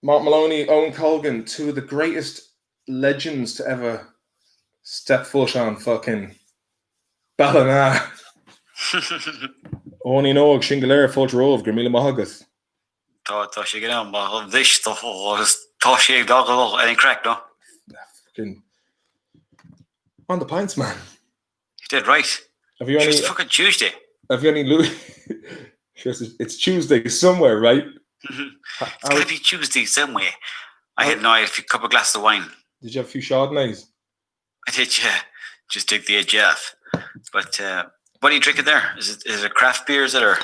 Martin Maloney, Owen Colgan, 2 of the greatest legends to ever step foot on fucking Ballina. Oni Nog, Shingalera, Fotrov, Gramila Mahagas. Thought you get on, but this stuff was toss you dog any crack, no? Fucking on the pints, man. You did right. Have you any? It's fucking Tuesday. Have you any? It's Tuesday somewhere, right? It's gotta be Tuesday somewhere. I had a couple of glasses of wine. Did you have a few Chardonnays? I did, yeah. Just took the edge off. But what are you drinking there? Is it craft beers that are?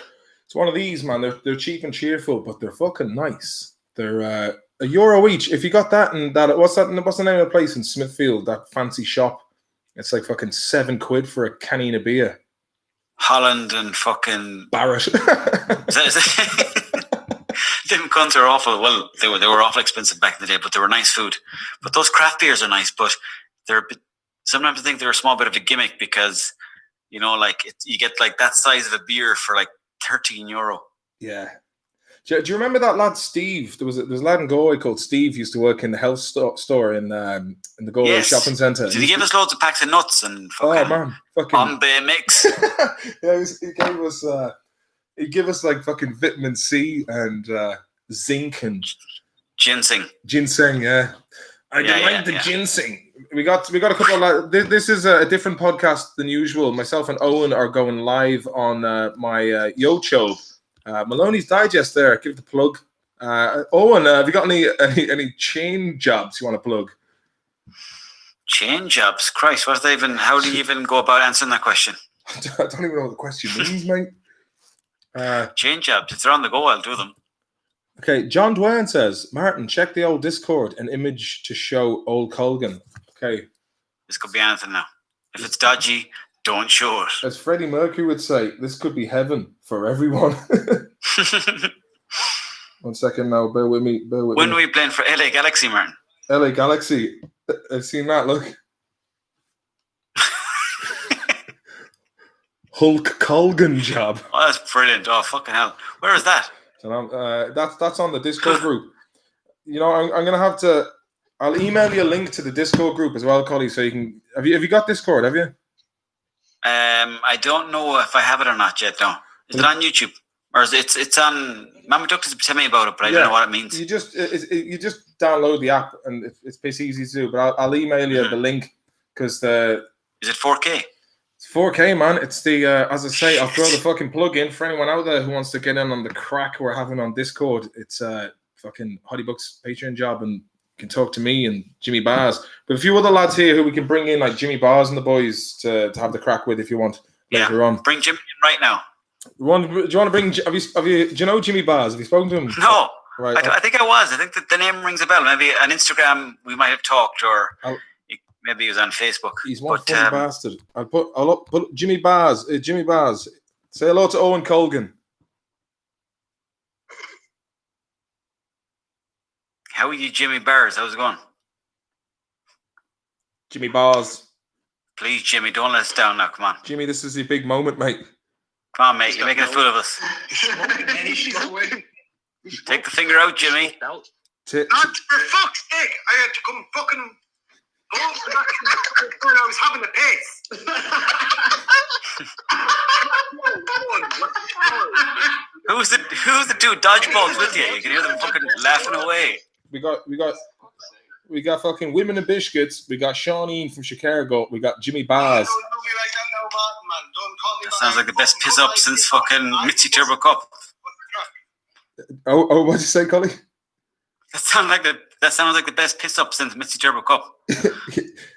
It's one of these, man. They're cheap and cheerful, but they're fucking nice. They're €1 each. If you got that and that, what's the name of the place in Smithfield? That fancy shop. It's like fucking £7 for a canning of beer. Holland and fucking Barrett. Is it? Them cunts are awful. Well, they were awful expensive back in the day, but they were nice food. But those craft beers are nice, but they're a bit, sometimes I think they're a small bit of a gimmick because, you know, like you get like that size of a beer for like €13. Yeah. Do you remember that lad Steve? There's a lad in Galway called Steve who used to work in the health store in the Galway shopping centre. Did he give us loads of packs of nuts and fucking Bombay mix? Yeah, he gave us like fucking vitamin C and zinc and ginseng. Ginseng, yeah. I like the ginseng. We got a couple of lads. This is a different podcast than usual. Myself and Owen are going live on my YouTube. Maloney's Digest there. Give it the plug. Owen, have you got any chain jobs you want to plug? Chain jobs? Christ, how do you even go about answering that question? I don't even know what the question means, mate. Chain jobs. If they're on the go, I'll do them. Okay, John Dwayne says, Martin, check the old Discord, an image to show old Colgan. Okay. This could be anything now. If it's dodgy, don't show it. As Freddie Mercury would say, this could be heaven for everyone. 1 second now, bear with me. When are we playing for LA Galaxy, Martin? LA Galaxy. I've seen that, look. Hulk Colgan job. Oh, that's brilliant. Oh, fucking hell. Where is that? That's on the Discord group. You know, I'm going to have to... I'll email you a link to the Discord group as well, Collie, so you can... Have you got Discord, have you? I don't know if I have it or not yet, no. Is it on YouTube? Or is it's on... Mama Duck doesn't tell me about it, but I don't know what it means. You just download the app, and it's pretty easy to do, but I'll email you the link, because the... Is it 4K? It's 4K, man. It's the, as I say, I'll throw the fucking plug in for anyone out there who wants to get in on the crack we're having on Discord. It's fucking Hottie Bucks Patreon job, and you can talk to me and Jimmy Bars. But a few other lads here who we can bring in, like Jimmy Bars and the boys, to have the crack with if you want later on. Bring Jimmy in right now. Do you want to bring? Do you know Jimmy Bars? Have you spoken to him? No. Right. I think I was. I think that the name rings a bell. Maybe on Instagram we might have talked, or maybe he was on Facebook. He's one funny bastard. I'll put Jimmy Bars. Jimmy Bars. Say hello to Owen Colgan. How are you, Jimmy Bars? How's it going? Jimmy Bars. Please, Jimmy, don't let us down now. Come on. Jimmy, this is your big moment, mate. Come on, mate. You're making a fool of us. Take the finger out, Jimmy. Not for fuck's sake. I had to come fucking... I was having a piss. Who's the dude dodgeballs with you? You can hear them fucking laughing away. We got fucking Women and Biscuits. We got Shawneen from Chicago. We got Jimmy Bars. That sounds like the best piss up since fucking Mitzi Turbo Cup. Oh, what'd you say, Collie? That sounds like the best piss up since Mitzi Turbo Cup.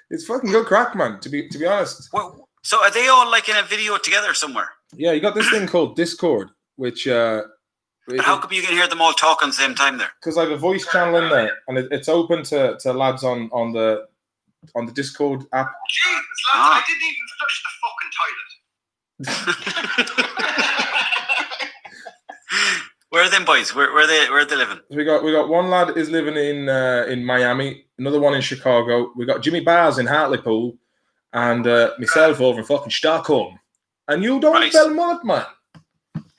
It's fucking good crack, man. To be honest. Well, so are they all like in a video together somewhere? Yeah, you got this thing called Discord, which. But how come you can hear them all talk on the same time there? Because I have a voice channel in there, and it's open to lads on the Discord app. Jesus, lads, I didn't even flush the fucking toilet. Where are them boys? Where are they living? We got one lad is living in Miami, another one in Chicago. We got Jimmy Bars in Hartlepool, and myself over in fucking Stockholm. And you don't Belmont, man.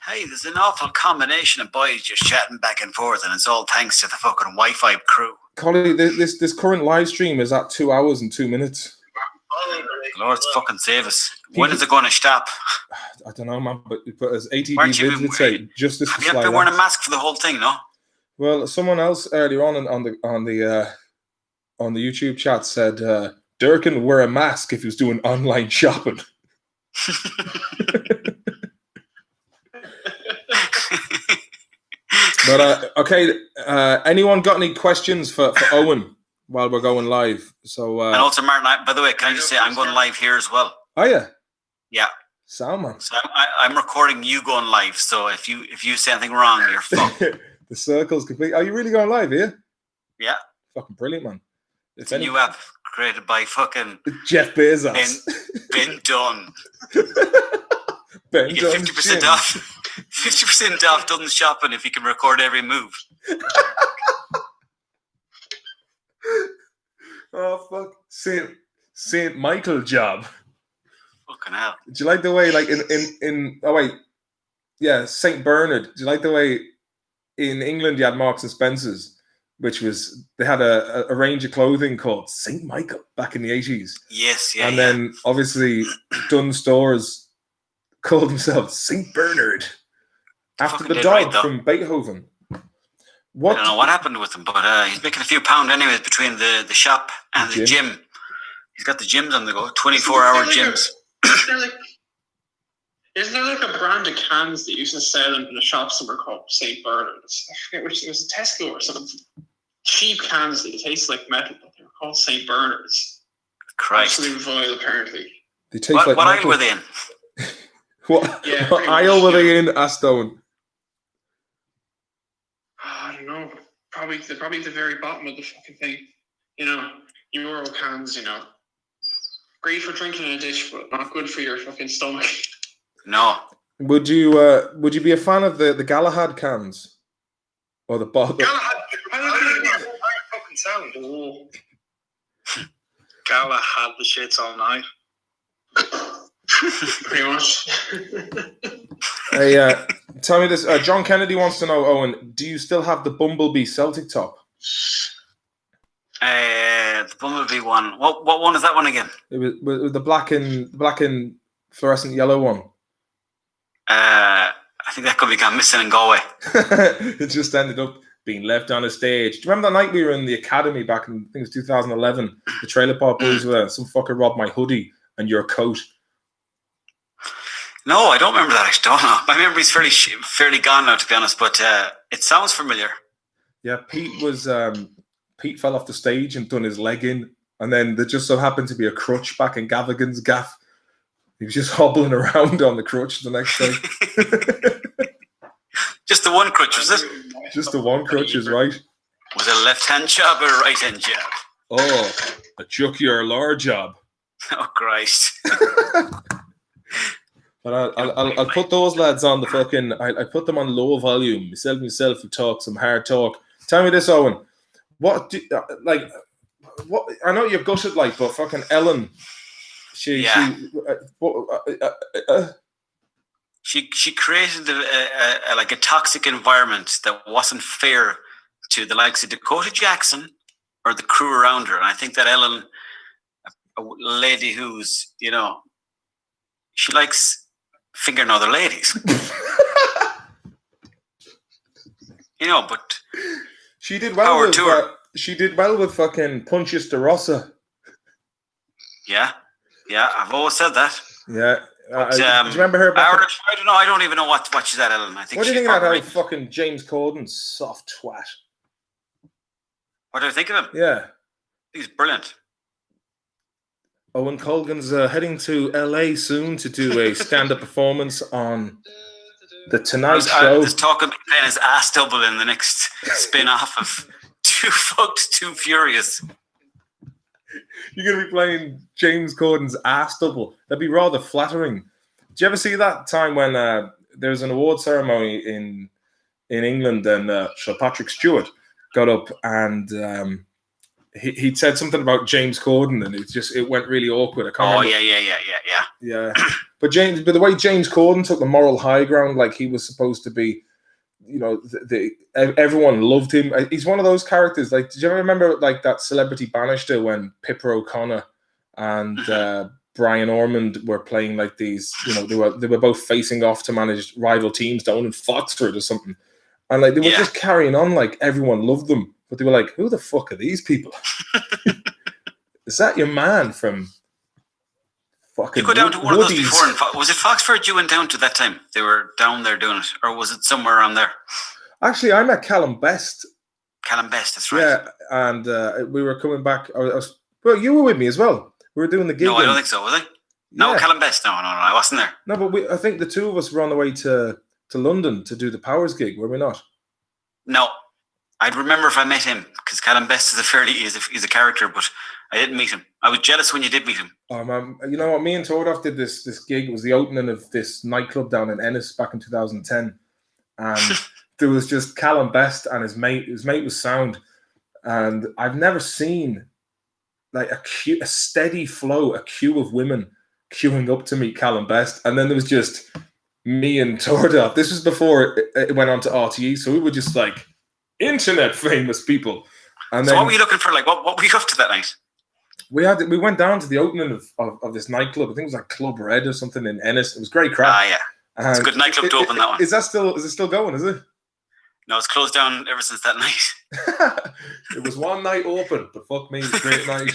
Hey, there's an awful combination of boys just chatting back and forth, and it's all thanks to the fucking Wi-Fi crew. Collie, this current live stream is at 2 hours and 2 minutes. Lord, fucking save us. When is it going to stop? I don't know, man, but as ATV Vids would say, justice for Have you been wearing a mask for the whole thing, no? Well, someone else earlier on the YouTube chat said Durkin would wear a mask if he was doing online shopping. But okay, anyone got any questions for Owen while we're going live? So and also, Martin, by the way, can I just say I'm going live here as well? Are you? Yeah. Sound man. So I'm recording you going live. So if you say anything wrong, you're fucked. The circle's complete. Are you really going live here? Yeah. Fucking brilliant, man. It's a new app created by fucking Jeff Bezos. Ben Dunn. Ben you get 50% off. 50% off Dunn's shopping if you can record every move. Oh fuck! Saint Michael job. Fucking hell! Do you like the way, like in oh wait, yeah, Saint Bernard? Do you like the way in England you had Marks and Spencers, which was they had a range of clothing called Saint Michael back in the 80s. Yes, yeah. And then obviously Dunn stores called themselves Saint Bernard after the dog from Beethoven. I don't know what happened with him, but he's making a few pounds anyways between the shop and the gym. He's got the gyms on the go, 24-hour gyms. Isn't there like a brand of cans that used to sell in the shop somewhere called St. Bernard's? I forget which, it was a Tesco or something. Cheap cans that taste like metal, but they were called St. Bernard's. Christ. Absolutely vile, apparently. They taste like what aisle were they in? What aisle were they in, Aston? I don't probably the very bottom of the fucking thing. You know, Euro cans. You know, great for drinking in a dish, but not good for your fucking stomach. No. Would you be a fan of the Galahad cans or the bottle? Galahad, fucking sound. Oh. Galahad the shits all night. Pretty much. Hey, tell me this. John Kennedy wants to know, Owen, do you still have the Bumblebee Celtic top? The Bumblebee one. What one is that one again? It was the black and fluorescent yellow one. I think that could be gone missing in Galway. It just ended up being left on a stage. Do you remember that night we were in the academy back in, I think it was 2011? The Trailer Park Boys were there. Some fucker robbed my hoodie and your coat. No, I don't remember that. I don't know. My memory's fairly gone now, to be honest. But it sounds familiar. Yeah, Pete fell off the stage and done his leg in, and then there just so happened to be a crutch back in Gavigan's gaff. He was just hobbling around on the crutch the next day. Just the one crutch, was it? Just the one crutch is right. Was it a left-hand jab or a right-hand jab? Oh, a chuck your lord job. Oh, Christ. But I'll put those lads on the fucking. I put them on low volume. Myself, who talk some hard talk. Tell me this, Owen. What I know you're gutted, like, but fucking Ellen. She created a toxic environment that wasn't fair to the likes of Dakota Jackson or the crew around her. And I think that Ellen, a lady who's, you know, she likes fingering other ladies. You know, but she did well with she did well with fucking Punches de Rosa. Yeah, I've always said that. Yeah. But, do you remember her? I don't know. I don't even know what she's at, Ellen. I think. What do you think about how fucking James Corden, soft twat? What do I think of him? Yeah, he's brilliant. Owen Colgan's heading to LA soon to do a stand-up performance on the Tonight Show. There's talk of playing his ass double in the next spin-off of Too Fucked, Too Furious. You're going to be playing James Corden's ass double. That'd be rather flattering. Did you ever see that time when there was an award ceremony in England and Sir Patrick Stewart got up and he'd said something about James Corden and it went really awkward. I can't remember. Yeah. But the way James Corden took the moral high ground, like he was supposed to be, you know, everyone loved him. He's one of those characters. Like, did you ever remember like that Celebrity Bannister when Pippa O'Connor and Brian Ormond were playing like these? You know, they were both facing off to manage rival teams down in Foxford or something, and like they were just carrying on like everyone loved them, but they were like, who the fuck are these people? Is that your man from? You go down to one of those before. Was it Foxford you went down to that time? They were down there doing it. Or was it somewhere around there? Actually, I met Callum Best. Callum Best, that's right. Yeah, and we were coming back. Well, you were with me as well. We were doing the gig. No, I don't think so, was I? No, Callum Best. No, I wasn't there. No, but I think the two of us were on the way to London to do the Powers gig, were we not? No. I'd remember if I met him, because Callum Best is he's a character, but I didn't meet him. I was jealous when you did meet him. You know what? Me and Tordoff did this gig. It was the opening of this nightclub down in Ennis back in 2010, and there was just Callum Best and his mate. His mate was sound, and I've never seen like a steady flow, a queue of women queuing up to meet Callum Best, and then there was just me and Tordoff. This was before it went on to RTE, so we were just like internet famous people. And so then, what were you looking for? Like, what were you up to that night? We went down to the opening of this nightclub. I think it was like Club Red or something in Ennis. It was great crap. Ah, yeah. It's a good nightclub to open that one. Is it still going, is it? No, it's closed down ever since that night. It was one night open, but fuck me, it was a great night.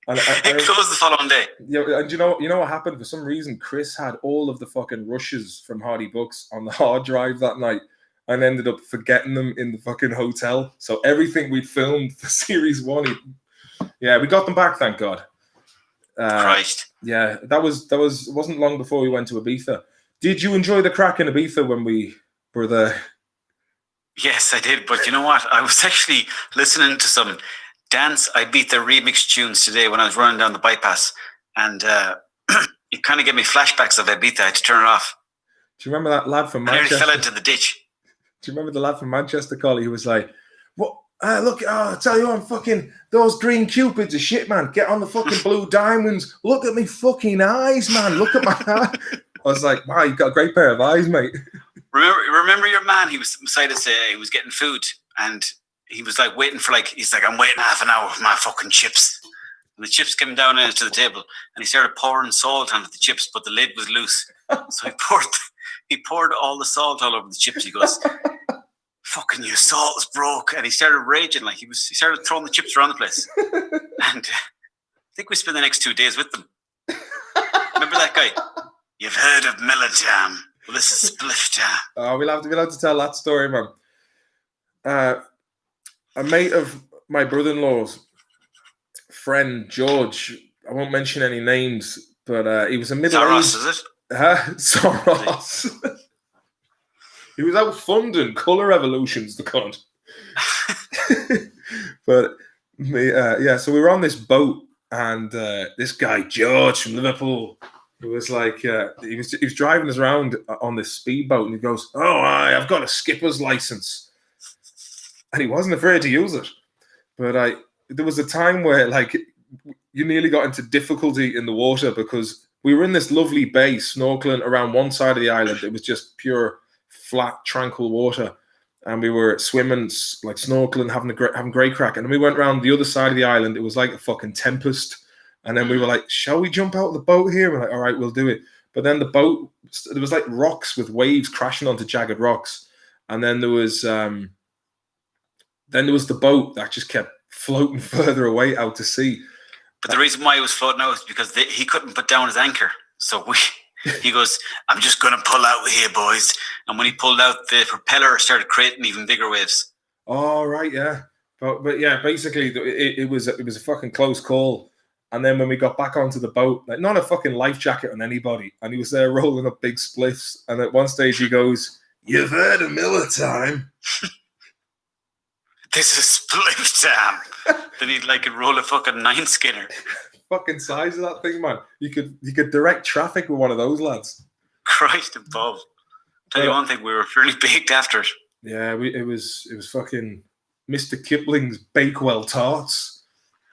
And it closed the following day. Yeah, and you know what happened? For some reason, Chris had all of the fucking rushes from Hardy Books on the hard drive that night and ended up forgetting them in the fucking hotel. So everything we'd filmed for Series 1, we got them back, thank God. Christ. Yeah, it wasn't long before we went to Ibiza. Did you enjoy the crack in Ibiza when we were there? Yes, I did. But you know what? I was actually listening to some dance Ibiza remix tunes today when I was running down the bypass, and it kind of gave me flashbacks of Ibiza. I had to turn it off. Do you remember that lad from I nearly Manchester? fell into the ditch. Do you remember the lad from Manchester, Collie? He was like, "What? Look, I tell you, I'm fucking those green cupids are shit, man. Get on the fucking blue diamonds. Look at me fucking eyes, man. Look at my eyes." I was like, "Wow, you've got a great pair of eyes, mate." Remember your man? He was beside us. He was getting food, and he was like waiting for he's like, I'm waiting half an hour for my fucking chips. And the chips came down into the table, and he started pouring salt onto the chips, but the lid was loose. So he poured all the salt all over the chips. He goes, "Fucking your salt's broke," and he started raging. He started throwing the chips around the place. And I think we spent the next 2 days with them. Remember that guy? You've heard of Mellotam. Well, this is Spliff Time. Oh, we'll have to tell that story, man. A mate of my brother-in-law's friend, George, I won't mention any names, but he was a middle-aged... Soros, is it? Soros. He was out funding colour revolutions, the cunt. But, so we were on this boat, and this guy, George from Liverpool, he was like, he was driving us around on this speedboat, and he goes, "Oh, I've got a skipper's license," and he wasn't afraid to use it. But there was a time where you nearly got into difficulty in the water because we were in this lovely bay snorkeling around one side of the island. It was just pure, flat, tranquil water, and we were swimming, snorkeling, having great crack. And then we went around the other side of the island. It was like a fucking tempest. And then we were like, "Shall we jump out of the boat here?" We're like, "All right, we'll do it." But then the boat, there was rocks with waves crashing onto jagged rocks. And then there was the boat that just kept floating further away out to sea. But the reason why he was floating out is because he couldn't put down his anchor. So he goes, "I'm just going to pull out here, boys." And when he pulled out, the propeller started creating even bigger waves. Oh, right, yeah. But yeah, basically, it was a fucking close call. And then when we got back onto the boat, not a fucking life jacket on anybody, and he was there rolling up big spliffs. And at one stage he goes, "You've heard of Miller time." This is Spliff Time. Then he'd roll a fucking 9 Skinner. Fucking size of that thing, man. You could direct traffic with one of those lads. Christ above. Tell you one thing, we were fairly baked after it. Yeah, it was fucking Mr. Kipling's Bakewell tarts.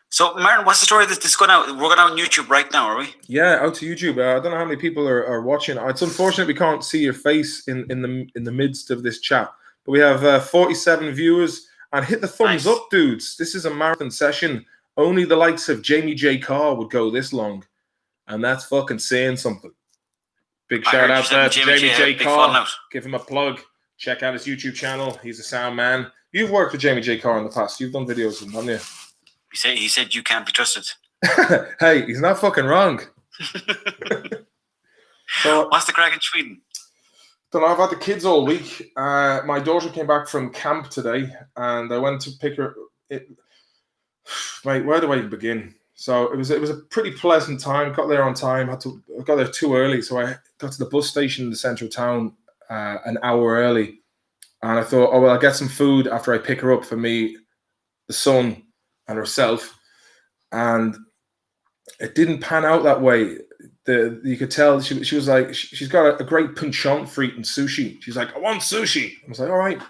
So, Martin, what's the story that this is going out? We're going out on YouTube right now, are we? Yeah, out to YouTube. I don't know how many people are watching. It's unfortunate we can't see your face in the midst of this chat. But we have 47 viewers. And hit the thumbs up, dudes. This is a marathon session. Only the likes of Jamie J. Carr would go this long. And that's fucking saying something. Big shout out there to Jamie J. Carr. Give him a plug. Check out his YouTube channel. He's a sound man. You've worked with Jamie J. Carr in the past. You've done videos with him, haven't you? He said you can't be trusted. Hey, he's not fucking wrong. So, what's the crack in Sweden? Don't know, I've had the kids all week. My daughter came back from camp today, and I went to pick her. Mate, where do I even begin? So it was a pretty pleasant time. Got there on time. I got there too early, so I got to the bus station in the centre of town an hour early. And I thought, I'll get some food after I pick her up for me, the son, and herself. And it didn't pan out that way. You could tell she was like, she's got a great penchant for eating sushi. She's like, "I want sushi." I was like, "All right,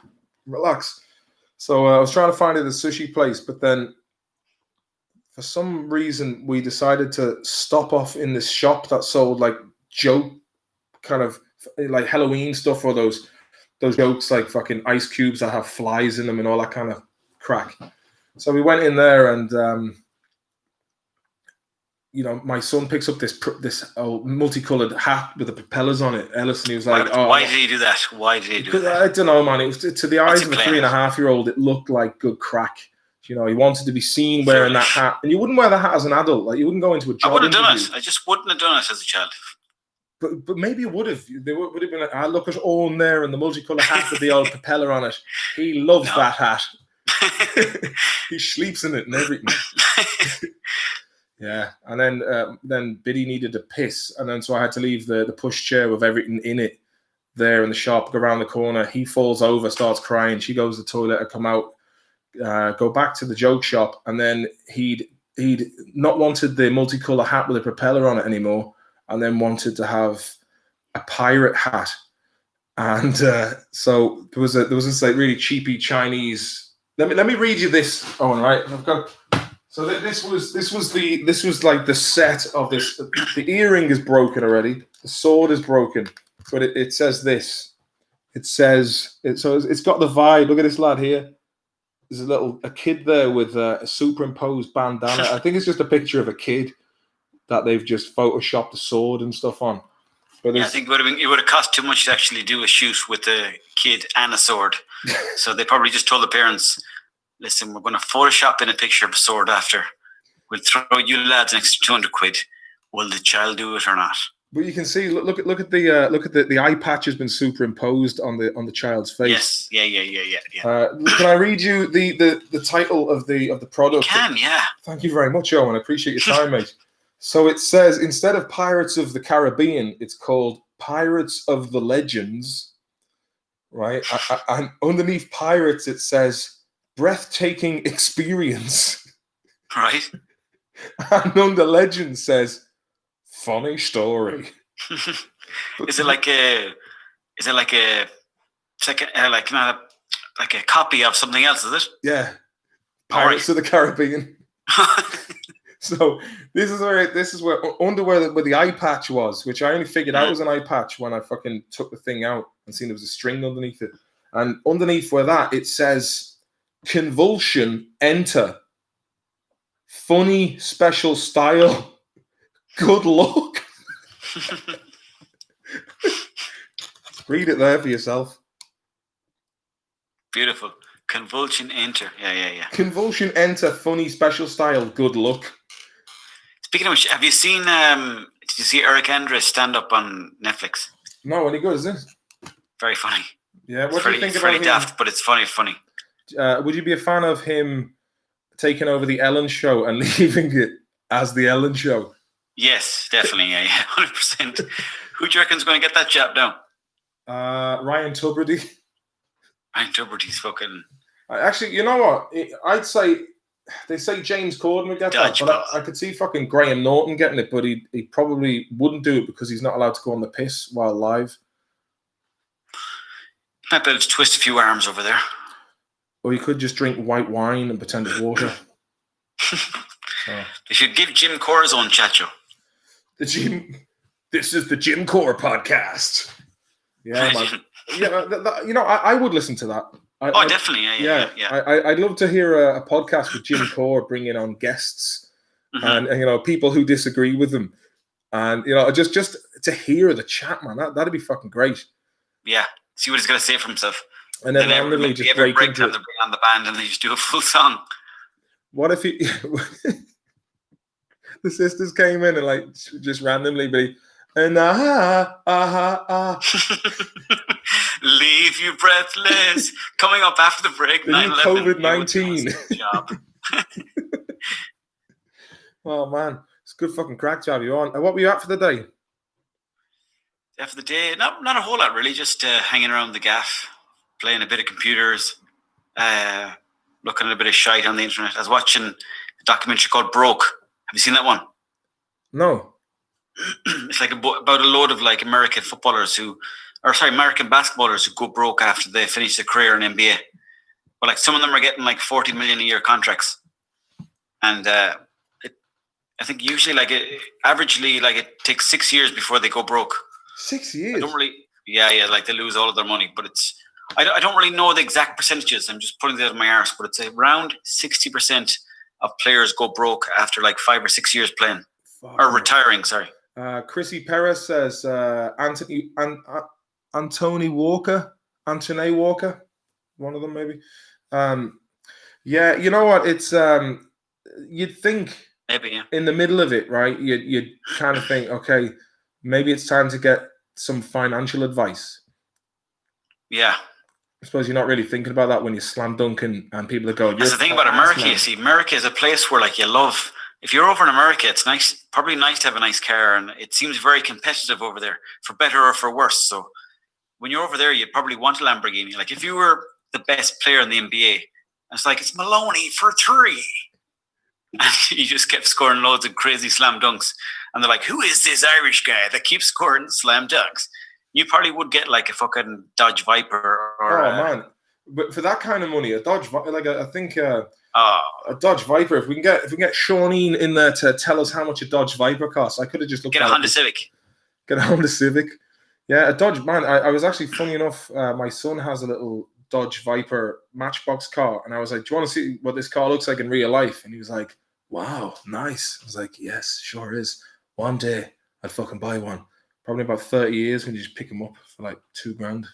relax." So I was trying to find a sushi place, but then for some reason we decided to stop off in this shop that sold joke kind of Halloween stuff, or those jokes fucking ice cubes that have flies in them and all that kind of crack. So we went in there, and my son picks up this multicolored hat with the propellers on it, Ellis, and he was like, why did he do that? Why did he do that? I don't know, man. It was to the eyes of a 3.5-year-old, it looked like good crack. He wanted to be seen wearing that hat, and you wouldn't wear that hat as an adult. You wouldn't go into a job. I wouldn't have done it. I just wouldn't have done it as a child. But maybe it would have. They would have been like, look at Owen there and the multicolored hat with the old propeller on it. He loves that hat. He sleeps in it and everything. Yeah, and then Biddy needed to piss, and then so I had to leave the pushchair with everything in it, there in the shop, go around the corner. He falls over, starts crying. She goes to the toilet and come out, go back to the joke shop. And then he'd not wanted the multicolour hat with a propeller on it anymore, and then wanted to have a pirate hat. And so there was this like really cheapy Chinese. Let me read you this, Owen. Right, I've got. So this was like the set of this. The earring is broken already. The sword is broken, but it says this. It says so it's got the vibe. Look at this lad here. There's a kid there with a superimposed bandana. I think it's just a picture of a kid that they've just photoshopped the sword and stuff on. But I think it would have cost too much to actually do a shoot with a kid and a sword. So they probably just told the parents, listen, we're going to Photoshop in a picture of a sword after. We'll throw you lads an extra 200 quid. Will the child do it or not? But you can see, look at the eye patch has been superimposed on the child's face. Yes, yeah. Can I read you the title of the product? You can, yeah. Thank you very much, Owen. I appreciate your time, mate. So it says, instead of Pirates of the Caribbean, it's called Pirates of the Legends, right? And underneath Pirates, it says breathtaking experience. Right. And under Legends says funny story. Is it like a copy of something else, is it? Yeah. Pirates of the Caribbean. So this is where under where the eye patch was, which I only figured out was an eye patch when I fucking took the thing out and seen there was a string underneath it. And underneath where that, it says convulsion enter. Funny special style. Good luck. Read it there for yourself. Beautiful. Convulsion enter. Yeah. Convulsion enter. Funny special style. Good luck. Speaking of which, have you seen? Did you see Eric Andre's stand up on Netflix? No, any good is it? Very funny. Yeah, what do you think it's about really him? daft, but it's funny. Would you be a fan of him taking over the Ellen Show and leaving it as the Ellen Show? Yes, definitely. Yeah, 100%. Who do you reckon's going to get that job now? Ryan Tubridy. Ryan Tubridy's fucking. Actually, you know what? I'd say. They say James Corden would get that, but I could see fucking Graham Norton getting it, but he probably wouldn't do it because he's not allowed to go on the piss while live. Might be able to twist a few arms over there. Or he could just drink white wine and pretend it's water. They should give Jim Core his own Chacha. This is the Jim Core podcast. Yeah, man. Yeah, I would listen to that. Definitely, yeah. I'd love to hear a podcast with Jim Core bringing on guests and people who disagree with them, and just to hear the chat, man. That'd be fucking great. Yeah, see what he's gonna say for himself, and then randomly just break into it. Bring on the band and they just do a full song. What if the sisters came in and just randomly be and leave you breathless. Coming up after the break, the new COVID-19. Oh man, it's good fucking crack to have you on. And what were you at for the day? After the day, not a whole lot really. Just hanging around the gaff, playing a bit of computers, looking at a bit of shite on the internet. I was watching a documentary called Broke. Have you seen that one? No. It's like about a load of American American basketballers who go broke after they finish their career in NBA. But some of them are getting $40 million a year contracts, and I think usually averagely it takes 6 years before they go broke. 6 years. I don't really, they lose all of their money. But I don't really know the exact percentages. I'm just putting it out of my arse. But it's around 60% of players go broke after 5 or 6 years playing or retiring. Sorry. Chrissy Perez says Anthony Walker, one of them maybe. Yeah, you know what? It's you'd think maybe in the middle of it, right? You'd kind of think, okay, maybe it's time to get some financial advice. Yeah. I suppose you're not really thinking about that when you're slam dunking and people are going. That's the thing about America. You see, America is a place where you love. If you're over in America, it's nice, probably nice to have a nice car, and it seems very competitive over there, for better or for worse. So when you're over there, you probably want a Lamborghini. Like if you were the best player in the NBA, and it's like, it's Maloney for 3. And he just kept scoring loads of crazy slam dunks. And they're like, who is this Irish guy that keeps scoring slam dunks? You probably would get like a fucking Dodge Viper or man. But for that kind of money, a Dodge, I think a Dodge Viper. If we can get Shawneen in there to tell us how much a Dodge Viper costs, I could have just looked get at a Honda Civic. Get a Honda Civic. Yeah, a Dodge, man. I was actually, funny enough, my son has a little Dodge Viper Matchbox car, and I was like, do you want to see what this car looks like in real life? And he was like, wow, nice. I was like, yes, sure is. One day I'd fucking buy one. Probably about 30 years when you just pick them up for like $2,000.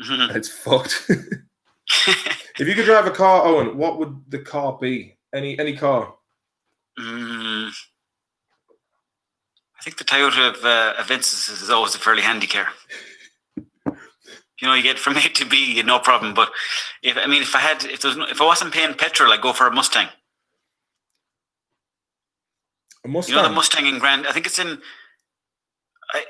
Mm-hmm. It's fucked. If you could drive a car, Owen, what would the car be? Any car? I think the Toyota of Avensis is always a fairly handy car. You get from A to B, no problem. But if I wasn't paying petrol, I'd go for a Mustang. A Mustang? The Mustang in Grand. I think it's in.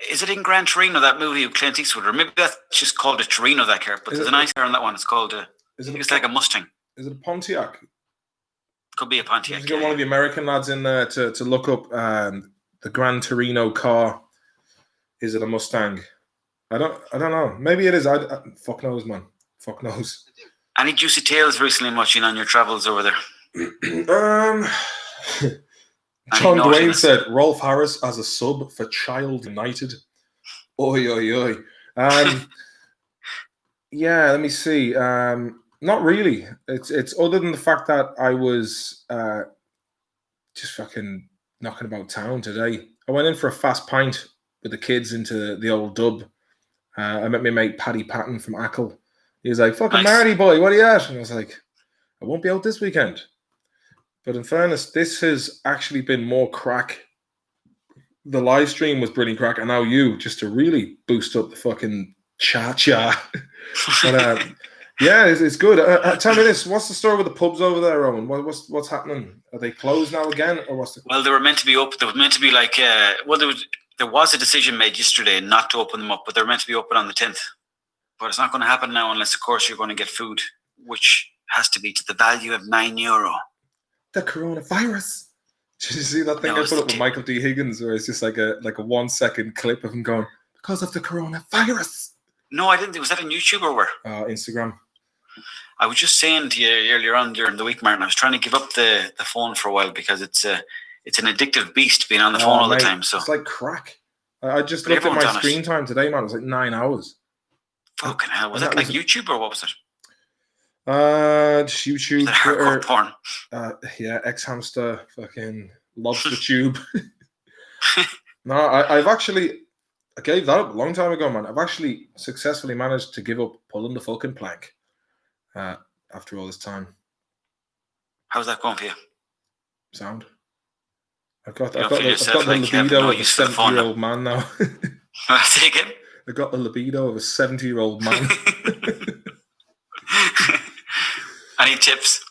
Is it in Gran Torino, that movie with Clint Eastwood? Or maybe that's just called a Torino, that car. But there's a nice car on that one. It's called it's like a Mustang. Is it a Pontiac? Could be a Pontiac. You get one of the American lads in there to look up the Gran Torino car. Is it a Mustang? I don't know. Maybe it is. I fuck knows, man. Fuck knows. Any juicy tales recently, Muchin, on your travels over there? John Dwayne said Rolf Harris as a sub for Child United. Oi, oi, oi. Yeah, let me see. Not really. It's other than the fact that I was just fucking knocking about town today. I went in for a fast pint with the kids into the old dub. I met my mate Paddy Patton from Ackle. He was like, fucking nice. Marty boy, what are you at? And I was like, I won't be out this weekend. But in fairness, this has actually been more crack. The live stream was brilliant crack, and now you, just to really boost up the fucking Chacha. But yeah, it's good. Tell me this: what's the story with the pubs over there, Owen? What's happening? Are they closed now again, or what's the? Well, they were meant to be open. They were meant to be like. There was a decision made yesterday not to open them up, but they're meant to be open on the 10th. But it's not going to happen now unless, of course, you're going to get food, which has to be to the value of €9. The coronavirus. Did you see that thing I put up with Michael D. Higgins, where it's just like a 1 second clip of him going, because of the coronavirus? No, I didn't. Was that on YouTube or where? Instagram. I was just saying to you earlier on during the week, Martin, I was trying to give up the phone for a while because it's an addictive beast being on the phone all the time. So it's like crack. I just looked at my screen time today, man. It was like 9 hours. Fucking hell. Was that like YouTube or what was it? Just YouTube, Twitter, porn. Yeah, X-Hamster, fucking Lobster Tube. No, I gave that up a long time ago, man. I've actually successfully managed to give up pulling the fucking plank after all this time. How's that going for you? Sound. I've got the libido of a 70-year-old man now. Say again? I've got the libido of a 70-year-old man. Any tips?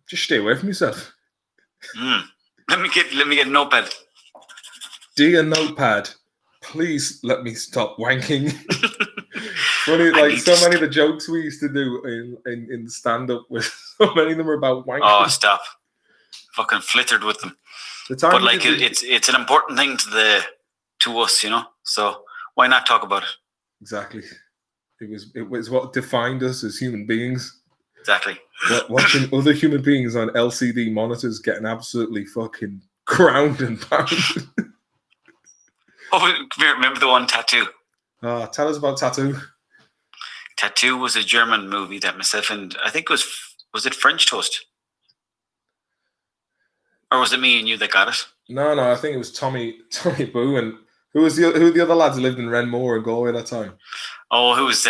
Just stay away from yourself. Let me get a notepad. Dear notepad, please let me stop wanking. Funny, like so many of the jokes we used to do in stand-up, with so many of them are about wanking. Oh, stop! Fucking flittered with them. But like it's an important thing to us, So why not talk about it? Exactly. It was what defined us as human beings. Exactly. Watching other human beings on LCD monitors getting absolutely fucking ground and pound. Oh, remember the one Tattoo? Tell us about Tattoo. Tattoo was a German movie that myself and I think was it French Toast? Or was it me and you that got it? No, I think it was Tommy Boo, and who the other lads lived in Renmore and Galway at that time? Oh, who was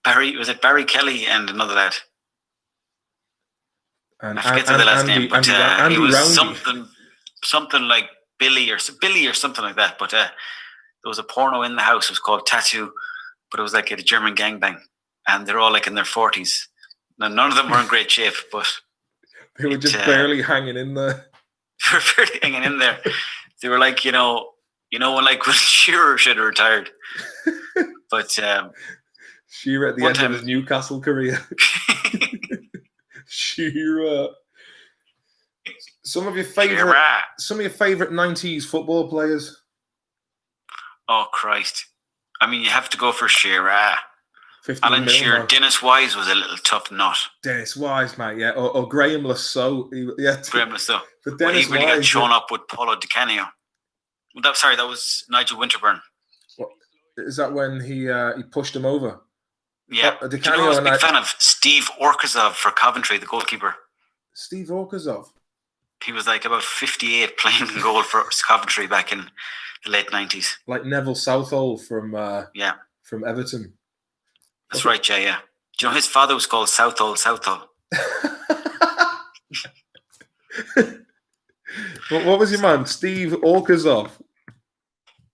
Barry? Was it Barry Kelly and another lad? And I forget the last name, but he was Roundy. something like Billy or something like that. But there was a porno in the house. It was called Tattoo, but it was like a German gangbang, and they're all like in their 40s. Now, none of them were in great shape, but they were just barely hanging in there. They were barely hanging in there. They were like, when Shearer should have retired. But Shearer at the one end time- of his Newcastle career. Shearer. Some of your favorite Shearer. 90s football players. Oh Christ! I mean, you have to go for Shearer. 15 Alan mil, Shearer. man. Dennis Wise was a little tough nut. Dennis Wise, mate, yeah. Or Graham Lasso. Graham Lasso. But Well, Dennis he really got Wise, shown up with Paulo Di Canio. That was Nigel Winterburn. is that when he pushed him over? Yeah. Di Do you know I was a Canio big fan of Steve Orkazov for Coventry, the goalkeeper. Steve Orkazov. He was like about 58 playing in goal for Coventry back in the late 90s. Like Neville Southall from Everton. That's right, Chaa, yeah. Do you know his father was called Southall? What was your man? Steve Orkazov.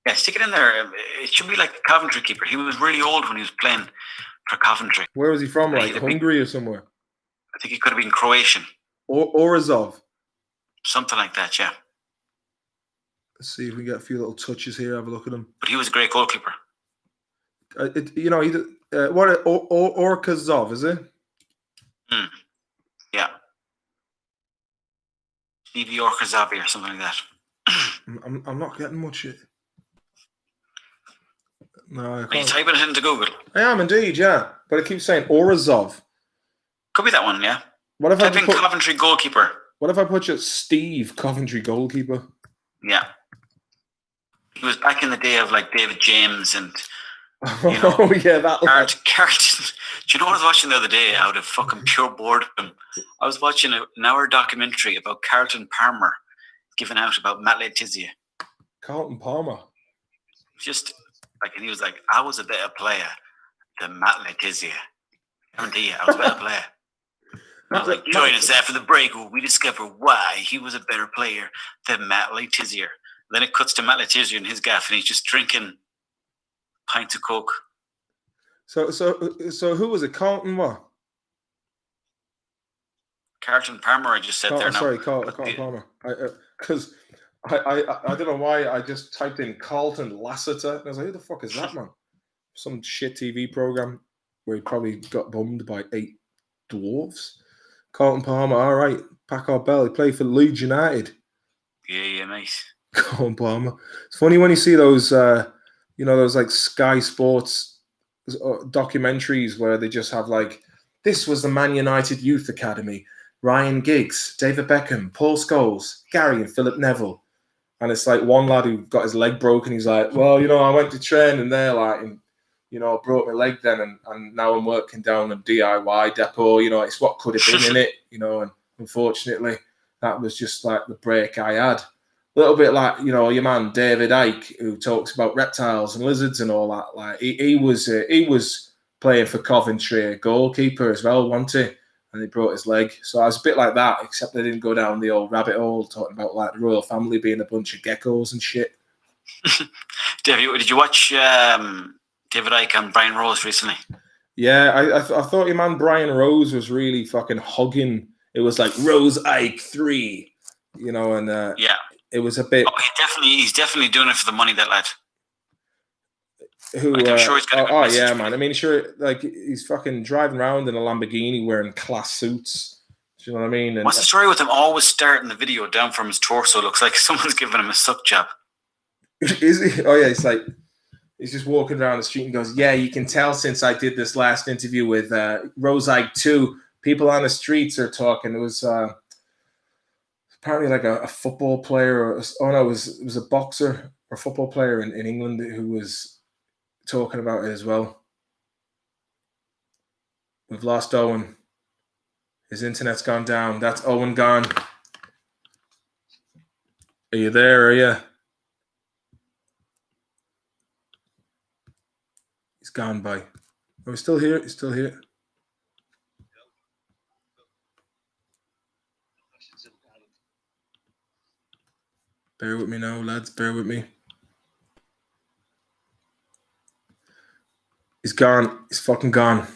Yeah, stick it in there. It should be like the Coventry keeper. He was really old when he was playing for Coventry. Where was he from? Like Hungary or somewhere? I think he could have been Croatian. Orazov. Something like that, yeah. Let's see if we get a few little touches here. Have a look at him. But he was a great goalkeeper. Orkazov, is it? Yeah. Stevie Orkazavi or something like that. I'm not getting much. No, I Are you can't. typing it into Google? I am indeed, yeah. But it keeps saying Orazov. Could be that one, yeah. What if Type I in put Coventry goalkeeper. What if I put you Steve Coventry goalkeeper? Yeah. He was back in the day of like David James and Oh yeah, that Carlton. Do you know what I was watching the other day out of fucking pure boredom? I was watching an hour documentary about Carlton Palmer giving out about Matt Letizia. Carlton Palmer. Just like, and he was like, I was a better player than Matt Letizia. I guarantee you, I was a better player. I was like, join us after the break where we discover why he was a better player than Matt Letizia. Then it cuts to Matt Letizia in his gaff and he's just drinking pints of Coke. So who was it? Carlton what? Carlton Palmer, I just said there now. Sorry, Carlton Palmer. Because I don't know why I just typed in Carlton Lassiter and I was like, who the fuck is that, man? Some shit TV program where he probably got bummed by 8 dwarves. Carlton Palmer, all right. Packard Bell, he played for Leeds United. Yeah, mate. Carlton Palmer. It's funny when you see those, those like Sky Sports documentaries where they just have like, this was the Man United Youth Academy. Ryan Giggs, David Beckham, Paul Scholes, Gary and Philip Neville. And it's like one lad who got his leg broken. He's like, well, I went to training there, like, and, I broke my leg then, and now I'm working down a DIY depot. It's what could have been in it, and unfortunately, that was just like the break I had. A little bit like, your man David Icke, who talks about reptiles and lizards and all that. Like he was playing for Coventry, a goalkeeper as well, wasn't he? And he broke his leg. So I was a bit like that, except they didn't go down the old rabbit hole talking about like the royal family being a bunch of geckos and shit. Did you watch David Icke and Brian Rose recently? Yeah, I thought your man Brian Rose was really fucking hugging. It was like Rose Icke 3, and yeah. It was a bit. Oh, he's definitely doing it for the money, that lad. Who? Like, I'm sure he's got a good message. Yeah, man. I mean, sure. Like he's fucking driving around in a Lamborghini wearing class suits. Do you know what I mean? And, what's the story with him always starting the video down from his torso? Looks like someone's giving him a suck job. Is he? Oh yeah, it's like he's just walking around the street and goes, "Yeah, you can tell since I did this last interview with Rose Icke 2, people on the streets are talking." It was. Apparently like a football player it was a boxer or football player in England who was talking about it as well. We've lost Owen. His internet's gone down. That's Owen gone. Are you there? Are you? He's gone by. Oh, he's still here. He's still here. Bear with me now, lads. Bear with me. He's gone. He's fucking gone.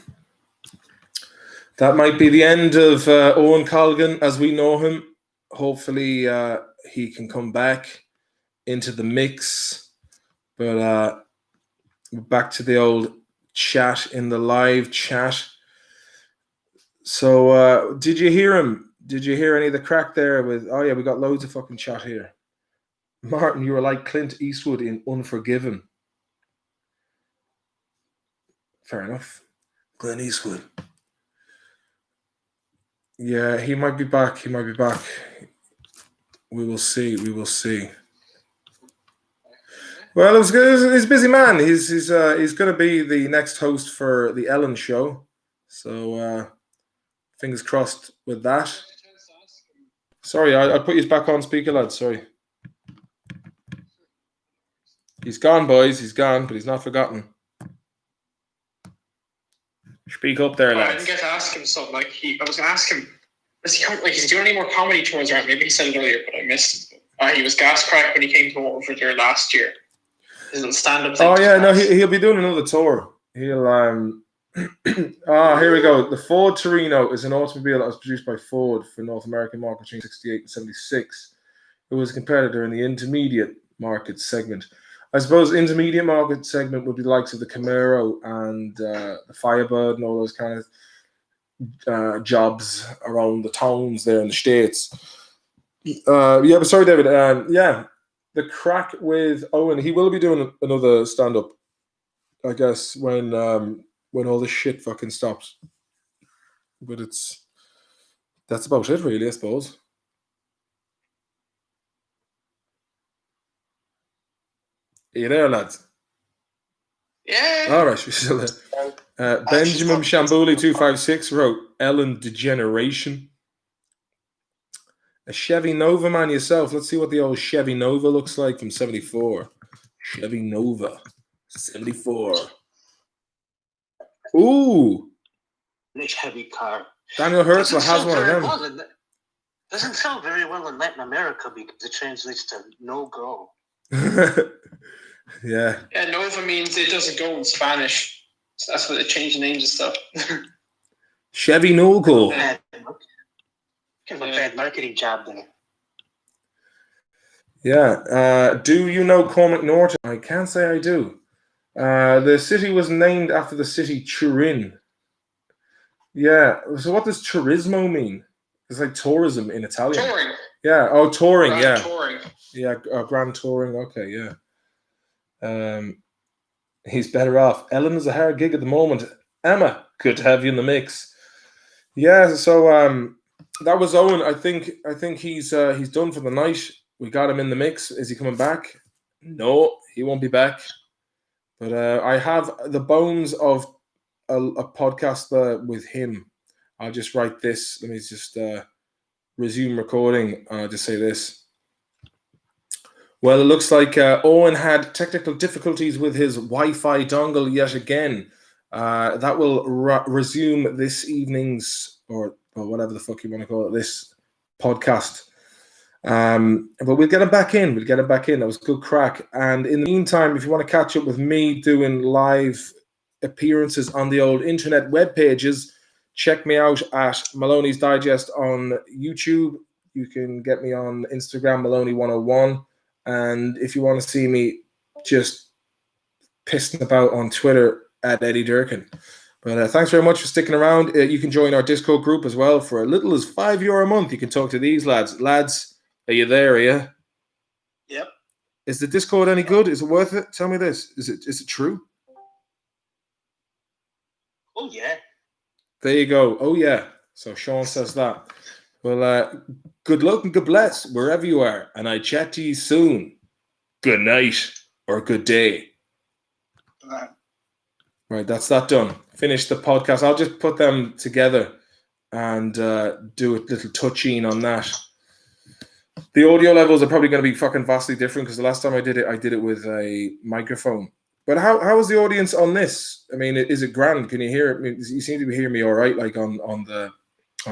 That might be the end of Owen Colgan as we know him. Hopefully he can come back into the mix. But back to the old chat in the live chat. So, did you hear him? Did you hear any of the crack there with, oh yeah, we got loads of fucking chat here. Martin, you were like Clint Eastwood in Unforgiven. Fair enough. Clint Eastwood. Yeah, he might be back. He might be back. We will see. We will see. Well, he's a busy man. He's going to be the next host for the Ellen show. So fingers crossed with that. Sorry, I put you back on speaker, lad. Sorry. He's gone, boys. He's gone, but he's not forgotten. Speak up there, lads. I didn't get to ask him something. Like I was going to ask him, is he doing any more comedy tours around? Maybe he said it earlier, but I missed. He was gas crack when he came to Waterford there last year. His little stand-up thing. Oh yeah, no, he'll be doing another tour. He'll here we go. The Ford Torino is an automobile that was produced by Ford for North American market between 68 and 76. It was a competitor in the intermediate market segment. I suppose intermediate market segment would be the likes of the Camaro and the Firebird and all those kind of jobs around the towns there in the States. Yeah, but sorry, David. Yeah, the crack with Owen. He will be doing another stand-up, I guess, when all this shit fucking stops. But that's about it, really, I suppose. Are you there, lads? Yeah. All right, she's still there. Benjamin Shambuli 256 wrote Ellen Degeneration. A Chevy Nova man yourself. Let's see what the old Chevy Nova looks like from 74. Chevy Nova 74. Ooh. Nice heavy car. Daniel Herzl has one of them. Doesn't sell very well in Latin America because it translates to no go. Yeah. Yeah, Nova means it doesn't go in Spanish. So that's why they change the names and stuff. Chevy No Go. Kind of a bad marketing job there. Yeah. Do you know Cormac Norton? I can't say I do. The city was named after the city Turin. Yeah. So what does turismo mean? It's like tourism in Italian. Touring. Yeah. Oh, touring. Grand yeah. Touring. Yeah. Grand touring. Okay. Yeah. He's better off. Ellen is a hard gig at the moment. Emma, good to have you in the mix. Yeah. So that was Owen. I think he's done for the night. We got him in the mix. Is he coming back? No, he won't be back. But I have the bones of a podcast with him. I'll just write this. Let me just resume recording. I'll just say this. Well, it looks like Owen had technical difficulties with his Wi-Fi dongle yet again. That will resume this evening's, or whatever the fuck you want to call it, this podcast. But we'll get him back in. That was good crack. And in the meantime, if you want to catch up with me doing live appearances on the old internet web pages, check me out at Maloney's Digest on YouTube. You can get me on Instagram, Maloney101. And if you want to see me just pissing about on Twitter, at Eddie Durkin. But thanks very much for sticking around. You can join our Discord group as well for as little as €5 a month. You can talk to these lads. Lads, are you there? Are you? Yep. Is the Discord any good? Is it worth it? Tell me this. Is it true? Oh yeah. There you go. Oh yeah. So Sean says that. Well, good luck and good bless wherever you are, and I chat to you soon. Good night or good day. Right, that's that done. Finish the podcast. I'll just put them together and do a little touching on that. The audio levels are probably going to be fucking vastly different because the last time I did it with a microphone. But how is the audience on this? I mean, is it grand? Can you hear it? I mean, you seem to be hearing me all right, like on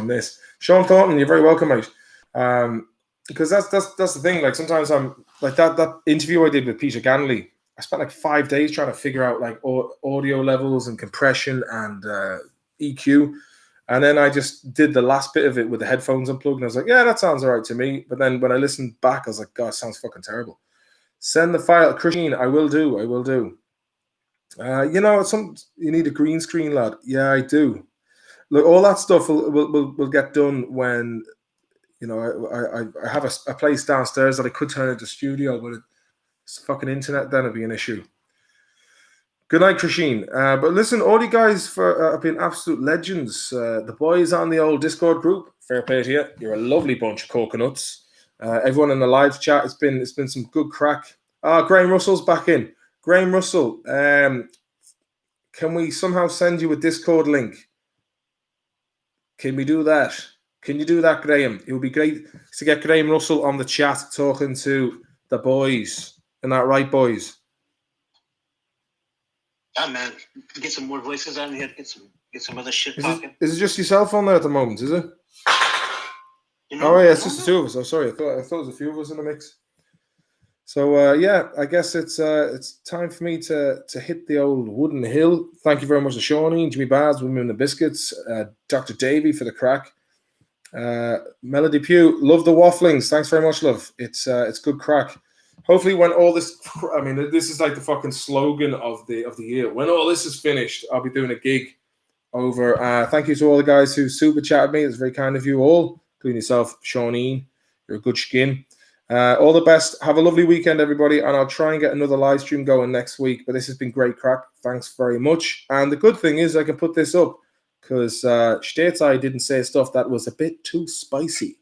this. Sean Thornton, you're very welcome, mate. Because that's the thing. Like sometimes I'm like that interview I did with Peter Ganley. I spent like 5 days trying to figure out like audio levels and compression and EQ. And then I just did the last bit of it with the headphones unplugged. And I was like, yeah, that sounds all right to me. But then when I listened back, I was like, God, it sounds fucking terrible. Send the file. Christine, I will do. You know, you need a green screen, lad. Yeah, I do. Look, all that stuff will get done when, you know, I have a place downstairs that I could turn into a studio, but it's fucking internet, then it'd be an issue. Good night, Christine. But listen, all you guys have been absolute legends. The boys on the old Discord group, fair play to you. You're a lovely bunch of coconuts. Everyone in the live chat, it's been some good crack. Graham Russell's back in. Graham Russell, can we somehow send you a Discord link? Can we do that? Can you do that, Graham? It would be great to get Graham Russell on the chat talking to the boys. Isn't that right, boys? Yeah, man. Get some more voices on here. Get some other shit talking. Is it just yourself on there at the moment, is it? You know, Oh, yeah, it's just the two of us. Oh, sorry. I thought there was a few of us in the mix. So, yeah, I guess it's time for me to hit the old wooden hill. Thank you very much to Shawnee, Jimmy Baz, Women in the Biscuits, Dr. Davey for the crack. Melody Pugh, love the wafflings. Thanks very much, love. It's good crack. Hopefully, when all this, I mean, this is like the fucking slogan of the year. When all this is finished, I'll be doing a gig over. Thank you to all the guys who super chatted me. It's very kind of you all, including yourself, Shawnee. You're a good skin. All the best. Have a lovely weekend, everybody. And I'll try and get another live stream going next week. But this has been great crack. Thanks very much. And the good thing is I can put this up because Stateside didn't say stuff that was a bit too spicy.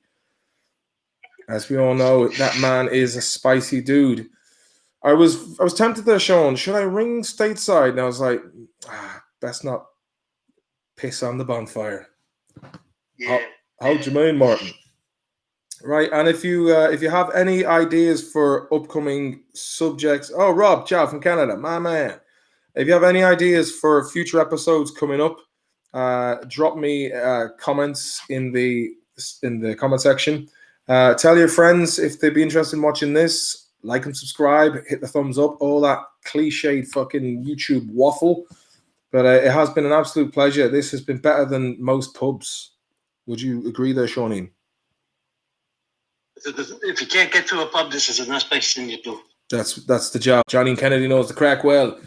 As we all know, that man is a spicy dude. I was tempted there, Sean. Should I ring Stateside? And I was like, best not piss on the bonfire. Yeah. How do you mean, Martin? Right, and if you have any ideas for upcoming subjects, Rob, Chaa from Canada, my man. If you have any ideas for future episodes coming up, drop me comments in the comment section. Tell your friends if they'd be interested in watching this. Like and subscribe, hit the thumbs up, all that cliched fucking YouTube waffle. But it has been an absolute pleasure. This has been better than most pubs. Would you agree there, Shawnee? If you can't get to a pub, this is the nice place thing you do. That's the job. Johnny Kennedy knows the crack well.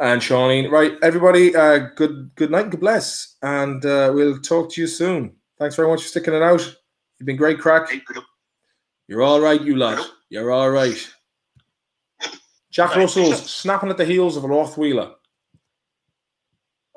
And Shawnee. Right, everybody, good night and good bless. And we'll talk to you soon. Thanks very much for sticking it out. You've been great crack. You're all right, you lot. You're all right. Jack Russell's snapping at the heels of a Rottweiler.